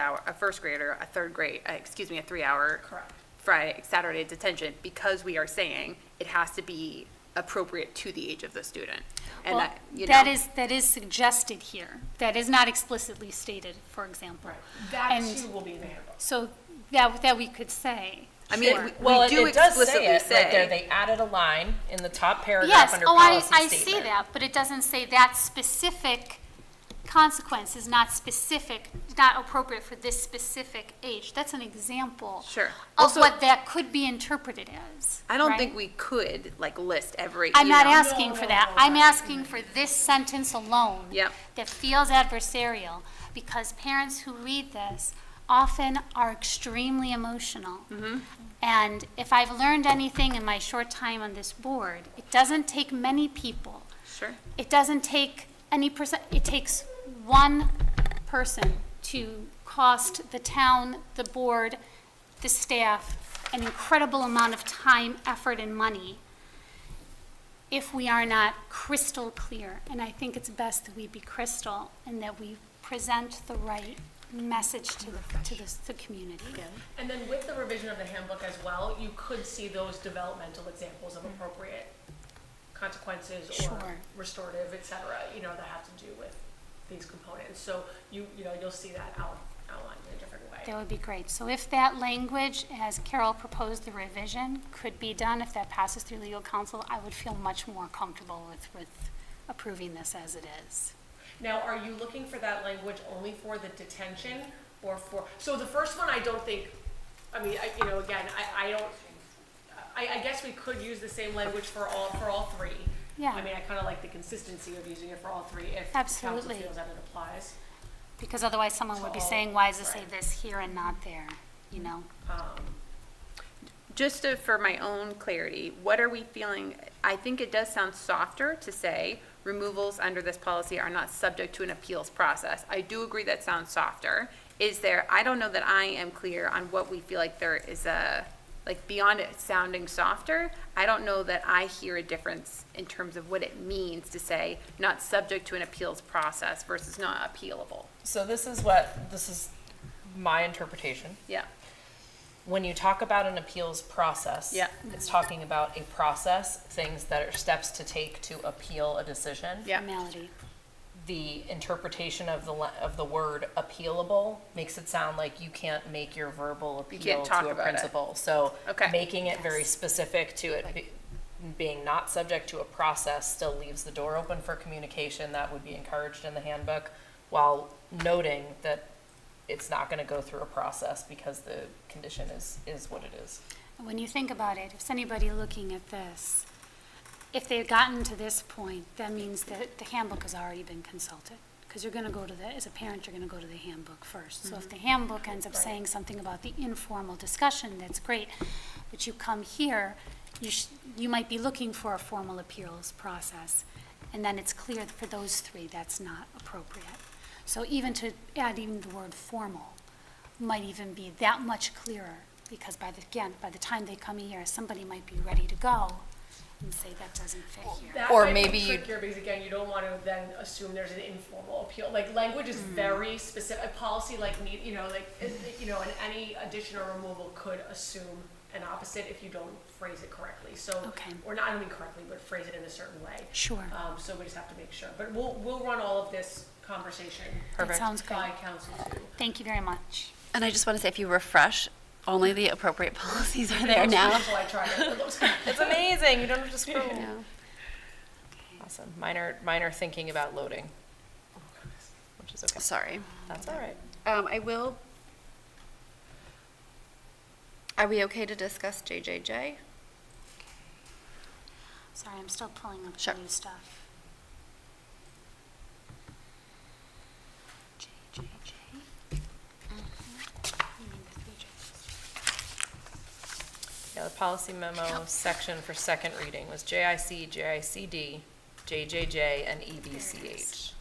[SPEAKER 9] grader, a 3-hour
[SPEAKER 11] Correct.
[SPEAKER 9] Saturday detention, because we are saying it has to be appropriate to the age of the student. And
[SPEAKER 2] Well, that is suggested here. That is not explicitly stated, for example.
[SPEAKER 11] That
[SPEAKER 2] And-
[SPEAKER 11] too will be in the handbook.
[SPEAKER 2] So that we could say.
[SPEAKER 9] I mean,
[SPEAKER 2] Sure.
[SPEAKER 9] we do
[SPEAKER 13] it does
[SPEAKER 9] explicitly
[SPEAKER 13] say it right there.
[SPEAKER 9] say,
[SPEAKER 13] They added a line in the top paragraph
[SPEAKER 2] Yes,
[SPEAKER 13] under
[SPEAKER 2] oh,
[SPEAKER 13] policy
[SPEAKER 2] I
[SPEAKER 13] statement.
[SPEAKER 2] see that, but it doesn't say that specific consequence is not appropriate for this specific age. That's an example.
[SPEAKER 9] Sure.
[SPEAKER 2] Of
[SPEAKER 9] Also-
[SPEAKER 2] what that could be interpreted as.
[SPEAKER 9] I don't
[SPEAKER 2] right?
[SPEAKER 9] think we could, list every,
[SPEAKER 2] I'm not
[SPEAKER 9] know.
[SPEAKER 2] asking for that. I'm asking for this sentence alone.
[SPEAKER 9] Yep.
[SPEAKER 2] That feels adversarial, because parents who read this often are extremely emotional. And if I've learned anything in my short time on this board, it doesn't take many people.
[SPEAKER 9] Sure.
[SPEAKER 2] It doesn't take it takes one person to cost the town, the board, the staff, an incredible amount of time, effort, and money if we are not crystal clear. And I think it's best that we be crystal and that we present the right message to the community.
[SPEAKER 11] And then with the revision of the handbook as well, you could see those developmental examples of appropriate consequences or
[SPEAKER 2] Sure.
[SPEAKER 11] restorative, et cetera, that have to do with these components. So you'll see that outlined in a different way.
[SPEAKER 2] That would be great. So if that language, as Carol proposed, the revision could be done, if that passes through legal counsel, I would feel much more comfortable with approving this as it is.
[SPEAKER 11] Now, are you looking for that language only for the detention or so the first one, I don't think, I mean, I guess we could use the same language for all three.
[SPEAKER 2] Yeah.
[SPEAKER 11] I mean, I kind of like the consistency of using it for all three if council
[SPEAKER 2] Absolutely.
[SPEAKER 11] feels that it applies.
[SPEAKER 2] Because otherwise someone would be saying, why does it say this here and not there,
[SPEAKER 3] just for my own clarity, what are we feeling? I think it does sound softer to say removals under this policy are not subject to an appeals process. I do agree that sounds softer. Is there, I don't know that I am clear on what we feel like there is like beyond it sounding softer, I don't know that I hear a difference in terms of what it means to say not subject to an appeals process versus not appealable.
[SPEAKER 13] So this is my interpretation.
[SPEAKER 3] Yeah.
[SPEAKER 13] When you talk about an appeals process,
[SPEAKER 3] Yeah.
[SPEAKER 13] it's talking about a process, things that are steps to take to appeal a decision.
[SPEAKER 3] Yeah.
[SPEAKER 2] Formality.
[SPEAKER 13] The interpretation of the word appealable makes it sound like you can't make your verbal
[SPEAKER 3] You
[SPEAKER 13] appeal
[SPEAKER 3] can't talk
[SPEAKER 13] to a
[SPEAKER 3] about it.
[SPEAKER 13] principal. So
[SPEAKER 3] Okay.
[SPEAKER 13] making it very specific to it being not subject to a process still leaves the door open for communication. That would be encouraged in the handbook, while noting that it's not going to go through a process because the condition is what it is.
[SPEAKER 2] When you think about it, if it's anybody looking at this, if they've gotten to this point, that means that the handbook has already been consulted. Because you're going to go to as a parent, you're going to go to the handbook first. So if the handbook ends up saying something about the informal discussion, that's great. But you come here, you might be looking for a formal appeals process. And then it's clear that for those three, that's not appropriate. So even to add even the word formal might even be that much clearer. Because by the time they come here, somebody might be ready to go and say that doesn't fit here.
[SPEAKER 11] That
[SPEAKER 13] Or
[SPEAKER 11] might be
[SPEAKER 13] maybe you-
[SPEAKER 11] trickier because again, you don't want to then assume there's an informal appeal. Like language is very specific. A policy like need, and any addition or removal could assume an opposite if you don't phrase it correctly. So,
[SPEAKER 2] Okay.
[SPEAKER 11] or not, I don't mean correctly, but phrase it in a certain way.
[SPEAKER 2] Sure.
[SPEAKER 11] So we just have to make sure. But we'll run all of this conversation
[SPEAKER 2] That sounds
[SPEAKER 11] by
[SPEAKER 2] great.
[SPEAKER 11] council too.
[SPEAKER 2] Thank you very much.
[SPEAKER 4] And I just want to say, if you refresh, only the appropriate policies are there now.
[SPEAKER 11] I tried it. It looks
[SPEAKER 13] It's amazing. You don't have to scroll.
[SPEAKER 4] Yeah.
[SPEAKER 13] Awesome. Minor thinking about loading, which is okay.
[SPEAKER 4] Sorry.
[SPEAKER 13] That's all right.
[SPEAKER 4] Are we okay to discuss JJJ?
[SPEAKER 2] Sorry, I'm still pulling up
[SPEAKER 4] Sure.
[SPEAKER 2] the new stuff. JJJ. You mean the three J's?
[SPEAKER 13] Yeah, the policy memo section for second reading was JIC, JICD, JJJ, and EBCH.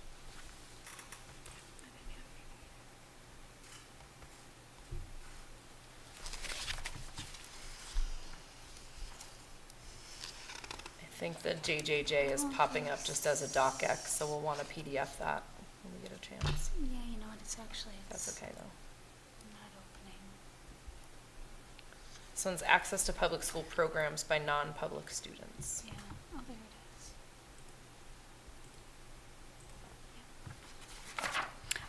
[SPEAKER 13] I think the JJJ is popping up just as a docx, so we'll want to PDF that when we get a chance.
[SPEAKER 2] Yeah, you know what, it's actually,
[SPEAKER 13] That's
[SPEAKER 2] it's
[SPEAKER 13] okay, though.
[SPEAKER 2] not opening.
[SPEAKER 13] This one's access to public school programs by non-public students.
[SPEAKER 2] Yeah, oh, there it is.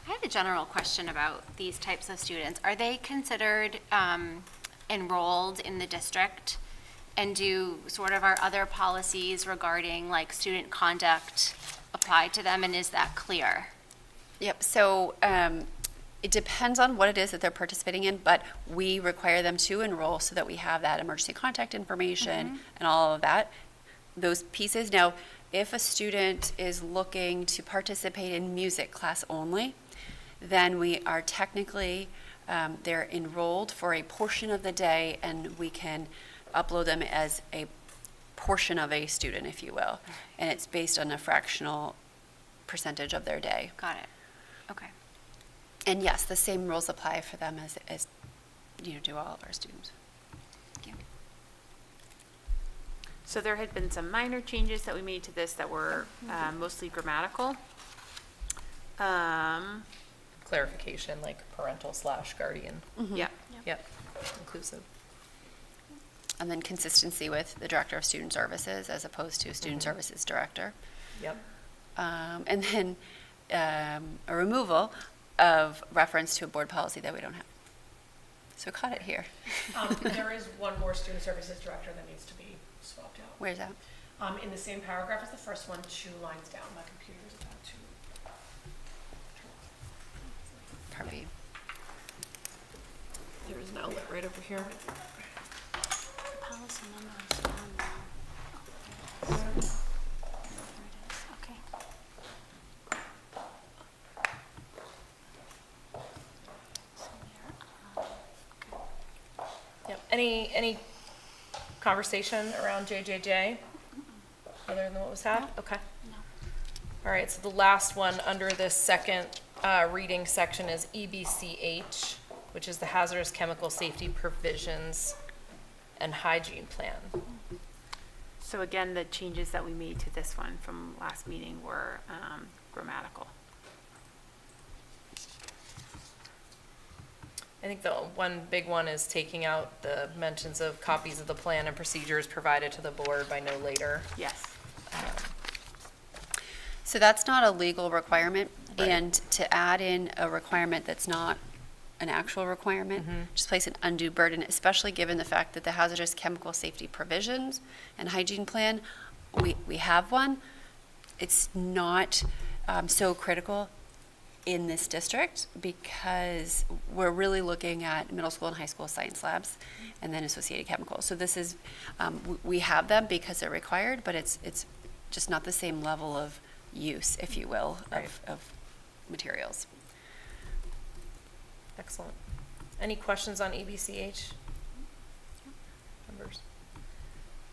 [SPEAKER 14] I have a general question about these types of students. Are they considered enrolled in the district? And do sort of our other policies regarding like student conduct apply to them, and is that clear?
[SPEAKER 4] Yep, so it depends on what it is that they're participating in, but we require them to enroll so that we have that emergency contact information and all of that, those pieces. Now, if a student is looking to participate in music class only, then we are technically, they're enrolled for a portion of the day, and we can upload them as a portion of a student, if you will. And it's based on a fractional percentage of their day.
[SPEAKER 14] Got it. Okay.
[SPEAKER 4] And yes, the same rules apply for them as do all of our students.
[SPEAKER 14] Thank you.
[SPEAKER 9] So there had been some minor changes that we made to this that were mostly grammatical.
[SPEAKER 13] Clarification, like parental/guardian.
[SPEAKER 9] Yeah.
[SPEAKER 13] Yep, inclusive.
[SPEAKER 4] And then consistency with the director of student services as opposed to student services director.
[SPEAKER 13] Yep.
[SPEAKER 4] And then a removal of reference to a board policy that we don't have. So caught it here.
[SPEAKER 11] There is one more student services director that needs to be swapped out.
[SPEAKER 4] Where's that?
[SPEAKER 11] In the same paragraph as the first one, 2 lines down. My computer's about to.
[SPEAKER 4] Part B.
[SPEAKER 13] There is an outlet right over here.
[SPEAKER 2] The policy number is down now. Oh, there it is. There it is, okay. So they're, okay.
[SPEAKER 13] Yep. Any
[SPEAKER 1] conversation around JJJ? Other than what was had? Okay. All right, so the last one under this second reading section is EBCH, which is the hazardous chemical safety provisions and hygiene plan.
[SPEAKER 9] So again, the changes that we made to this one from last meeting were grammatical.
[SPEAKER 1] I think the one big one is taking out the mentions of copies of the plan and procedures provided to the board by no later.
[SPEAKER 9] Yes.
[SPEAKER 4] So that's not a legal requirement,
[SPEAKER 1] Right.
[SPEAKER 4] and to add in a requirement that's not an actual requirement, just place an undue burden, especially given the fact that the hazardous chemical safety provisions and hygiene plan, we have one. It's not so critical in this district because we're really looking at middle school and high school science labs and then associated chemicals. So this is, we have them because they're required, but it's just not the same level of use, if you will,
[SPEAKER 1] Right.
[SPEAKER 4] of materials.
[SPEAKER 1] Excellent. Any questions on EBCH? Members?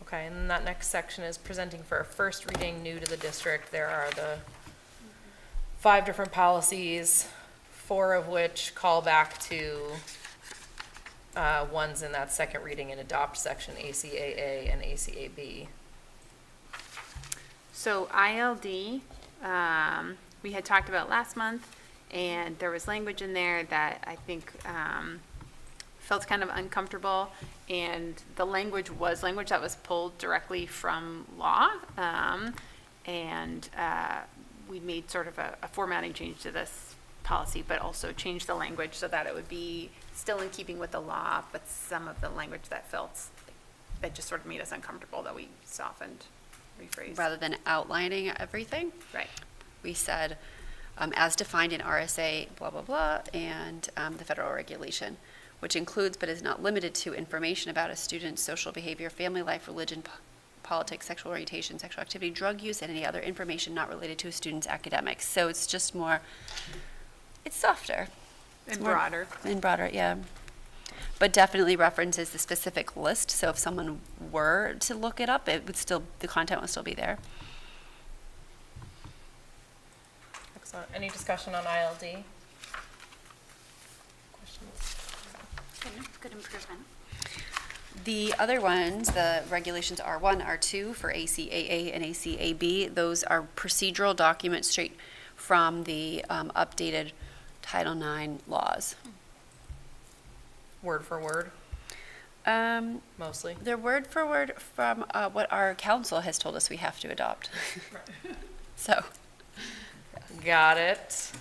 [SPEAKER 1] Okay, and then that next section is presenting for a first reading new to the district. There are the 5 different policies, 4 of which call back to ones in that second reading and adopt section, ACAA and ACAB.
[SPEAKER 9] So ILD, we had talked about last month, and there was language in there that I think felt kind of uncomfortable, and the language was language that was pulled directly from law, and we made sort of a formatting change to this policy, but also changed the language so that it would be still in keeping with the law, but some of the language that just sort of made us uncomfortable, that we softened, rephrased.
[SPEAKER 4] Rather than outlining everything,
[SPEAKER 9] Right.
[SPEAKER 4] we said, as defined in RSA, blah, blah, blah, and the federal regulation, which includes but is not limited to information about a student's social behavior, family life, religion, politics, sexual orientation, sexual activity, drug use, and any other information not related to a student's academics. So it's just more, it's softer. It's
[SPEAKER 9] And
[SPEAKER 4] more-
[SPEAKER 9] broader.
[SPEAKER 4] And broader, yeah. But definitely references the specific list, so if someone were to look it up, it would still, the content would still be there.
[SPEAKER 1] Excellent. Any discussion on ILD? Questions?
[SPEAKER 2] Good improvement.
[SPEAKER 4] The other ones, the regulations R1, R2 for ACAA and ACAB, those are procedural documents straight from the updated Title IX laws.
[SPEAKER 1] Word for word, mostly?
[SPEAKER 4] They're word for word from what our council has told us we have to adopt. So,
[SPEAKER 1] Got it.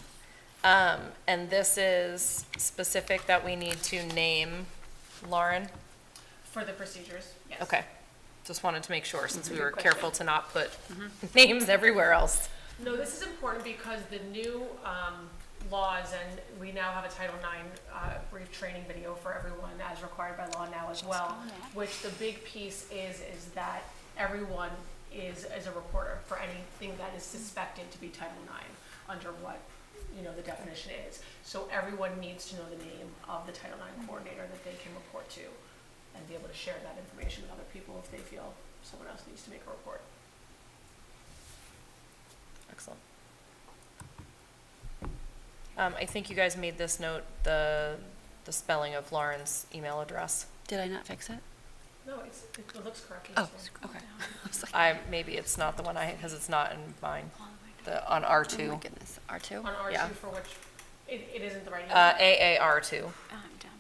[SPEAKER 1] And this is specific that we need to name Lauren?
[SPEAKER 11] For the procedures, yes.
[SPEAKER 1] Okay. Just wanted to make sure, since we were
[SPEAKER 11] Good question.
[SPEAKER 1] careful to not put names everywhere else.
[SPEAKER 11] No, this is important because the new laws, and we now have a Title IX brief training video for everyone as required by law now as well, which the big piece is that everyone is a reporter for anything that is suspected to be Title IX under what, the definition is. So everyone needs to know the name of the Title IX coordinator that they can report to and be able to share that information with other people if they feel someone else needs to make a report.
[SPEAKER 1] Excellent. I think you guys made this note, the spelling of Lauren's email address.
[SPEAKER 4] did I not fix it?
[SPEAKER 11] No, it looks correct.
[SPEAKER 4] Oh, okay. I was like,
[SPEAKER 1] Maybe it's not the one because it's not in mine, on
[SPEAKER 4] oh
[SPEAKER 1] R2.
[SPEAKER 4] my goodness, R2?
[SPEAKER 11] On R2
[SPEAKER 1] Yeah.
[SPEAKER 11] for which, it isn't the right.
[SPEAKER 1] AAR2.
[SPEAKER 14] Down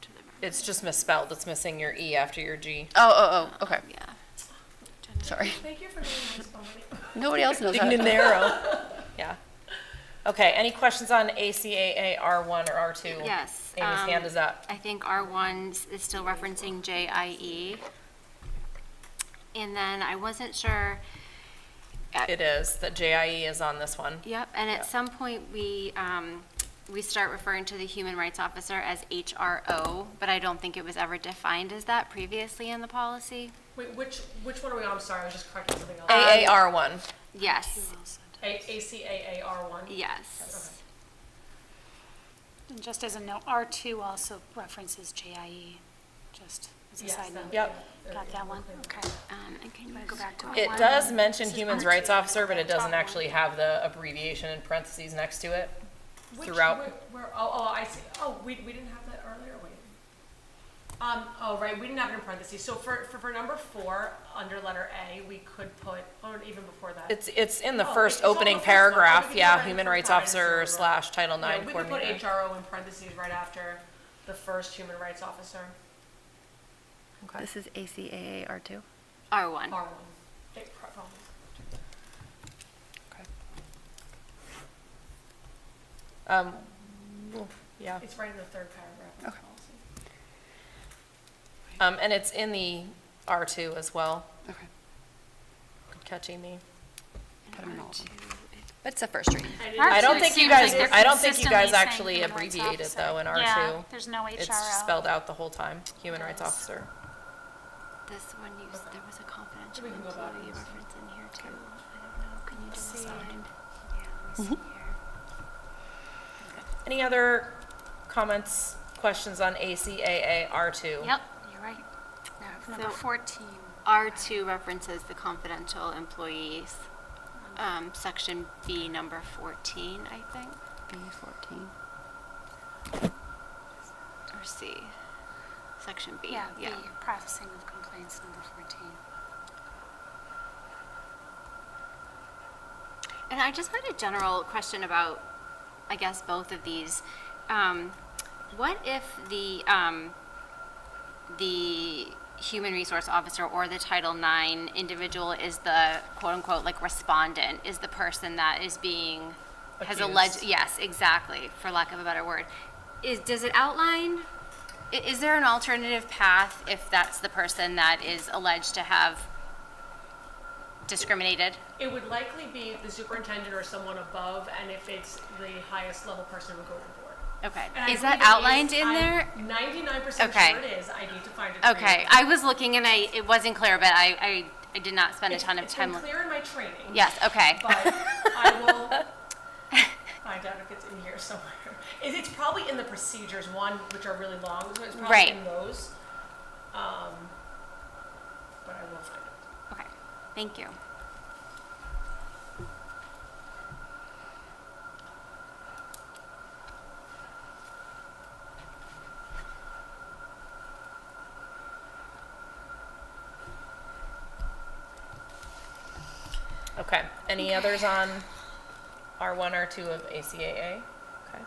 [SPEAKER 14] to the.
[SPEAKER 1] It's just misspelled. It's missing your E after your G.
[SPEAKER 4] Oh, okay.
[SPEAKER 14] Yeah.
[SPEAKER 4] Sorry.
[SPEAKER 11] Thank you for knowing my spelling.
[SPEAKER 4] Nobody else knows that.
[SPEAKER 1] Dinero. Yeah. Okay, any questions on ACAA R1 or R2?
[SPEAKER 14] Yes.
[SPEAKER 1] Amy's hand is up.
[SPEAKER 14] I think R1 is still referencing JIE. And then I wasn't sure.
[SPEAKER 1] It is, that JIE is on this one.
[SPEAKER 14] Yep, and at some point, we start referring to the human rights officer as HRO, but I don't think it was ever defined as that previously in the policy.
[SPEAKER 11] Wait, which one are we on? I'm sorry, I was just correcting something else.
[SPEAKER 1] AAR1.
[SPEAKER 14] Yes,
[SPEAKER 11] ACAAR1?
[SPEAKER 14] yes.
[SPEAKER 2] And just as a note, R2 also references JIE, just As a
[SPEAKER 11] Yes,
[SPEAKER 2] side note.
[SPEAKER 5] Yep.
[SPEAKER 2] Got that one, okay.
[SPEAKER 14] And can you go back to
[SPEAKER 5] It
[SPEAKER 14] one?
[SPEAKER 5] does mention
[SPEAKER 2] This is
[SPEAKER 5] Human
[SPEAKER 2] R2.
[SPEAKER 5] Rights Officer, but it doesn't
[SPEAKER 2] Top one.
[SPEAKER 5] actually have the abbreviation in parentheses next to it
[SPEAKER 11] Which-
[SPEAKER 5] throughout.
[SPEAKER 11] I see. Oh, we didn't have that earlier, wait. Oh, right, we didn't have it in parentheses. So for number 4, under letter A, we could put, or even before that.
[SPEAKER 5] It's in the
[SPEAKER 11] Oh,
[SPEAKER 5] first
[SPEAKER 11] it's on the
[SPEAKER 5] opening
[SPEAKER 11] first one.
[SPEAKER 5] paragraph,
[SPEAKER 11] We can
[SPEAKER 5] yeah,
[SPEAKER 11] put it in
[SPEAKER 5] Human
[SPEAKER 11] the
[SPEAKER 5] Rights
[SPEAKER 11] first
[SPEAKER 5] Officer
[SPEAKER 11] line,
[SPEAKER 5] / Title
[SPEAKER 11] Yeah,
[SPEAKER 5] IX
[SPEAKER 11] we could put
[SPEAKER 5] coordinator.
[SPEAKER 11] HRO in parentheses right after the first human rights officer.
[SPEAKER 4] This is ACAA R2.
[SPEAKER 2] R1.
[SPEAKER 14] R1.
[SPEAKER 11] Okay, problem.
[SPEAKER 5] Yeah.
[SPEAKER 11] It's right in the third paragraph of the
[SPEAKER 4] Okay.
[SPEAKER 11] policy.
[SPEAKER 5] And it's in the R2 as well.
[SPEAKER 4] Okay.
[SPEAKER 5] Good catch, Amy.
[SPEAKER 4] Put 'em in all of them. It's a first reading.
[SPEAKER 11] And it
[SPEAKER 5] I
[SPEAKER 11] is-
[SPEAKER 5] don't
[SPEAKER 2] It
[SPEAKER 5] think you
[SPEAKER 2] seems like
[SPEAKER 5] guys,
[SPEAKER 2] they're
[SPEAKER 5] I don't think you guys
[SPEAKER 2] consistently saying
[SPEAKER 5] actually
[SPEAKER 2] human rights
[SPEAKER 5] abbreviate it
[SPEAKER 2] officer.
[SPEAKER 5] though in R2.
[SPEAKER 2] Yeah, there's no
[SPEAKER 5] It's
[SPEAKER 2] HRO.
[SPEAKER 5] spelled out the whole time, Human Rights
[SPEAKER 2] Yes.
[SPEAKER 5] Officer.
[SPEAKER 14] This one, there was a confidential
[SPEAKER 11] We can go back
[SPEAKER 14] employee
[SPEAKER 11] and see.
[SPEAKER 14] reference in here too. I don't know, can you decide? Yeah, let me
[SPEAKER 5] Mm-hmm.
[SPEAKER 14] see here.
[SPEAKER 5] Any other comments, questions on ACAA R2?
[SPEAKER 2] Yep, you're right. Number
[SPEAKER 14] So-
[SPEAKER 2] 14.
[SPEAKER 14] R2 references the confidential employees. Section B, number 14, I think,
[SPEAKER 4] B14.
[SPEAKER 14] or C. Section B,
[SPEAKER 2] Yeah,
[SPEAKER 14] yeah.
[SPEAKER 2] the processing of complaints, number 14.
[SPEAKER 14] And I just had a general question about, I guess, both of these. What if the human resource officer or the Title IX individual is the quote-unquote like respondent, is the person that is being, has alleged,
[SPEAKER 5] Accused.
[SPEAKER 14] yes, exactly, for lack of a better word. Does it outline, is there an alternative path if that's the person that is alleged to have discriminated?
[SPEAKER 11] It would likely be the superintendent or someone above, and if it's the highest level person would go to the board.
[SPEAKER 14] Okay,
[SPEAKER 11] And I
[SPEAKER 14] is that
[SPEAKER 11] believe it
[SPEAKER 14] outlined
[SPEAKER 11] is.
[SPEAKER 14] in there?
[SPEAKER 11] I'm 99%
[SPEAKER 14] Okay.
[SPEAKER 11] sure it is. I need to find it.
[SPEAKER 14] Okay, I was looking and it wasn't clear, but I did not spend a ton of time.
[SPEAKER 11] It's been clear in my training.
[SPEAKER 14] Yes, okay.
[SPEAKER 11] But I will find out if it's in here somewhere. It's probably in the procedures one, which are really long, so it's probably
[SPEAKER 14] Right.
[SPEAKER 11] in those. But I will find it.
[SPEAKER 14] Okay, thank you.
[SPEAKER 5] Okay, any others on R1, R2 of ACAA? Okay.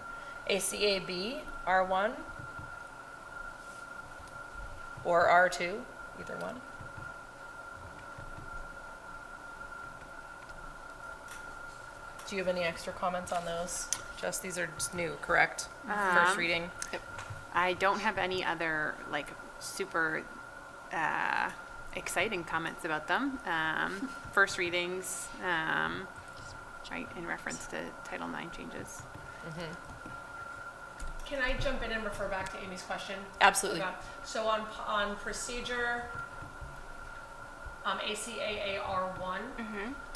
[SPEAKER 5] ACAB, R1? Or R2, either one? Do you have any extra comments on those? Just, these are just new, correct? First reading?
[SPEAKER 9] I don't have any other like super exciting comments about them. First readings, right, in reference to Title IX changes.
[SPEAKER 11] Can I jump in and refer back to Amy's question?
[SPEAKER 5] Absolutely.
[SPEAKER 11] So on procedure, ACAA R1,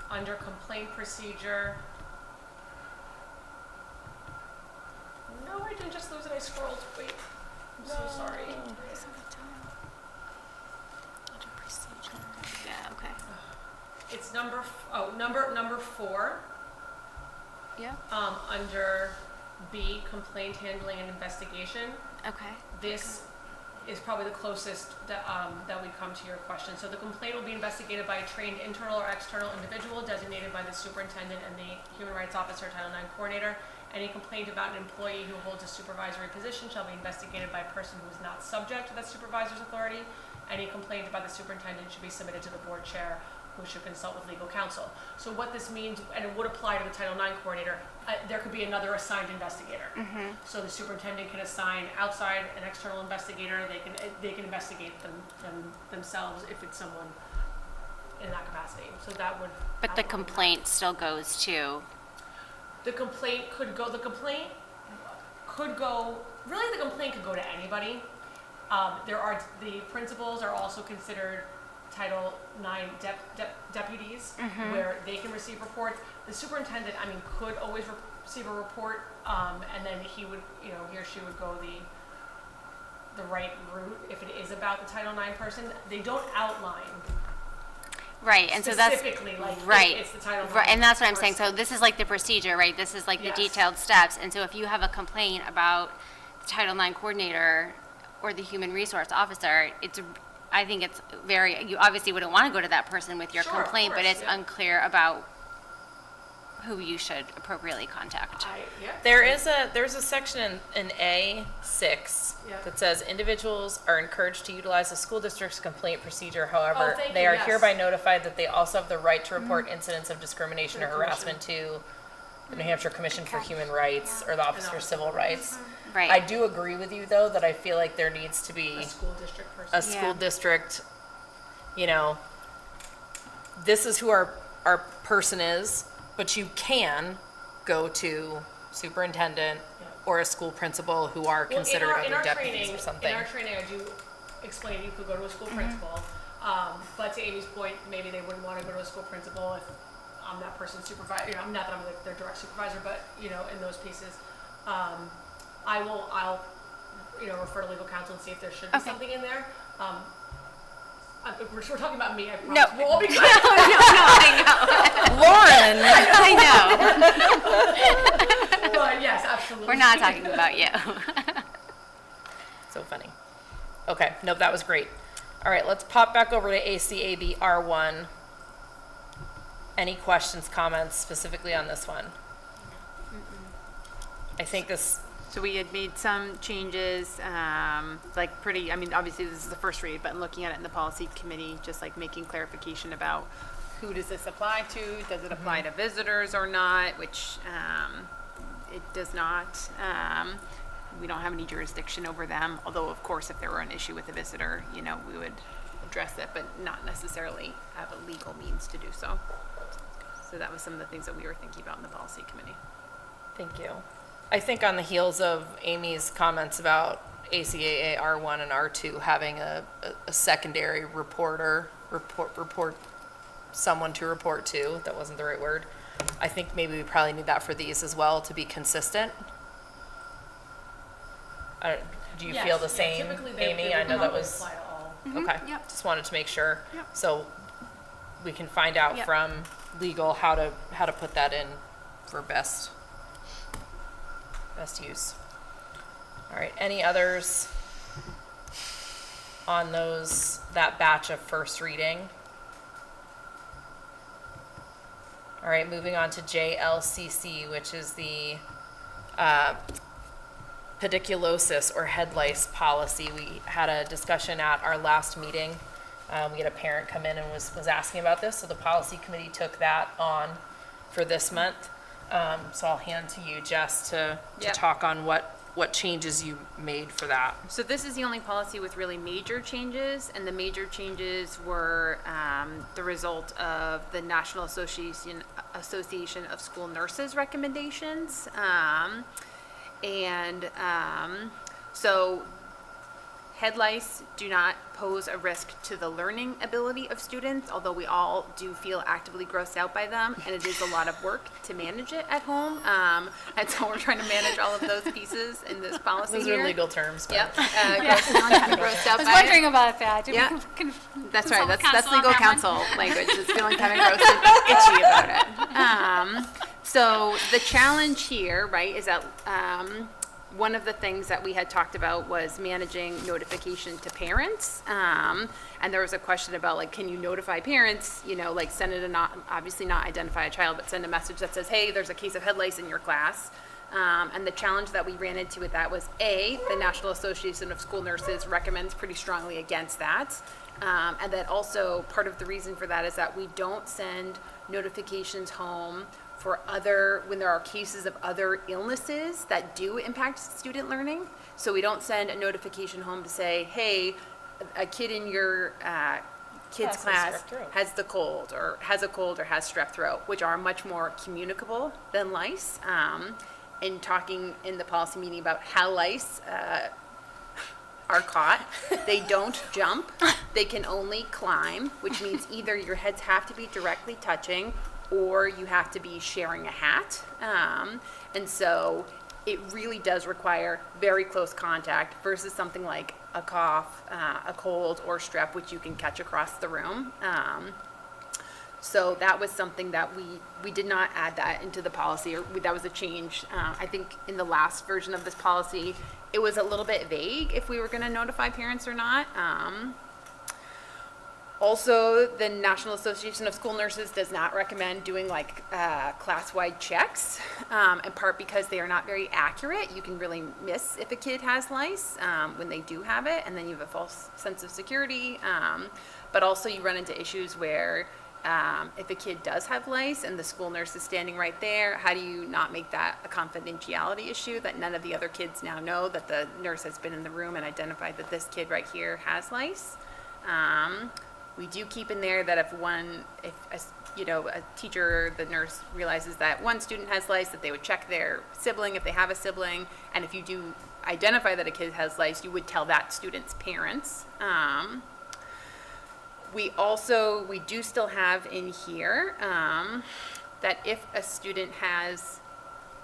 [SPEAKER 11] under complaint procedure. No, I didn't just lose it, I scrolled, wait, I'm so sorry.
[SPEAKER 14] Yeah, okay.
[SPEAKER 11] It's number 4,
[SPEAKER 14] Yeah.
[SPEAKER 11] under B, complaint handling and investigation.
[SPEAKER 14] Okay.
[SPEAKER 11] This is probably the closest that we come to your question. So the complaint will be investigated by a trained internal or external individual designated by the superintendent and the human rights officer, Title IX coordinator. Any complaint about an employee who holds a supervisory position shall be investigated by a person who is not subject to that supervisor's authority. Any complaint by the superintendent should be submitted to the board chair, who should consult with legal counsel. So what this means, and it would apply to the Title IX coordinator, there could be another assigned investigator. So the superintendent can assign outside an external investigator. They can investigate themselves if it's someone in that capacity. So that would.
[SPEAKER 14] But the complaint still goes to,
[SPEAKER 11] The complaint could go. Really, the complaint could go to anybody. The principals are also considered Title IX deputies, where they can receive reports. The superintendent, could always receive a report, and then he or she would go the right route if it is about the Title IX person. They don't outline
[SPEAKER 14] Right, and so that's,
[SPEAKER 11] specifically, like,
[SPEAKER 14] right,
[SPEAKER 11] it's the Title IX
[SPEAKER 14] right, and that's what I'm saying,
[SPEAKER 11] person.
[SPEAKER 14] so this is like the procedure, right, this is like the
[SPEAKER 11] Yes.
[SPEAKER 14] detailed steps, and so if you have a complaint about the Title IX coordinator or the human resource officer, I think it's very, you obviously wouldn't want to go to that person with your
[SPEAKER 11] Sure, of
[SPEAKER 14] complaint, but
[SPEAKER 11] course,
[SPEAKER 14] it's
[SPEAKER 11] yeah.
[SPEAKER 14] unclear about who you should appropriately contact.
[SPEAKER 15] There's a section in A6
[SPEAKER 11] Yeah.
[SPEAKER 15] that says individuals are encouraged to utilize the school district's complaint procedure. However,
[SPEAKER 11] thank
[SPEAKER 15] they
[SPEAKER 11] you,
[SPEAKER 15] are
[SPEAKER 11] yes.
[SPEAKER 15] hereby notified that they also have the right to report incidents of discrimination or
[SPEAKER 11] To the commission.
[SPEAKER 15] harassment to the New Hampshire Commission for Human Rights or the Office for Civil Rights.
[SPEAKER 14] Right.
[SPEAKER 15] I do agree with you, though, that I feel like there needs to be
[SPEAKER 11] A school district person.
[SPEAKER 15] a school
[SPEAKER 14] Yeah.
[SPEAKER 15] district, you know, this is who our person is, but you can go to superintendent or a school principal who are
[SPEAKER 11] Well,
[SPEAKER 15] considered
[SPEAKER 11] in
[SPEAKER 15] other
[SPEAKER 11] our
[SPEAKER 15] deputies
[SPEAKER 11] training,
[SPEAKER 15] or something.
[SPEAKER 11] In our training, I do explain you could go to a school
[SPEAKER 15] Mm-hmm.
[SPEAKER 11] principal, but to Amy's point, maybe they wouldn't want to go to a school principal if I'm that person's supervisor, you know, not that I'm their direct supervisor, but, you know, in those pieces. I'll, you know, refer to legal counsel and see if there should be
[SPEAKER 14] Okay.
[SPEAKER 11] something in there. We're talking about me, I promise.
[SPEAKER 14] No.
[SPEAKER 11] We'll all be good.
[SPEAKER 15] Lauren!
[SPEAKER 14] I know,
[SPEAKER 11] But yes, absolutely.
[SPEAKER 14] we're not talking about you.
[SPEAKER 15] So funny. Okay, nope, that was great. All right, let's pop back over to ACAB R1. Any questions, comments specifically on this one? I think this,
[SPEAKER 9] So we had made some changes, like pretty, I mean, obviously this is the first read, but in looking at it in the policy committee, just like making clarification about who does this apply to? Does it apply to visitors or not? Which it does not. We don't have any jurisdiction over them, although of course if there were an issue with a visitor, you know, we would address it, but not necessarily have a legal means to do so. So that was some of the things that we were thinking about in the policy committee.
[SPEAKER 15] thank you. I think on the heels of Amy's comments about ACAA R1 and R2 having a secondary report someone to report to, that wasn't the right word. I think maybe we probably need that for these as well to be consistent. Do you feel the
[SPEAKER 11] Yes, yeah,
[SPEAKER 15] same,
[SPEAKER 11] typically
[SPEAKER 15] Amy?
[SPEAKER 11] they
[SPEAKER 15] I
[SPEAKER 11] would
[SPEAKER 15] know that
[SPEAKER 11] probably
[SPEAKER 15] was,
[SPEAKER 11] apply to all.
[SPEAKER 15] okay.
[SPEAKER 9] Yep.
[SPEAKER 15] Just wanted to make sure.
[SPEAKER 9] Yep.
[SPEAKER 15] So we can find out
[SPEAKER 9] Yep.
[SPEAKER 15] from legal how to put that in for best use. All right, any others on that batch of first reading? All right, moving on to JLCC, which is the pediculosis or head lice policy. We had a discussion at our last meeting. We had a parent come in and was asking about this, so the policy committee took that on for this month. So I'll hand to you, Jess, to
[SPEAKER 9] Yep.
[SPEAKER 15] talk on what changes you made for that.
[SPEAKER 9] So this is the only policy with really major changes, and the major changes were the result of the National Association of School Nurses recommendations. So head lice do not pose a risk to the learning ability of students, although we all do feel actively grossed out by them, and it is a lot of work to manage it at home. And so we're trying to manage all of those pieces in this policy
[SPEAKER 15] Those
[SPEAKER 9] here.
[SPEAKER 15] are legal terms, but.
[SPEAKER 9] Yep. Grossed out
[SPEAKER 2] I was
[SPEAKER 9] by it.
[SPEAKER 2] wondering about that. Did we
[SPEAKER 9] Yeah.
[SPEAKER 2] con-
[SPEAKER 9] That's right.
[SPEAKER 2] consult
[SPEAKER 9] That's
[SPEAKER 2] counsel on
[SPEAKER 9] legal
[SPEAKER 2] that one?
[SPEAKER 9] counsel language. It's feeling kind of gross and itchy about it. So the challenge here, right, is that one of the things that we had talked about was managing notification to parents. And there was a question about, like, can you notify parents, you know, like send it obviously not identify a child, but send a message that says, hey, there's a case of head lice in your class. And the challenge that we ran into with that was, the National Association of School Nurses recommends pretty strongly against that. And that also, part of the reason for that is that we don't send notifications home when there are cases of other illnesses that do impact student learning. So we don't send a notification home to say, hey, a kid in your kids' class has the cold, or has a cold, or has strep throat, which are much more communicable than lice. In talking in the policy meeting about how lice are caught, they don't jump, they can only climb, which means either your heads have to be directly touching or you have to be sharing a hat. And so it really does require very close contact versus something like
[SPEAKER 3] a cough, a cold, or strep, which you can catch across the room. So that was something that we did not add that into the policy, or that was a change. I think in the last version of this policy, it was a little bit vague if we were going to notify parents or not. Also, the National Association of School Nurses does not recommend doing like class-wide checks, in part because they are not very accurate. You can really miss if a kid has lice when they do have it, and then you have a false sense of security. But also you run into issues where if a kid does have lice and the school nurse is standing right there, how do you not make that a confidentiality issue that none of the other kids now know that the nurse has been in the room and identified that this kid right here has lice? We do keep in there that if a teacher, the nurse realizes that one student has lice, that they would check their sibling if they have a sibling, and if you do identify that a kid has lice, you would tell that student's parents. We do still have in here that if a student has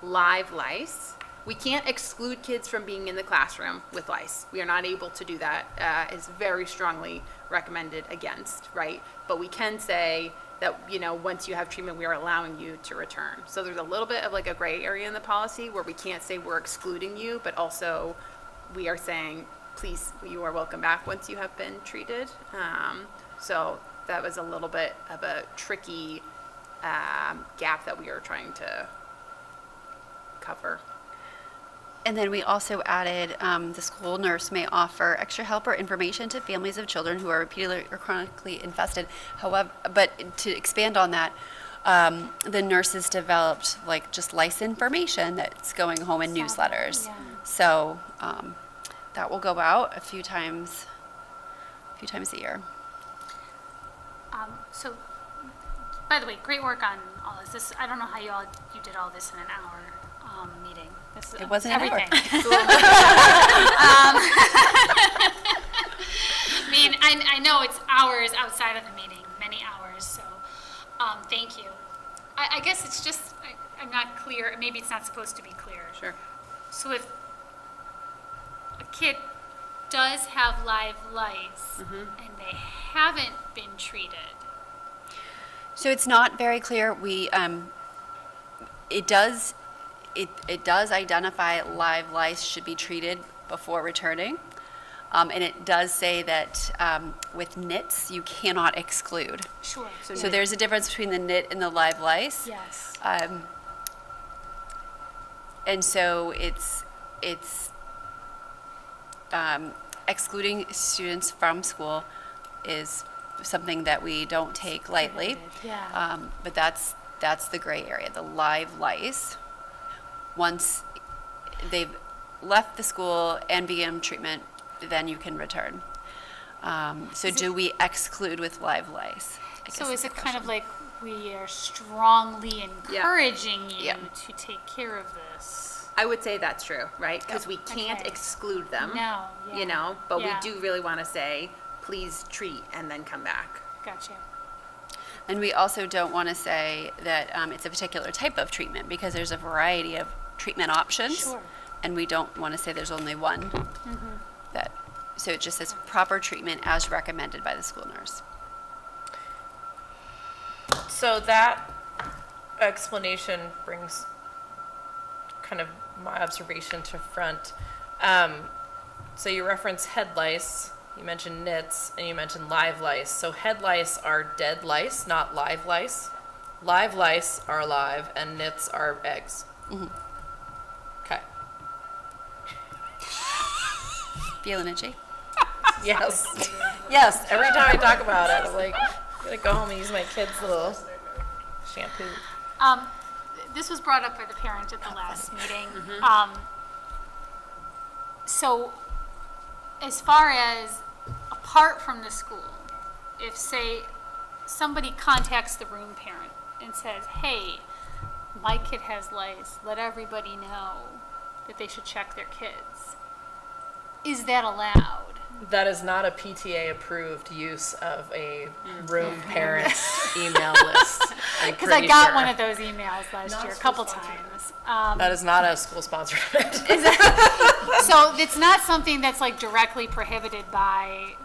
[SPEAKER 3] live lice, we can't exclude kids from being in the classroom with lice. We are not able to do that. It's very strongly recommended against, right? But we can say that, once you have treatment, we are allowing you to return. So there's a little bit of like a gray area in the policy where we can't say we're excluding you, but also we are saying, please, you are welcome back once you have been treated. So that was a little bit of a tricky gap that we are trying to cover.
[SPEAKER 4] And then we also added, the school nurse may offer extra help or information to families of children who are repeatedly or chronically infested. However, but to expand on that, the nurses developed like just lice information that's going home in newsletters.
[SPEAKER 2] Yeah.
[SPEAKER 4] So that will go out a few times a year.
[SPEAKER 2] So, by the way, great work on all this. I don't know how you did all this in an hour meeting.
[SPEAKER 4] It wasn't an hour.
[SPEAKER 2] everything. I mean, I know it's hours outside of the meeting, many hours, so thank you. I guess it's just, I'm not clear, maybe it's not supposed to be clear.
[SPEAKER 3] Sure.
[SPEAKER 2] So if a kid does have live lice and they haven't been treated.
[SPEAKER 4] So it's not very clear. It does identify live lice should be treated before returning. And it does say that with nits, you cannot exclude.
[SPEAKER 2] Sure.
[SPEAKER 4] So there's a difference between the nit and the live lice.
[SPEAKER 2] Yes.
[SPEAKER 4] And so it's excluding students from school is something that we don't take lightly.
[SPEAKER 2] Yeah.
[SPEAKER 4] But that's the gray area, the live lice. Once they've left the school and began treatment, then you can return. So do we exclude with live lice?
[SPEAKER 2] So is it kind of like we are strongly encouraging you
[SPEAKER 3] Yeah.
[SPEAKER 2] to take care of this?
[SPEAKER 3] I would say that's true, right? Because we can't
[SPEAKER 2] Okay.
[SPEAKER 3] exclude them.
[SPEAKER 2] No, yeah.
[SPEAKER 3] But
[SPEAKER 2] Yeah.
[SPEAKER 3] we do really want to say, please treat and then come back.
[SPEAKER 2] Gotcha.
[SPEAKER 4] And we also don't want to say that it's a particular type of treatment because there's a variety of treatment options.
[SPEAKER 2] Sure.
[SPEAKER 4] And we don't want to say there's only one. So it just says proper treatment as recommended by the school nurse.
[SPEAKER 15] So that explanation brings kind of my observation to front. So you reference head lice, you mentioned nits, and you mentioned live lice. So head lice are dead lice, not live lice. Live lice are alive, and nits are eggs. Okay.
[SPEAKER 4] Feeling itchy?
[SPEAKER 15] Yes. Yes. Every time I talk about it, I'm like, I'm gonna go home and use my kid's little shampoo.
[SPEAKER 2] This was brought up by the parent at the last meeting. So as far as apart from the school, if say somebody contacts the room parent and says, hey, my kid has lice, let everybody know that they should check their kids. Is that allowed?
[SPEAKER 15] That is not a PTA-approved use of a room parents email list.
[SPEAKER 2] Because I got one of those emails last year, a couple times.
[SPEAKER 15] That is not a school-sponsored event.
[SPEAKER 2] So it's not something that's like directly prohibited by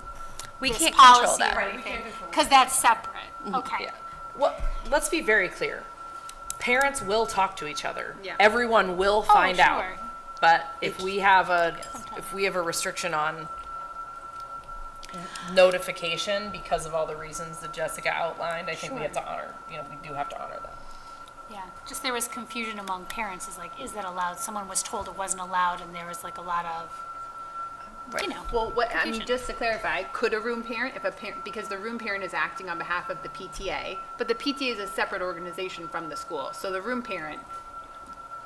[SPEAKER 4] We
[SPEAKER 2] this
[SPEAKER 4] can't control
[SPEAKER 2] policy
[SPEAKER 4] that.
[SPEAKER 2] or anything, because that's separate. Okay.
[SPEAKER 15] Yeah. Well, let's be very clear. Parents will talk to each other.
[SPEAKER 9] Yeah.
[SPEAKER 15] Everyone will find out.
[SPEAKER 2] Sure.
[SPEAKER 15] But if we have a restriction on notification because of all the reasons that Jessica outlined, I think we have to honor, we do have to honor that.
[SPEAKER 2] Yeah, just there was confusion among parents, is like, is that allowed? Someone was told it wasn't allowed, and there was like a lot of,
[SPEAKER 3] Well, I mean,
[SPEAKER 2] confusion.
[SPEAKER 3] just to clarify, could a room parent, if a parent, because the room parent is acting on behalf of the PTA, but the PTA is a separate organization from the school, so the room parent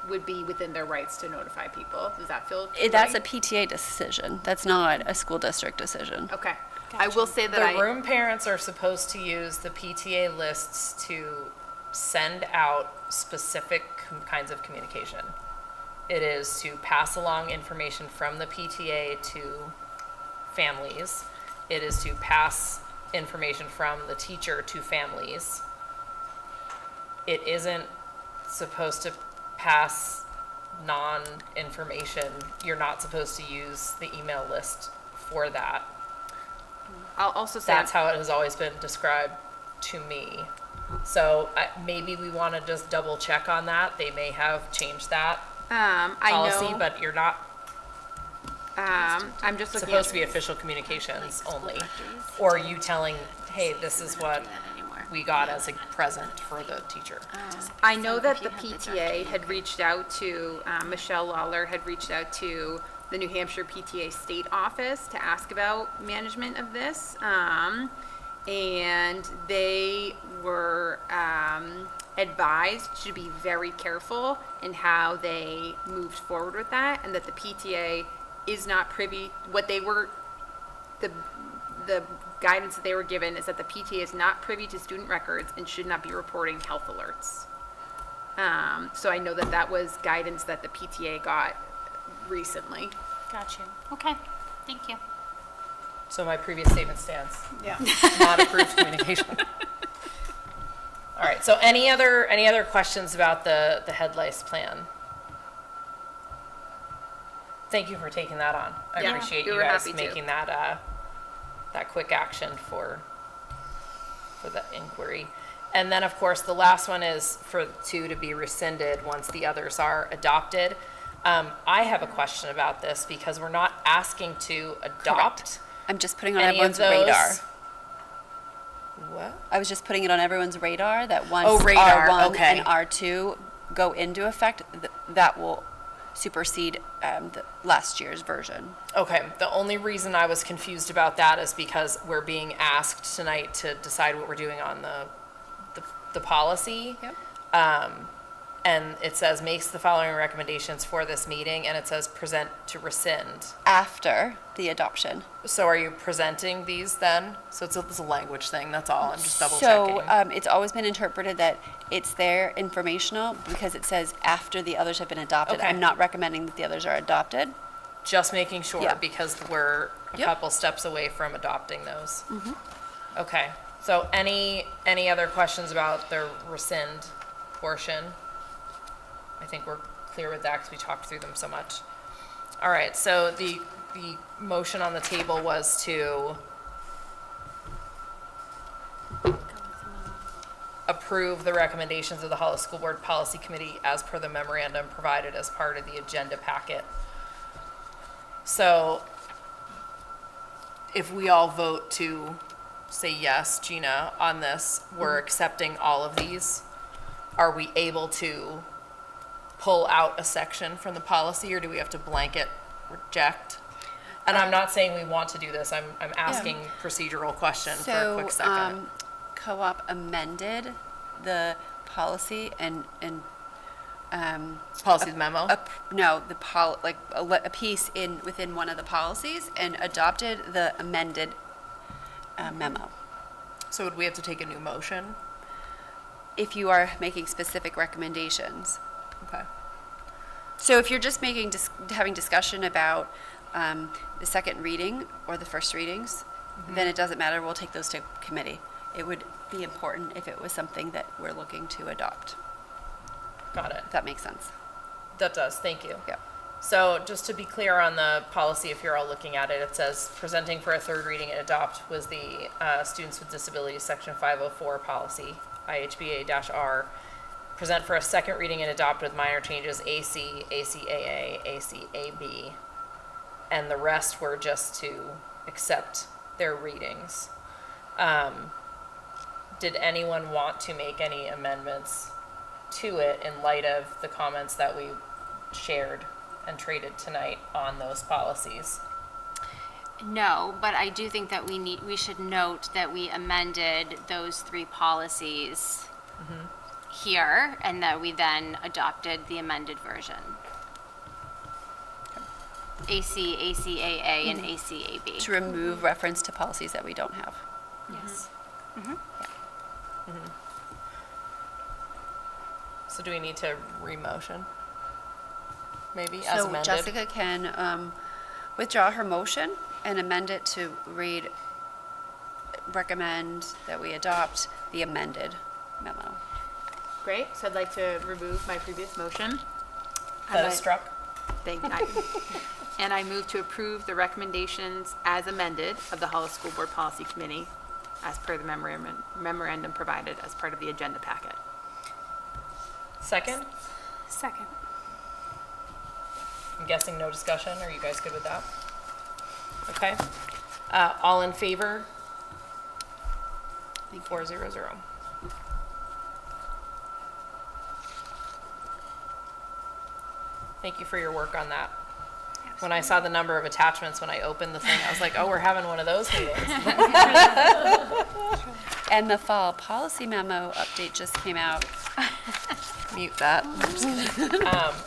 [SPEAKER 3] would be within their rights to notify people. Does that feel
[SPEAKER 4] That's a
[SPEAKER 3] right?
[SPEAKER 4] PTA decision. That's not a school district decision.
[SPEAKER 3] Okay. I will say that
[SPEAKER 15] The room parents are supposed to use the PTA lists to send out specific kinds of communication. It is to pass along information from the PTA to families. It is to pass information from the teacher to families. It isn't supposed to pass non-information. You're not supposed to use the email list for that.
[SPEAKER 3] I'll also say.
[SPEAKER 15] That's how it has always been described to me. So maybe we want to just double check on that. They may have changed that
[SPEAKER 3] I
[SPEAKER 15] policy,
[SPEAKER 3] know,
[SPEAKER 15] but you're not
[SPEAKER 3] I'm just looking
[SPEAKER 15] supposed to
[SPEAKER 3] at,
[SPEAKER 15] be official communications only. Or you telling, hey, this is what we got as a present for the teacher.
[SPEAKER 3] I know that the PTA had reached out to, Michelle Lawler had reached out to the New Hampshire PTA state office to ask about management of this. And they were advised to be very careful in how they moved forward with that, and that the PTA is not privy, the guidance that they were given is that the PTA is not privy to student records and should not be reporting health alerts. So I know that that was guidance that the PTA got recently.
[SPEAKER 2] got you. Okay, thank you.
[SPEAKER 15] So my previous statement stands.
[SPEAKER 3] Yeah.
[SPEAKER 15] Not approved communication. All right, so any other questions about the head lice plan? Thank you for taking that on. I
[SPEAKER 3] Yeah,
[SPEAKER 15] appreciate
[SPEAKER 3] we
[SPEAKER 15] you
[SPEAKER 3] were
[SPEAKER 15] guys
[SPEAKER 3] happy to.
[SPEAKER 15] making that quick action for the inquiry. And then, of course, the last one is for two to be rescinded once the others are adopted. I have a question about this because we're not asking to adopt
[SPEAKER 4] I'm just putting on
[SPEAKER 15] any of
[SPEAKER 4] everyone's
[SPEAKER 15] those.
[SPEAKER 4] radar.
[SPEAKER 15] What?
[SPEAKER 4] I was just putting it on everyone's radar that once
[SPEAKER 15] Oh, radar,
[SPEAKER 4] R1
[SPEAKER 15] okay.
[SPEAKER 4] and R2 go into effect, that will supersede the last year's version.
[SPEAKER 15] Okay, the only reason I was confused about that is because we're being asked tonight to decide what we're doing on the policy.
[SPEAKER 4] Yep.
[SPEAKER 15] And it says makes the following recommendations for this meeting, and it says present to rescind.
[SPEAKER 4] After the adoption.
[SPEAKER 15] So are you presenting these then? So it's a language thing, that's all, I'm just double
[SPEAKER 4] So
[SPEAKER 15] checking.
[SPEAKER 4] it's always been interpreted that it's there informational because it says after the others have been adopted.
[SPEAKER 15] Okay.
[SPEAKER 4] I'm not recommending that the others are adopted.
[SPEAKER 15] Just making sure,
[SPEAKER 4] Yeah.
[SPEAKER 15] because we're a
[SPEAKER 4] Yep.
[SPEAKER 15] couple steps away from adopting those. Okay, so any other questions about the rescind portion? I think we're clear with that because we talked through them so much. All right, so the motion on the table was to approve the recommendations of the Hollis School Board Policy Committee as per the memorandum provided as part of the agenda packet. So if we all vote to say yes, Gina, on this, we're accepting all of these. Are we able to pull out a section from the policy, or do we have to blanket reject? And I'm not saying we want to do this, I'm asking procedural question for a quick second.
[SPEAKER 4] Co-op amended the policy and
[SPEAKER 15] Policy memo?
[SPEAKER 4] no, a piece within one of the policies and adopted the amended memo.
[SPEAKER 15] So would we have to take a new motion?
[SPEAKER 4] If you are making specific recommendations.
[SPEAKER 15] Okay.
[SPEAKER 4] So if you're just having discussion about the second reading or the first readings, then it doesn't matter, we'll take those to committee. It would be important if it was something that we're looking to adopt,
[SPEAKER 15] Got it.
[SPEAKER 4] if that makes sense.
[SPEAKER 15] That does, thank you.
[SPEAKER 4] Yeah.
[SPEAKER 15] So just to be clear on the policy, if you're all looking at it, it says presenting for a third reading and adopt was the Students with Disabilities Section 504 policy, IHBA-R. Present for a second reading and adopt with minor changes AC, ACAA, ACAB. And the rest were just to accept their readings. Did anyone want to make any amendments to it in light of the comments that we shared and traded tonight on those policies?
[SPEAKER 14] No, but I do think that we should note that we amended those 3 policies here, and that we then adopted the amended version. AC, ACAA, and ACAB.
[SPEAKER 4] To remove reference to policies that we don't have.
[SPEAKER 14] Yes.
[SPEAKER 15] So do we need to re-motion? Maybe as
[SPEAKER 4] So
[SPEAKER 15] amended?
[SPEAKER 4] Jessica can withdraw her motion and amend it to read, recommend that we adopt the amended memo.
[SPEAKER 9] Great, so I'd like to remove my previous motion.
[SPEAKER 15] That is struck?
[SPEAKER 9] Thank you. And I move to approve the recommendations as amended of the Hollis School Board Policy Committee as per the memorandum provided as part of the agenda packet.
[SPEAKER 15] Second?
[SPEAKER 2] Second.
[SPEAKER 15] I'm guessing no discussion. Are you guys good with that? Okay. All in favor? 400. Thank you for your work on that. When I saw the number of attachments when I opened the thing, I was like, oh, we're having one of those meetings.
[SPEAKER 4] And the fall policy memo update just came out. Mute that.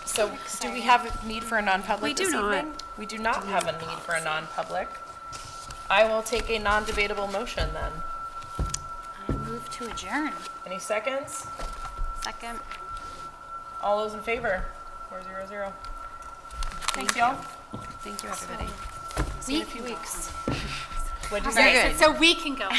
[SPEAKER 15] So do we have a need for a non-public
[SPEAKER 4] We do
[SPEAKER 15] this
[SPEAKER 4] not.
[SPEAKER 15] evening? We do not have a need for a non-public. I will take a non-debatable motion then.
[SPEAKER 2] I move to adjourn.
[SPEAKER 15] Any seconds?
[SPEAKER 14] Second.
[SPEAKER 15] All those in favor? 400. Thanks, y'all.
[SPEAKER 4] Thank you, everybody.
[SPEAKER 15] See you in a few weeks.
[SPEAKER 2] So we can go.